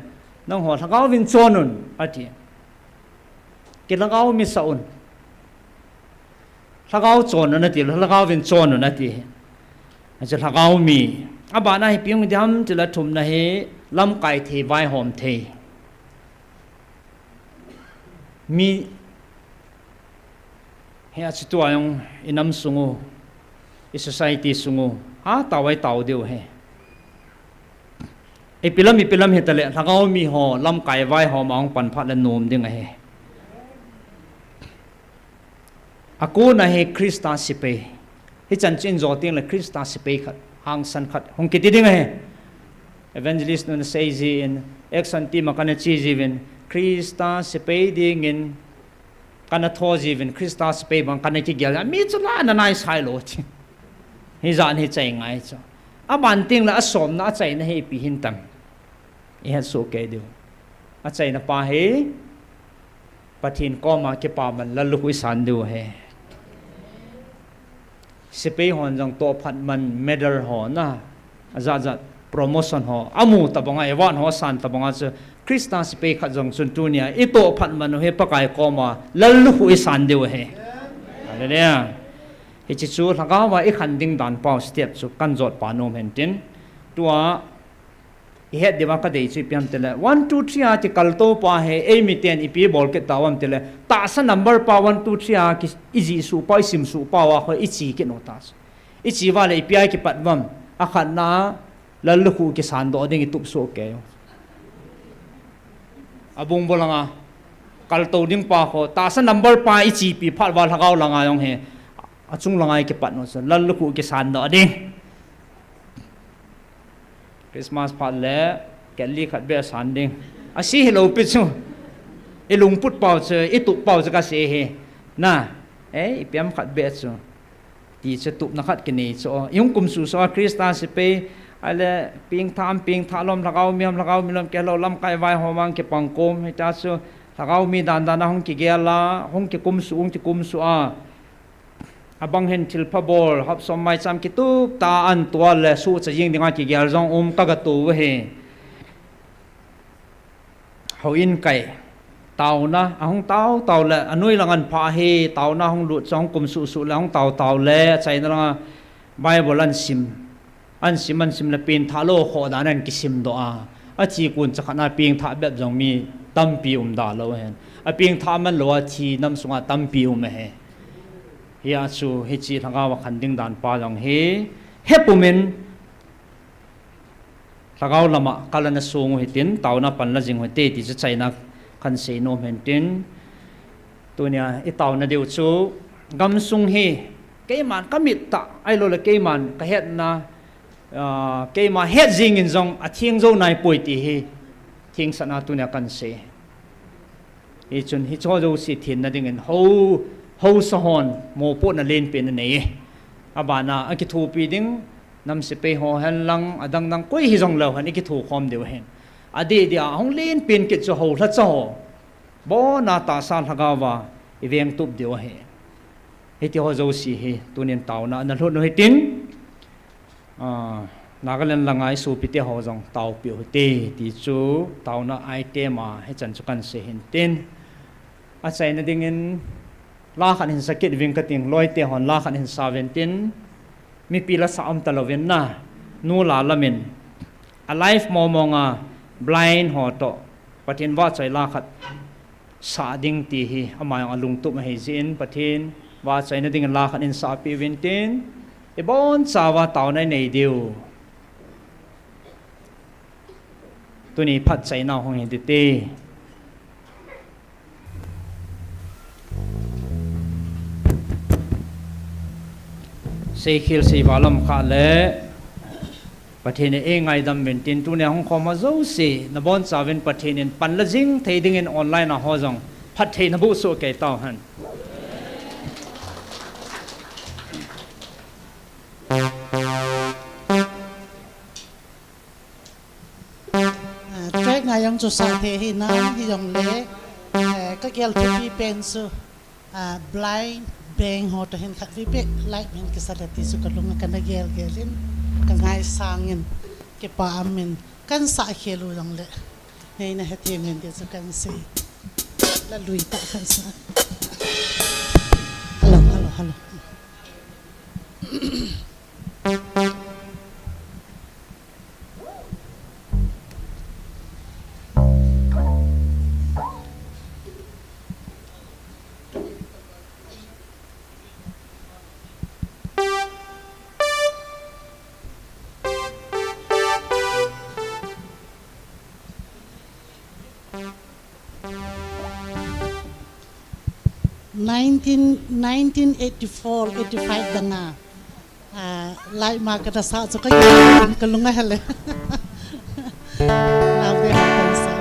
น้องหัวถ้าเขาวินโซนุนอะไรกินถ้าเขามีสาวน์ถ้าเขาโซนุนนั่นทีถ้าเขาวินโซนุนนั่นทีอาจจะถ้าเขามีอาบานให้พิมพ์ที่ทำจะละทุ่มนะเฮลำไก่เทไว้หอมเทมีเฮียสิตัวยังอินำสุงูอิสไซตี้สุงูตาไว้ตาวเดียวเฮไอพิลมเฮตเลยถ้าเขามีห่อลำไก่ไว้ห่อมองปันพัดและนมดึงเฮอากูนะเฮคริสตาสิเปฮิจันจินจอติงเลยคริสตาสิเปขัดหางสันขัดหงกิติดึงเฮevangelist นั่นเซจีนเอ็กซันตีมากันจีจีวินคริสตาสิเปดึงอินกันทอจีวินคริสตัสเปย์บางกันที่เกี่ยวมีจุดละนั่นนายสายโลจิฮิจานฮิใจง่ายจ้ะอาบันติงละสมนะใจนะเฮปีหินตังอีฮันสุเกดิวอาใจนะป้าเฮปะทินก็มาเก็บปามันละลุกวิสันดูเฮ sipe hon jang to phat man medal ho na azat promotion ho amu tabanga ewan ho san tabanga chu krista sipe khat jang chun tu nia ito phat man he pakai koma lallu hu isan deu he hallelujah he chi chu langa wa I khan ding dan pau step chu kan jot panom hen tin tua he dewa ka dei chi piam tele 1 2 3 a ti kal to pa he e mi ten ipi bol ke tawam tele ta sa number pa 1 2 3 a ki izi su pa sim su pa wa kho ichi ke no ta ichi wa le ipi ai ki patwam a khan na lallu khu ki san do ding tup so ke abung bolanga kal to ding pa kho ta sa number pa ichi pi phat wa lagaw langa yong he achung langai ki pat no so lallu khu ki san do ding Christmas phat le kelli khat be san ding a si hello pi chu e lung put pau che e tu pau che ka se he na e piam khat be chu ti che tup na khat ke nei cho yung kum su so krista se pe ale ping tha lom lagaw milom ke lo lam kai vai homang ke pangkom he ta chu lagaw mi dan dan hong ki gela hong ki kum su a abang hen til phabol hap som mai cham ki tu ta an tua le su cha ying dinga ki gyal jong ka ga tu he ho in kai tau na ahong tau le anui langan pha he tau na hong lu chong kum su le hong tau le chai na la bible an sim le pin tha lo kho da nan ki sim do a chi kun cha khana ping tha bep jong mi tam pi da lo hen a ping tha man lo a chi nam sunga tam pi he ya chu he chi thanga wa khanding dan pa jong he hepumen thagaw lama kalana sung he tin tawna panla jing ho te ti cha chaina khan se no men tin tunia I tawna deu chu gam sung he keiman kamit ta ai lo le keiman ka het na keima het jing in jong a thieng zo nai poi ti he thieng sana tunia kan se e chun hi cho zo si thin na ding en ho sa hon mo po na len pen nei abana a ki thu pi ding nam se pe ho han lang adang nang koi hi jong lo han ki thu khom deu hen adi dia hong len pen ke cho ho la cho bo na ta sa lagawa I veng tup deu he he ti ho zo si he tunin taw na na lo no he tin nagalan langai su pi te ho jong taw pi ho te ti chu taw na ai te ma he chan chu kan se hin tin a chai na ding in la khan hin sakit ving kating loi te hon la khan hin 17 mi pila sa am taloven na nu la lamin alive mo monga blind ho to patin wa chai la khat sa ding ti hi amayang alung tu ma he zin patin wa chai na ding la khan in sa pi vintin e bon chawa taw nai nei diu tuni phat chai na hong hi te sei khil sei walam kha le pathine e ngai dam men tin tu ne hong khoma zo se na bon chawen pathinen pan la jing thei ding in online a ho jong phat thei na bu so ke taw han trek na yang chu sa the hi na hi jong le ka gel pi pen su blind beng ho to hen khat vi pe like men ke salati su ka lunga kan gel gelin kan ngai sangin ke pa amin kan sa khelu jong le nei na he the men de su kan se la lui ta kan sa hello 1984-85 danga lai ma ka sa so ka lunga hele na ve kan sa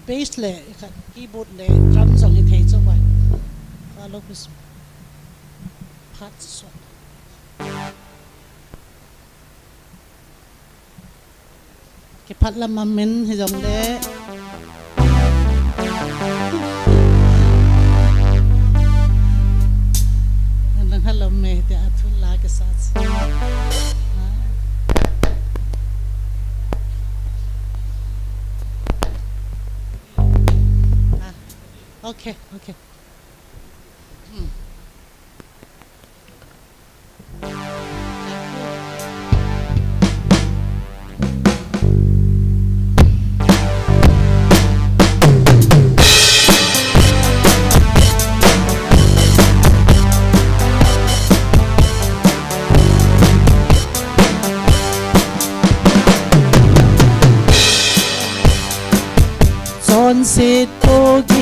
bass le keyboard le drum song ni thei chawai ka lo bis phat so ke phat la ma men hi jong le nang hello me te athul la ke sats Okay. Son sit pogi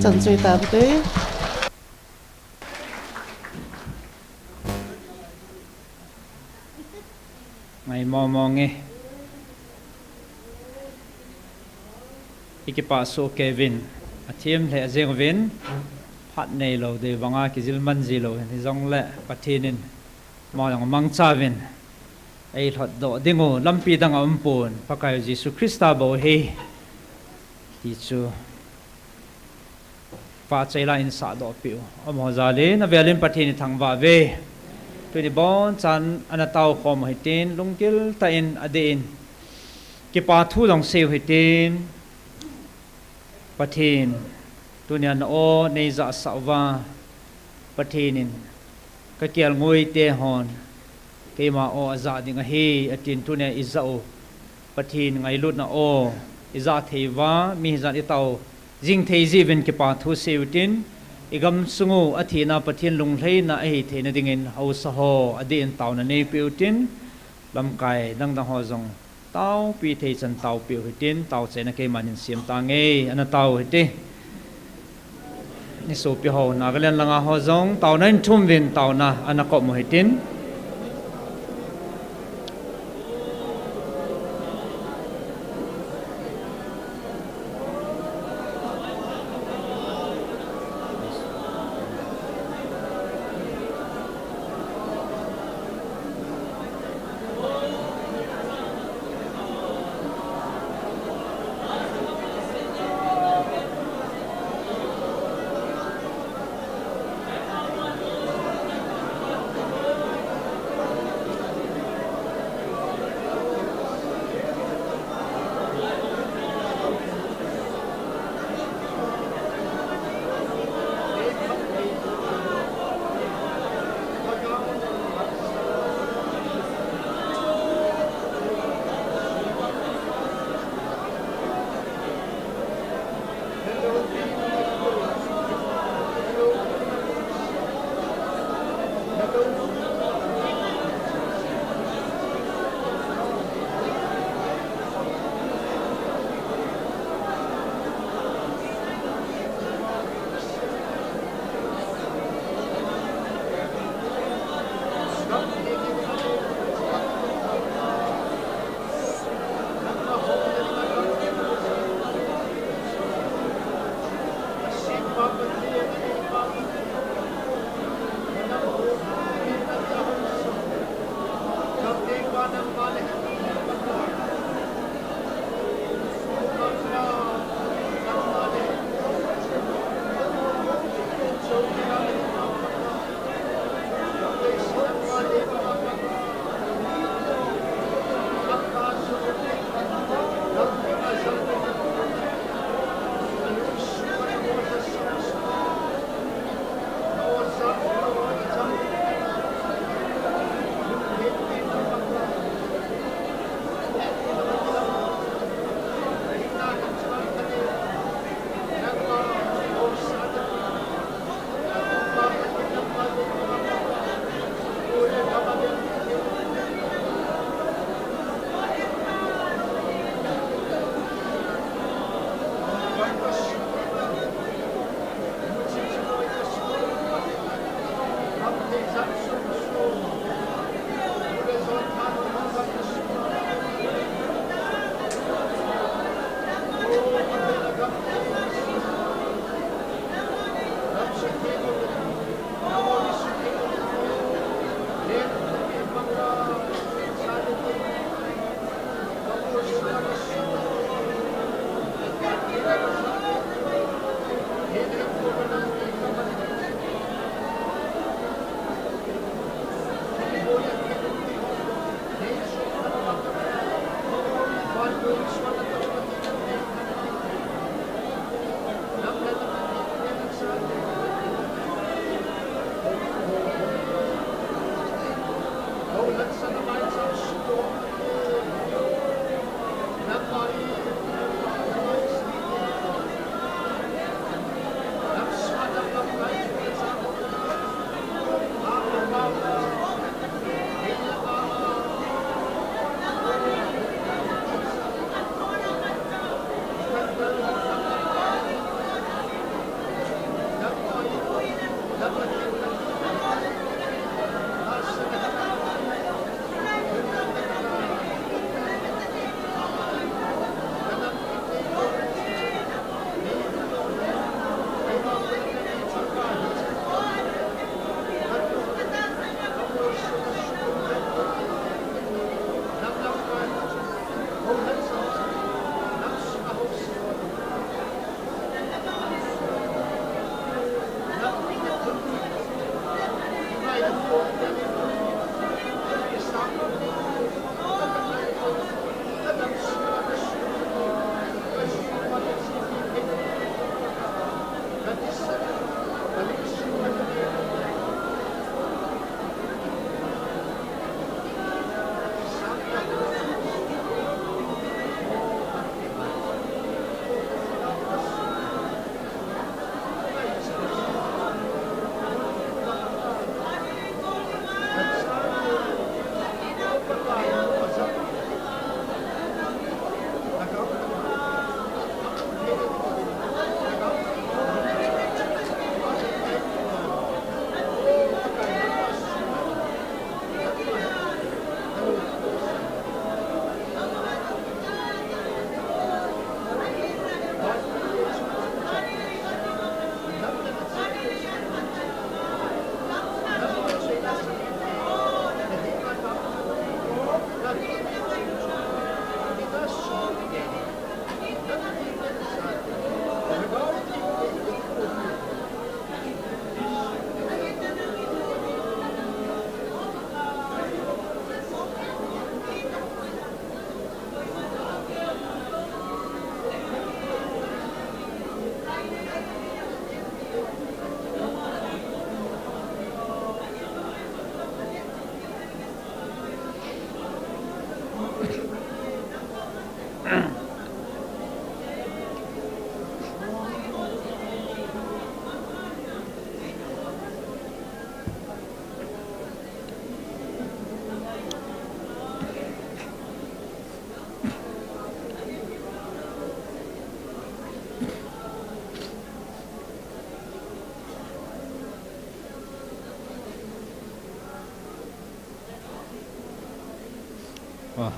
Chan chui tam te ai momonge ikipa so Kevin athiam le azengvin phat nei lo de wanga ki zilman zilo ni zong le pathinin ma yang mangchavin ei thot do dingo lampi dang ampun pakai Jesu Krista bo he ti chu fa chaila in sa do piu amo zale na velin pathini thangwa ve tu ni bon chan anatau khom hitin lungkil ta in adein ki pa thu long seu hitin pathin tunia na o nei za sawa pathinin ka kial ngoi te hon ke ma o aza ding a hi atin tunia izao pathin ngai lut na o iza theiwa mi za i tau jing thei jiven ke pa thu seutin igam sungu athina pathin lunglei na ai theina dingin au sa ho adin tau na nei peutin lamkai dang dang ho jong tau pi thei chan tau piu hitin tau chena ke manin siam ta nge ana tau hiti ni so pi ho na galen langa ho jong tau nan thum vin tau na ana ko mo hitin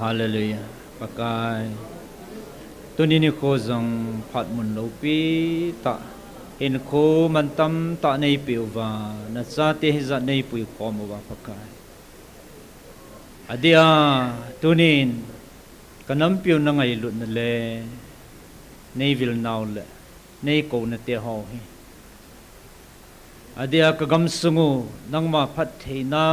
Hallelujah. Pakai. Tu ni ko zong phat mun lo pi ta in ko mantam ta nei piu wa na cha te za nei pui ko mo wa pakai. Adia tunin kanam piu na ngai lut na le nei vil naw le nei ko na te ho hi. Adia kagam sungu nang ma phat theina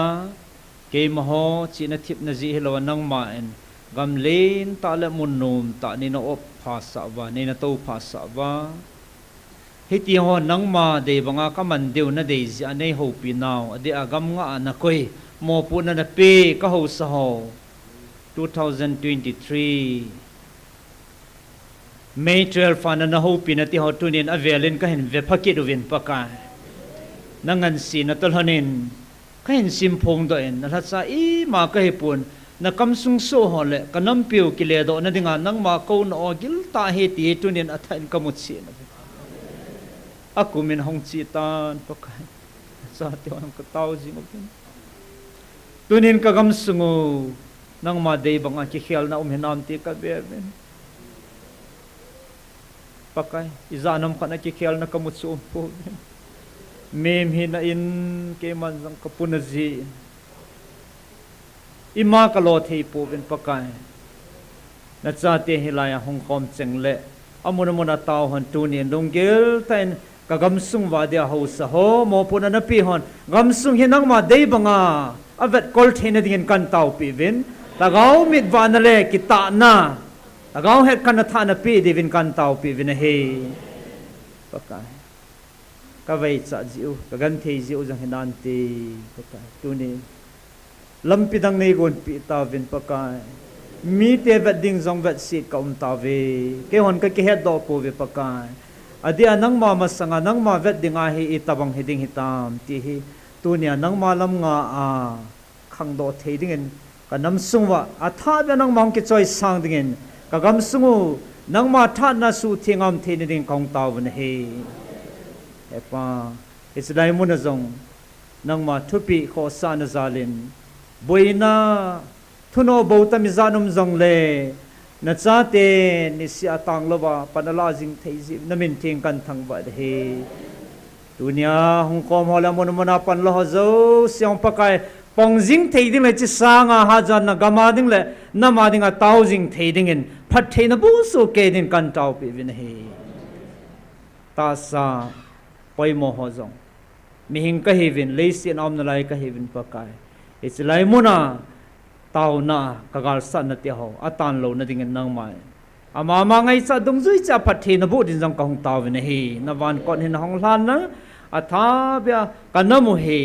ke maho china thip na ji helo nang ma en gam len ta le mun nom ta ni na op pha sa wa ni na to pha sa wa hiti ho nang ma de banga ka man deu na de ji anei ho pi naw ade agam nga na koi mo pu na pe ka ho sa ho 2023 May 12 fa na ho pi na ti ho tunin avelin ka hin ve phakit win paka nangan si na tolhanin kain simpong do en na sa I ma ka hipun na kamsung so hole kanam piu kiledo na dinga nang ma ko no gil ta he ti tunin athain kamutsi na aku min hong chi tan pakai sa ti on ka tau ji mo tunin ka kamsungu nang ma dei bang ki khel na hinam ti ka be pakai izanam kana ki khel na kamutsu po mem hi na in ke man sang kapunazi ima kalo thei po ben pakai na cha te hilaya hong kom chengle amuna muna taw hon tunin dongel tain ka gamsung wa dia ho sa ho mo puna na pi hon gamsung hinang ma dei banga avet kol thena dingin kan taw pi vin tagaw mit wa na le kita na tagaw het kan tha na pi divin kan taw pi vin he pakai ka vai cha jiu ka gan thei jiu jang hinan te pakai tunin lampi dang nei gon pi ta vin pakai mi te vet ding zong vet sit ka ta ve ke hon ka ke het do ko ve pakai adi anang ma masanga nang ma vet dinga hi itabang hiding hitam ti hi tunia nang ma lam nga a khang do thei ding en ka nam sungwa atha be nang mong ke choi sang ding en ka gam sungu nang ma tha na su thingam the ni ding kong taw ne he epa it's dai mun zong nang ma thupi kho sa na zalin boina thuno bauta mi zanum zong le na cha te ni si atang lowa panala jing thei ji namin thing kan thang ba he dunia hong kom hola mon mona pan lo zo siang pakai pong jing thei ding le chi sanga ha jan na gama ding le na ma ding a tau jing thei ding in phat thei na bu so ke din kan tau pi vin he ta sa poi mo ho zong mi hing ka hevin le si nam na lai ka hevin pakai it's lai mona tau na kagal san na ti ho atan lo na ding nang mai ama ma ngai cha dong zui cha phat the na bu din jong ka hong taw ne hi na van kon hin hong hlan na atha bia kanamu he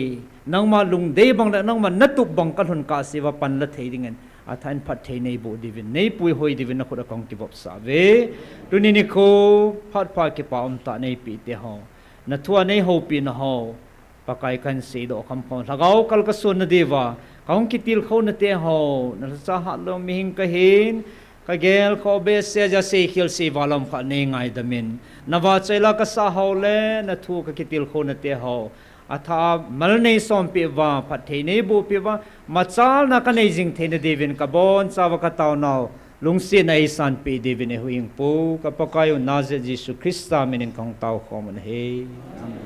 nang ma lung de bang da nang ma natuk bang kan hun ka se wa pan la thei dingen athan phat thei nei bu divin nei pui hoi divin na khura kong ki bop sa ve tu ni ko phat pha ki pa om ta nei pi te ho na thua nei ho pi na ho pakai kan se do kam pon lagau kal ka sun na dewa kaung ki til kho na te ho na sa ha lo mi hing ka hin ka gel ko be se ja se khil se walam kha nei ngai damin nawa chela ka sa ho le na thu ka ki til kho na te ho atha mal nei som pe wa phat thei nei bu pe wa machal na ka nei jing the na devin ka bon sa wa ka taw nau lung se nei san pe devin e huing pu ka pakayo naze jisu krista menin kong taw khom he amen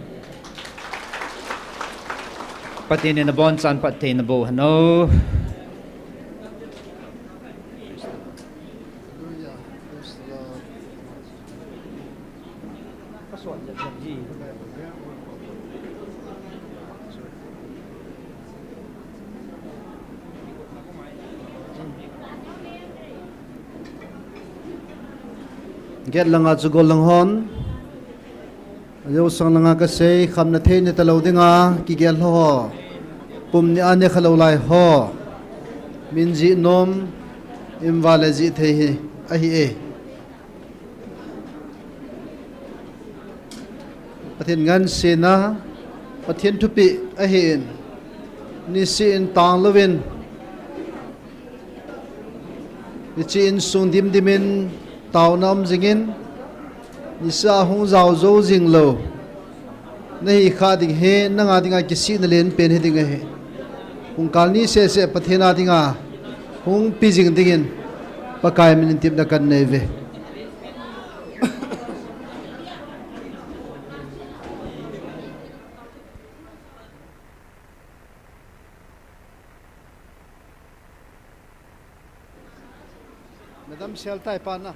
patin na bon san patin na bo no get langa chugol lang hon yo sang langa ka sei kham na the ne talo dinga ki gel ho pum ni ane khalo lai ho min ji nom im wale ji the hi a hi e pathin ngan se na pathin thupi a hin ni si in tang lovin ni chi in sung dim dimin tàu nam zingin nisa hung zao zo jing lo nahi kha ding he nanga dinga kisi na len pen he dinga he hung kalni se se pathena dinga hung pi jing dingin pakai min tip na kan neve madam sel tai pa na